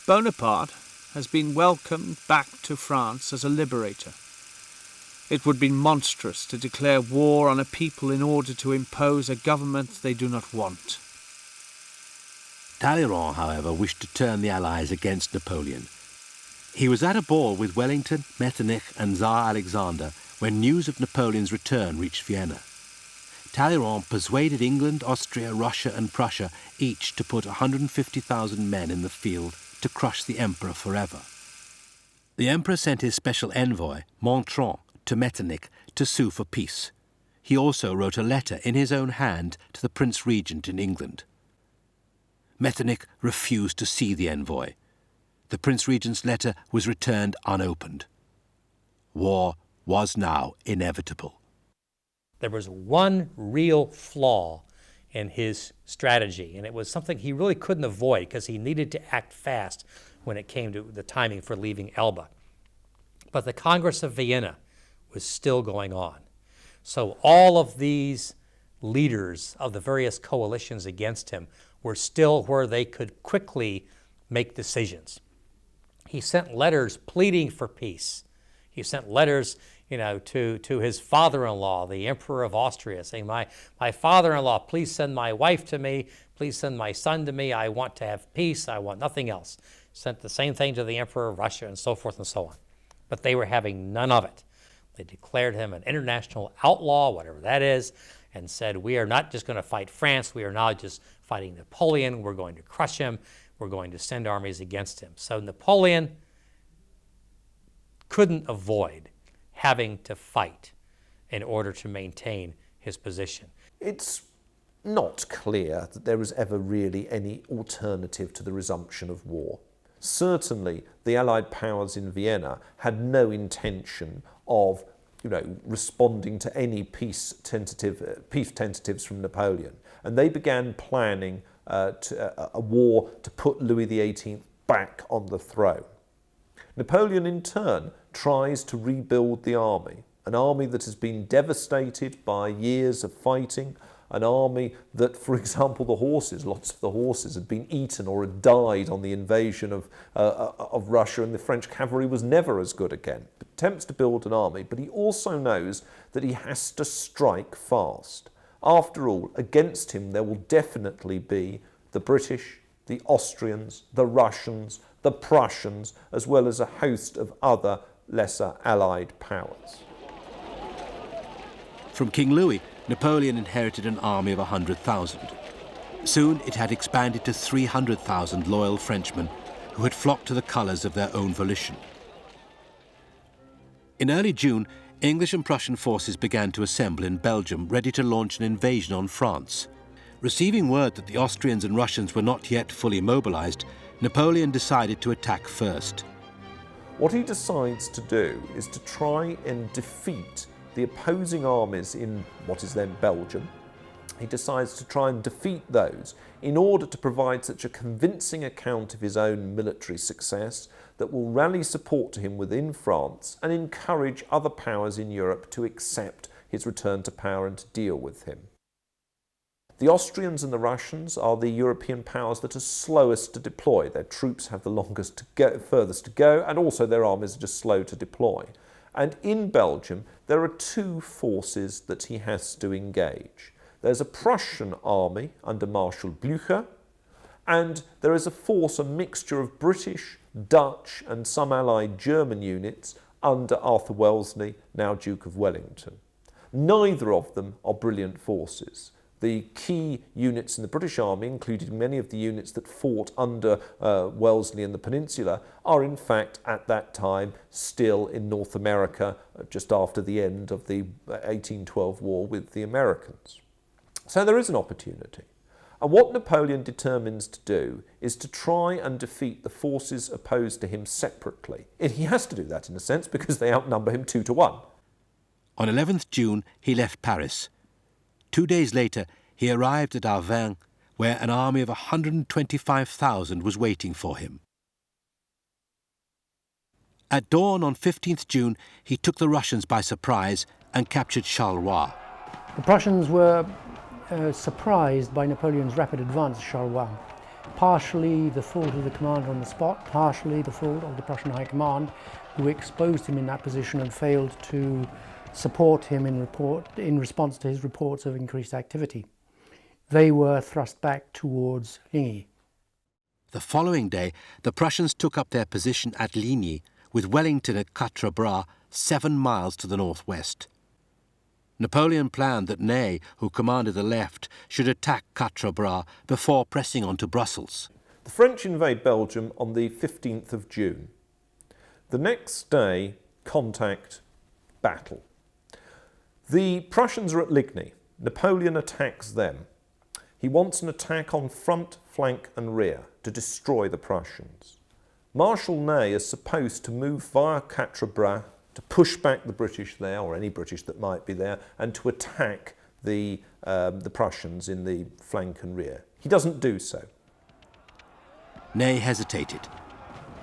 Speaker 5: Bonaparte has been welcomed back to France as a liberator. It would be monstrous to declare war on a people in order to impose a government they do not want.
Speaker 1: Talleyrand, however, wished to turn the Allies against Napoleon. He was at a ball with Wellington, Metternich and Tsar Alexander when news of Napoleon's return reached Vienna. Talleyrand persuaded England, Austria, Russia and Prussia each to put 150,000 men in the field to crush the emperor forever. The emperor sent his special envoy, Montron, to Metternich to sue for peace. He also wrote a letter in his own hand to the Prince Regent in England. Metternich refused to see the envoy. The Prince Regent's letter was returned unopened. War was now inevitable.
Speaker 6: There was one real flaw in his strategy, and it was something he really couldn't avoid because he needed to act fast when it came to the timing for leaving Elba. But the Congress of Vienna was still going on. So all of these leaders of the various coalitions against him were still where they could quickly make decisions. He sent letters pleading for peace. He sent letters, to his father-in-law, the Emperor of Austria, saying, my father-in-law, please send my wife to me, please send my son to me, I want to have peace, I want nothing else. Sent the same thing to the Emperor of Russia, and so forth and so on. But they were having none of it. They declared him an international outlaw, whatever that is, and said, we are not just going to fight France, we are now just fighting Napoleon, we're going to crush him, we're going to send armies against him. So Napoleon couldn't avoid having to fight in order to maintain his position.
Speaker 2: It's not clear that there was ever really any alternative to the resumption of war. Certainly, the Allied powers in Vienna had no intention of, responding to any peace tentatives from Napoleon, and they began planning a war to put Louis XVIII back on the throne. Napoleon, in turn, tries to rebuild the army, an army that has been devastated by years of fighting, an army that, for example, lots of the horses had been eaten or had died on the invasion of Russia, and the French cavalry was never as good again. Attempts to build an army, but he also knows that he has to strike fast. After all, against him there will definitely be the British, the Austrians, the Russians, the Prussians, as well as a host of other lesser Allied powers.
Speaker 1: From King Louis, Napoleon inherited an army of 100,000. Soon it had expanded to 300,000 loyal Frenchmen who had flocked to the colours of their own volition. In early June, English and Prussian forces began to assemble in Belgium, ready to launch an invasion on France. Receiving word that the Austrians and Russians were not yet fully mobilized, Napoleon decided to attack first.
Speaker 2: What he decides to do is to try and defeat the opposing armies in what is then Belgium. He decides to try and defeat those in order to provide such a convincing account of his own military success that will rally support to him within France and encourage other powers in Europe to accept his return to power and to deal with him. The Austrians and the Russians are the European powers that are slowest to deploy. Their troops have the furthest to go, and also their armies are just slow to deploy. And in Belgium, there are two forces that he has to engage. There's a Prussian army under Marshal Blücher, and there is a mixture of British, Dutch, and some allied German units under Arthur Wellesley, now Duke of Wellington. Neither of them are brilliant forces. The key units in the British Army, including many of the units that fought under Wellesley in the Peninsula, are in fact at that time still in North America, just after the end of the 1812 war with the Americans. So there is an opportunity. And what Napoleon determines to do is to try and defeat the forces opposed to him separately. And he has to do that in a sense because they outnumber him 2-1.
Speaker 1: On 11th June, he left Paris. 2 days later, he arrived at Arvin, where an army of 125,000 was waiting for him. At dawn on 15th June, he took the Russians by surprise and captured Charleroi.
Speaker 4: The Prussians were surprised by Napoleon's rapid advance at Charleroi. Partially the fault of the commander on the spot, partially the fault of the Prussian High Command, who exposed him in that position and failed to support him in response to his reports of increased activity. They were thrust back towards Ligny.
Speaker 1: The following day, the Prussians took up their position at Ligny, with Wellington at Quatre Bras, 7 miles to the northwest. Napoleon planned that Ney, who commanded the left, should attack Quatre Bras before pressing on to Brussels.
Speaker 2: The French invade Belgium on the 15th of June. The next day, contact, battle. The Prussians are at Ligny. Napoleon attacks them. He wants an attack on front, flank and rear to destroy the Prussians. Marshal Ney is supposed to move via Quatre Bras to push back the British there, or any British that might be there, and to attack the Prussians in the flank and rear. He doesn't do so.
Speaker 1: Ney hesitated,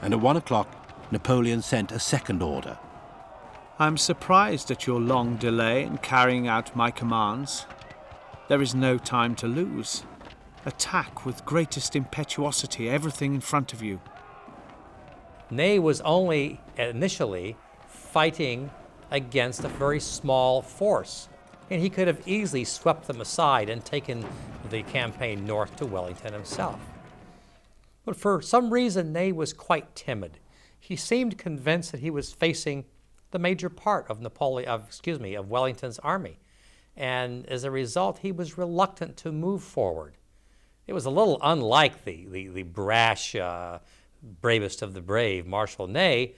Speaker 1: and at 1 o'clock Napoleon sent a second order.
Speaker 5: I'm surprised at your long delay in carrying out my commands. There is no time to lose. Attack with greatest impetuosity everything in front of you.
Speaker 6: Ney was only initially fighting against a very small force, and he could have easily swept them aside and taken the campaign north to Wellington himself. But for some reason, Ney was quite timid. He seemed convinced that he was facing the major part of Wellington's army, and as a result, he was reluctant to move forward. It was a little unlike the brash, bravest of the brave, Marshal Ney,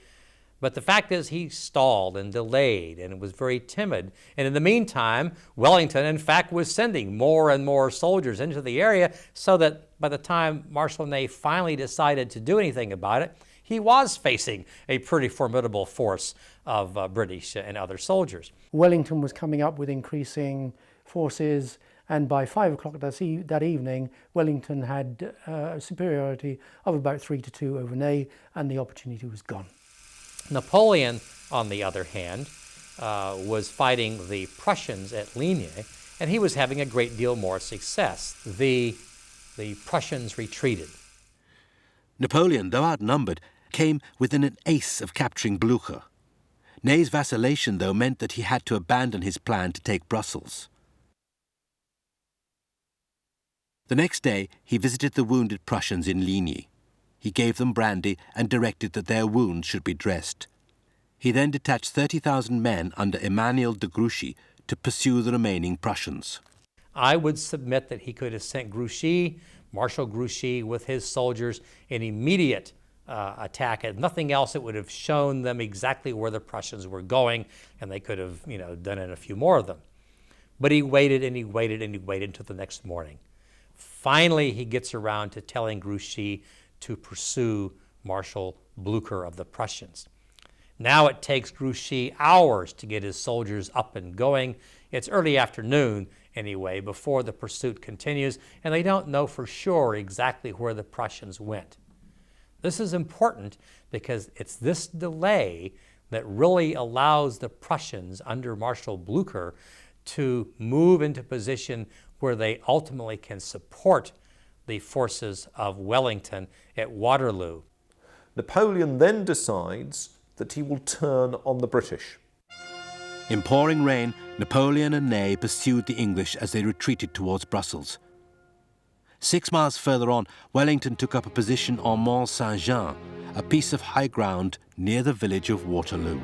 Speaker 6: but the fact is he stalled and delayed and was very timid. And in the meantime, Wellington, in fact, was sending more and more soldiers into the area so that by the time Marshal Ney finally decided to do anything about it, he was facing a pretty formidable force of British and other soldiers.
Speaker 4: Wellington was coming up with increasing forces, and by 5 o'clock that evening, Wellington had a superiority of about 3-2 over Ney, and the opportunity was gone.
Speaker 6: Napoleon, on the other hand, was fighting the Prussians at Ligny, and he was having a great deal more success. The Prussians retreated.
Speaker 1: Napoleon, though outnumbered, came within an ace of capturing Blucher. Ney's vacillation, though, meant that he had to abandon his plan to take Brussels. The next day, he visited the wounded Prussians in Ligny. He gave them brandy and directed that their wounds should be dressed. He then detached 30,000 men under Emmanuel de Grouchy to pursue the remaining Prussians.
Speaker 6: I would submit that he could have sent Grouchy, Marshal Grouchy, with his soldiers in immediate attack. If nothing else, it would have shown them exactly where the Prussians were going, and they could have, done in a few more of them. But he waited and he waited and he waited until the next morning. Finally, he gets around to telling Grouchy to pursue Marshal Blucher of the Prussians. Now it takes Grouchy hours to get his soldiers up and going. It's early afternoon, anyway, before the pursuit continues, and they don't know for sure exactly where the Prussians went. This is important because it's this delay that really allows the Prussians under Marshal Blucher to move into position where they ultimately can support the forces of Wellington at Waterloo.
Speaker 2: Napoleon then decides that he will turn on the British.
Speaker 1: In pouring rain, Napoleon and Ney pursued the English as they retreated towards Brussels. 6 miles further on, Wellington took up a position on Mont Saint-Jean, a piece of high ground near the village of Waterloo.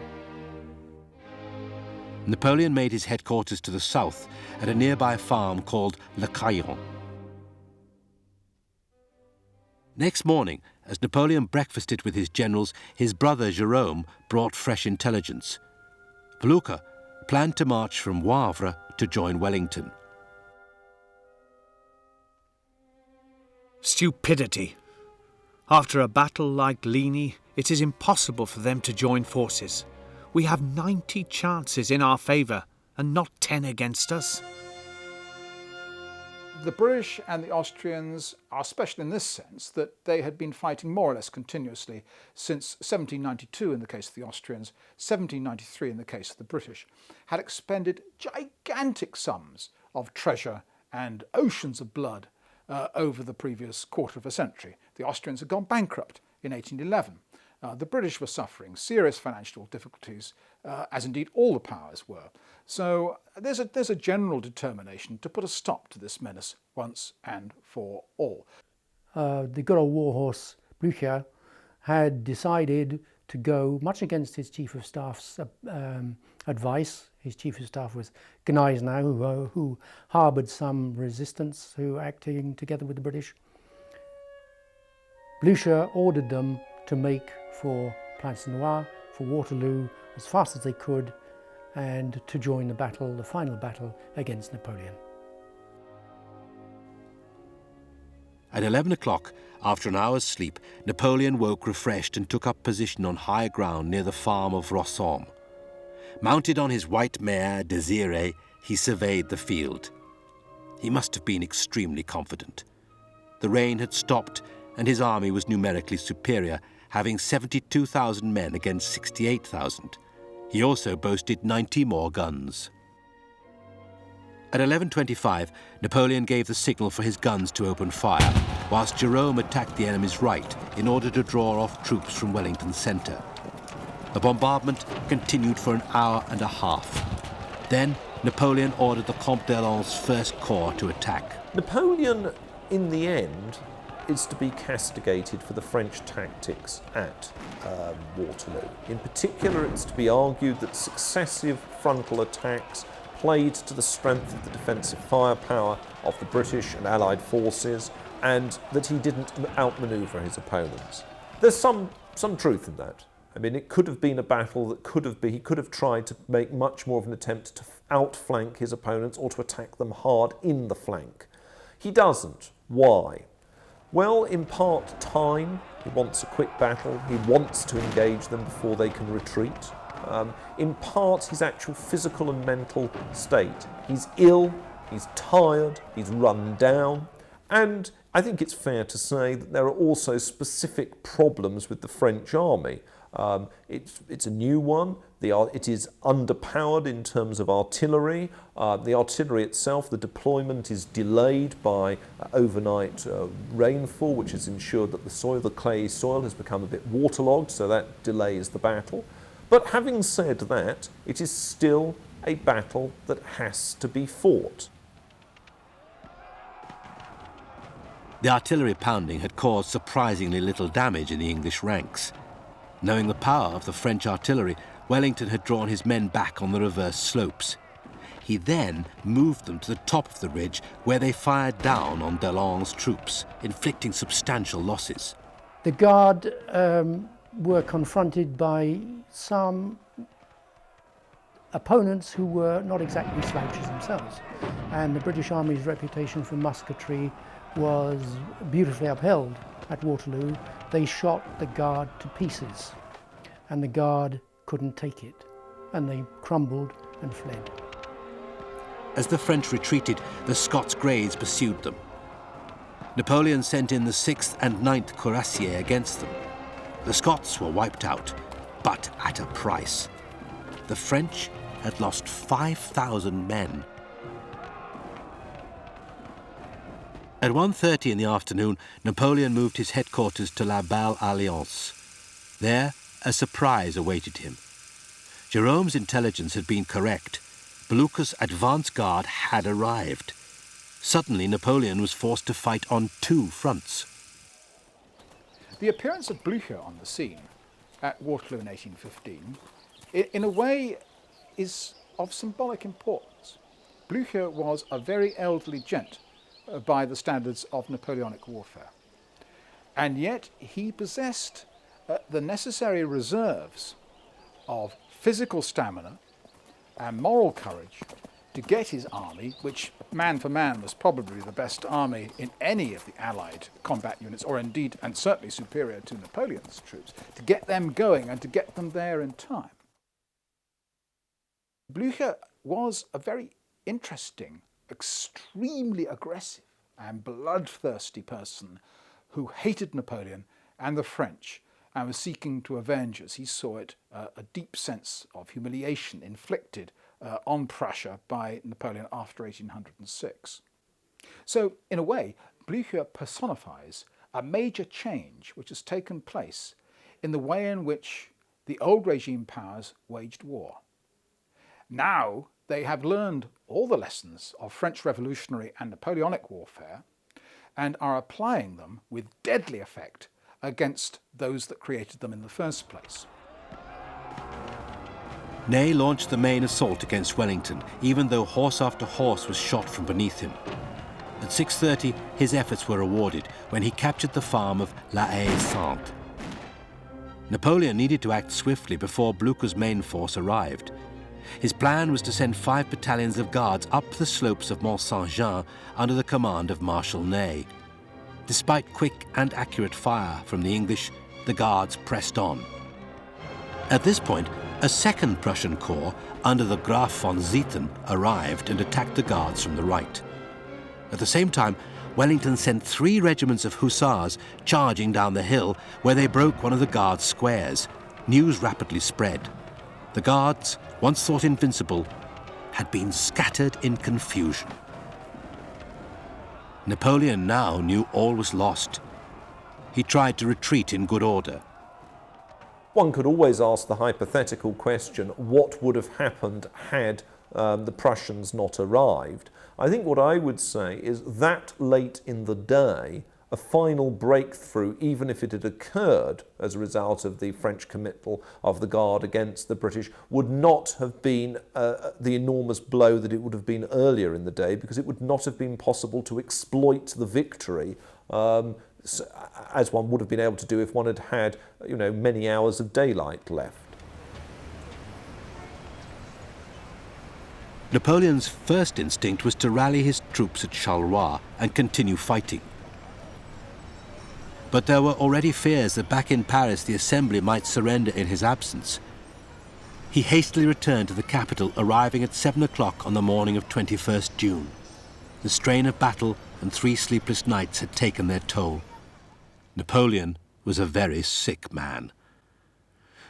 Speaker 1: Napoleon made his headquarters to the south at a nearby farm called Le Caillon. Next morning, as Napoleon breakfasted with his generals, his brother Jérôme brought fresh intelligence. Blucher planned to march from Wavre to join Wellington.
Speaker 5: Stupidity. After a battle like Ligny, it is impossible for them to join forces. We have 90 chances in our favour and not 10 against us.
Speaker 3: The British and the Austrians are special in this sense that they had been fighting more or less continuously since 1792 in the case of the Austrians, 1793 in the case of the British, had expended gigantic sums of treasure and oceans of blood over the previous quarter of a century. The Austrians had gone bankrupt in 1811. The British were suffering serious financial difficulties, as indeed all the powers were. So there's a general determination to put a stop to this menace once and for all.
Speaker 4: The good old warhorse Blucher had decided to go, much against his Chief of Staff's advice. His Chief of Staff was Gneisenau, who harboured some resistance, who acting together with the British. Blücher ordered them to make for Peninsular, for Waterloo, as fast as they could, and to join the battle, the final battle against Napoleon.
Speaker 1: At 11 o'clock, after an hour's sleep, Napoleon woke refreshed and took up position on high ground near the farm of Rossomme. Mounted on his white mare, Désirée, he surveyed the field. He must have been extremely confident. The rain had stopped, and his army was numerically superior, having 72,000 men against 68,000. He also boasted 90 more guns. At 11:25, Napoleon gave the signal for his guns to open fire, whilst Jerome attacked the enemy's right in order to draw off troops from Wellington's centre. The bombardment continued for an hour and a half. Then Napoleon ordered the Comte d'Erlon's First Corps to attack.
Speaker 2: Napoleon, in the end, is to be castigated for the French tactics at Waterloo. In particular, it's to be argued that successive frontal attacks played to the strength of the defensive firepower of the British and Allied forces, and that he didn't outmaneuver his opponents. There's some truth in that. I mean, it could have been a battle that he could have tried to make much more of an attempt to outflank his opponents or to attack them hard in the flank. He doesn't. Why? Well, in part, time. He wants a quick battle. He wants to engage them before they can retreat. In part, his actual physical and mental state. He's ill, he's tired, he's run down, and I think it's fair to say that there are also specific problems with the French army. It's a new one. It is underpowered in terms of artillery. The artillery itself, the deployment is delayed by overnight rainfall, which has ensured that the clayey soil has become a bit waterlogged, so that delays the battle. But having said that, it is still a battle that has to be fought.
Speaker 1: The artillery pounding had caused surprisingly little damage in the English ranks. Knowing the power of the French artillery, Wellington had drawn his men back on the reverse slopes. He then moved them to the top of the ridge, where they fired down on d'Erlon's troops, inflicting substantial losses.
Speaker 4: The Guard were confronted by some opponents who were not exactly slouches themselves, and the British Army's reputation for musketry was beautifully upheld at Waterloo. They shot the Guard to pieces, and the Guard couldn't take it, and they crumbled and fled.
Speaker 1: As the French retreated, the Scots Greys pursued them. Napoleon sent in the 6th and 9th Cuirassiers against them. The Scots were wiped out, but at a price. The French had lost 5,000 men. At 1:30 in the afternoon, Napoleon moved his headquarters to La Belle Alliance. There, a surprise awaited him. Jerome's intelligence had been correct. Blucher's advance guard had arrived. Suddenly, Napoleon was forced to fight on two fronts.
Speaker 3: The appearance of Blücher on the scene at Waterloo in 1815, in a way, is of symbolic importance. Blücher was a very elderly gent by the standards of Napoleonic warfare, and yet he possessed the necessary reserves of physical stamina and moral courage to get his army, which man for man was probably the best army in any of the Allied combat units, or indeed, and certainly superior to Napoleon's troops, to get them going and to get them there in time. Blücher was a very interesting, extremely aggressive and bloodthirsty person who hated Napoleon and the French and was seeking to avenge, as he saw it, a deep sense of humiliation inflicted on Prussia by Napoleon after 1806. So, in a way, Blücher personifies a major change which has taken place in the way in which the old regime powers waged war. Now they have learned all the lessons of French revolutionary and Napoleonic warfare and are applying them with deadly effect against those that created them in the first place.
Speaker 1: Ney launched the main assault against Wellington, even though horse after horse was shot from beneath him. At 6:30, his efforts were rewarded when he captured the farm of La Haye-Sainte. Napoleon needed to act swiftly before Blucher's main force arrived. His plan was to send 5 battalions of guards up the slopes of Mont Saint-Jean under the command of Marshal Ney. Despite quick and accurate fire from the English, the guards pressed on. At this point, a second Prussian corps under the Graf von Zieten arrived and attacked the guards from the right. At the same time, Wellington sent 3 regiments of hussars charging down the hill, where they broke one of the guards' squares. News rapidly spread. The guards, once thought invincible, had been scattered in confusion. Napoleon now knew all was lost. He tried to retreat in good order.
Speaker 2: One could always ask the hypothetical question, what would have happened had the Prussians not arrived? I think what I would say is that late in the day, a final breakthrough, even if it had occurred as a result of the French committal of the Guard against the British, would not have been the enormous blow that it would have been earlier in the day, because it would not have been possible to exploit the victory as one would have been able to do if one had had, many hours of daylight left.
Speaker 1: Napoleon's first instinct was to rally his troops at Charleroi and continue fighting. But there were already fears that back in Paris the Assembly might surrender in his absence. He hastily returned to the capital, arriving at 7 o'clock on the morning of 21st June. The strain of battle and 3 sleepless nights had taken their toll. Napoleon was a very sick man.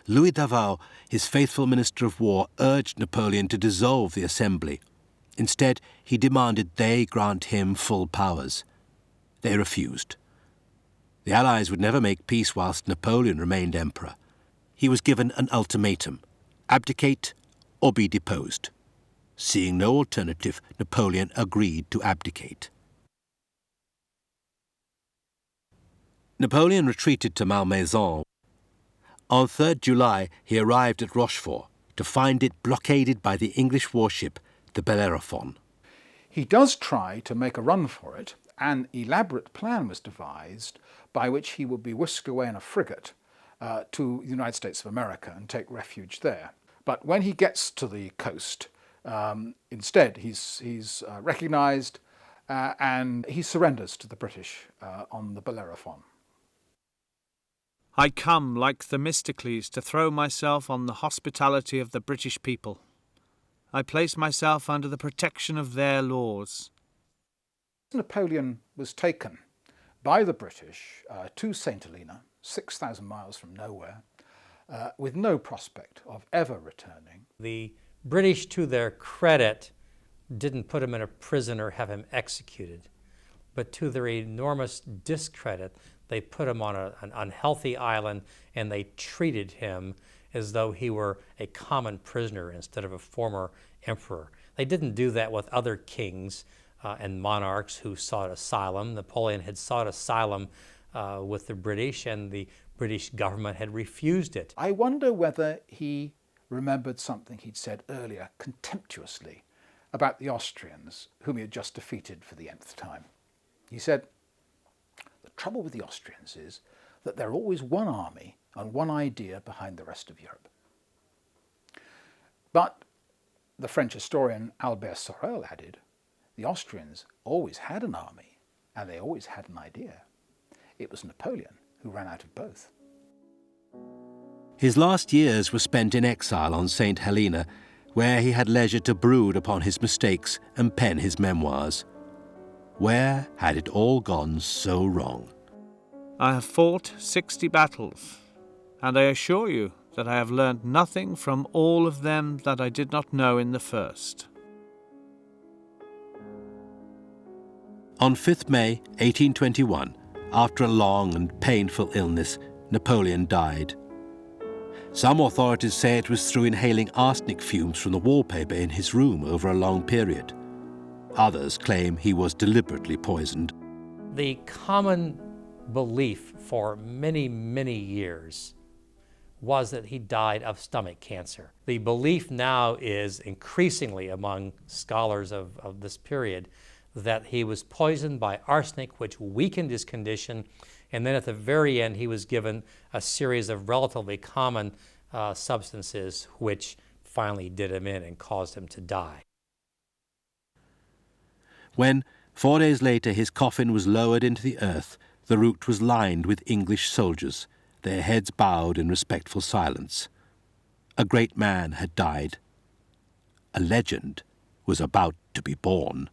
Speaker 1: Louis Davao, his faithful Minister of War, urged Napoleon to dissolve the Assembly. Instead, he demanded they grant him full powers. They refused. The Allies would never make peace whilst Napoleon remained emperor. He was given an ultimatum: abdicate or be deposed. Seeing no alternative, Napoleon agreed to abdicate. Napoleon retreated to Malmaison. On 3rd July, he arrived at Rochefort to find it blockaded by the English warship, the Bellerophon.
Speaker 3: He does try to make a run for it. An elaborate plan was devised by which he would be whisked away in a frigate to the United States of America and take refuge there. But when he gets to the coast, instead he's recognised and he surrenders to the British on the Bellerophon.
Speaker 5: I come, like Themistocles, to throw myself on the hospitality of the British people. I place myself under the protection of their laws.
Speaker 3: Napoleon was taken by the British to St. Helena, 6,000 miles from nowhere, with no prospect of ever returning.
Speaker 6: The British, to their credit, didn't put him in a prison or have him executed, but to their enormous discredit, they put him on an unhealthy island and they treated him as though he were a common prisoner instead of a former emperor. They didn't do that with other kings and monarchs who sought asylum. Napoleon had sought asylum with the British, and the British government had refused it.
Speaker 3: I wonder whether he remembered something he'd said earlier contemptuously about the Austrians, whom he had just defeated for the nth time. He said, "The trouble with the Austrians is that they're always one army and one idea behind the rest of Europe." But the French historian Albert Sorel added, the Austrians always had an army and they always had an idea. It was Napoleon who ran out of both.
Speaker 1: His last years were spent in exile on St. Helena, where he had leisure to brood upon his mistakes and pen his memoirs. Where had it all gone so wrong?
Speaker 5: I have fought 60 battles, and I assure you that I have learned nothing from all of them that I did not know in the first.
Speaker 1: On 5th May 1821, after a long and painful illness, Napoleon died. Some authorities say it was through inhaling arsenic fumes from the wallpaper in his room over a long period. Others claim he was deliberately poisoned.
Speaker 6: The common belief for many, many years was that he died of stomach cancer. The belief now is increasingly among scholars of this period that he was poisoned by arsenic, which weakened his condition, and then at the very end he was given a series of relatively common substances which finally did him in and caused him to die.
Speaker 1: When, 4 days later, his coffin was lowered into the earth, the route was lined with English soldiers, their heads bowed in respectful silence. A great man had died. A legend was about to be born.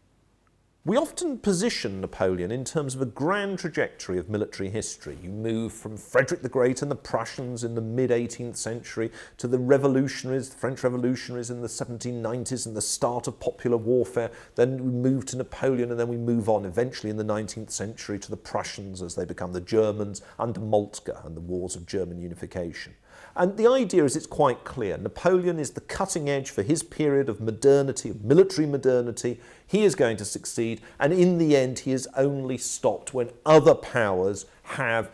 Speaker 2: We often position Napoleon in terms of a grand trajectory of military history. You move from Frederick the Great and the Prussians in the mid-18th century to the revolutionaries, the French revolutionaries in the 1790s and the start of popular warfare. Then we move to Napoleon and then we move on eventually in the 19th century to the Prussians as they become the Germans under Moltke and the wars of German unification. And the idea is it's quite clear. Napoleon is the cutting edge for his period of modernity, of military modernity. He is going to succeed, and in the end he is only stopped when other powers have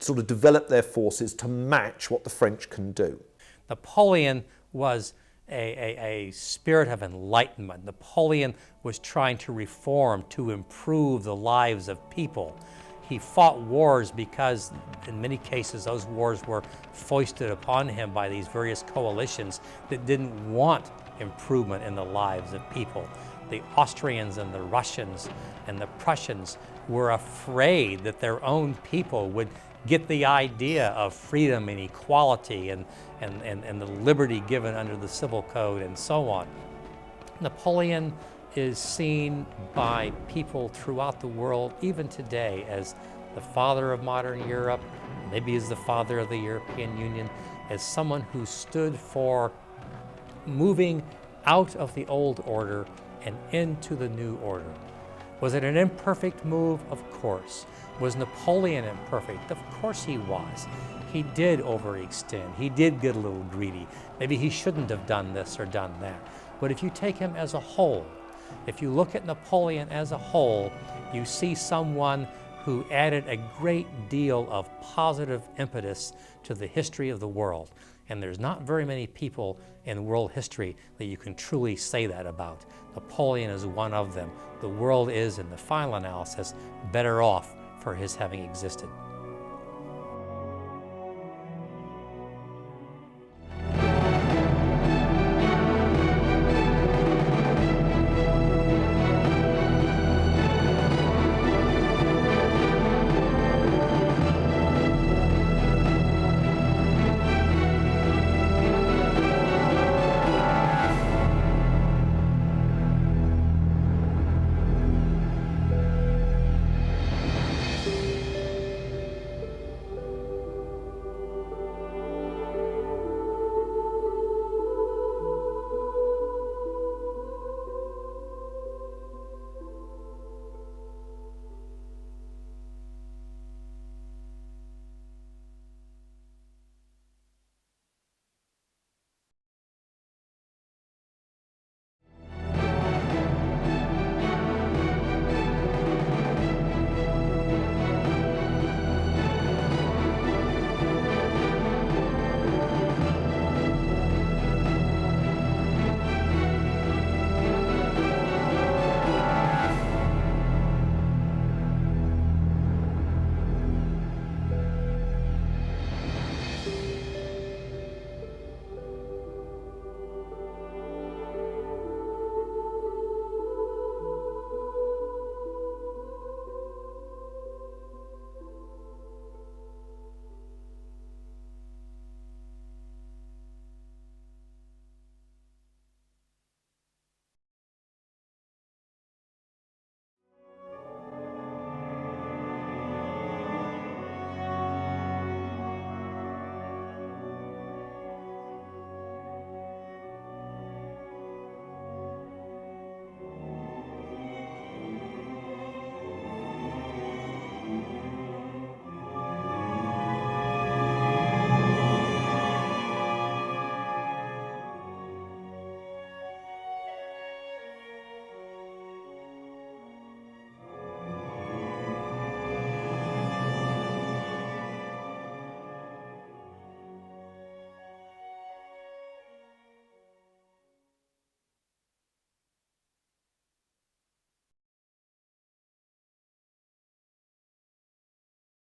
Speaker 2: sort of developed their forces to match what the French can do.
Speaker 6: Napoleon was a spirit of enlightenment. Napoleon was trying to reform, to improve the lives of people. He fought wars because, in many cases, those wars were foisted upon him by these various coalitions that didn't want improvement in the lives of people. The Austrians and the Russians and the Prussians were afraid that their own people would get the idea of freedom and equality and the liberty given under the Civil Code and so on. Napoleon is seen by people throughout the world, even today, as the father of modern Europe, maybe as the father of the European Union, as someone who stood for moving out of the old order and into the new order. Was it an imperfect move? Of course. Was Napoleon imperfect? Of course he was. He did overextend. He did get a little greedy. Maybe he shouldn't have done this or done that. But if you take him as a whole, if you look at Napoleon as a whole, you see someone who added a great deal of positive impetus to the history of the world. And there's not very many people in world history that you can truly say that about. Napoleon is one of them. The world is, in the final analysis, better off for his having existed.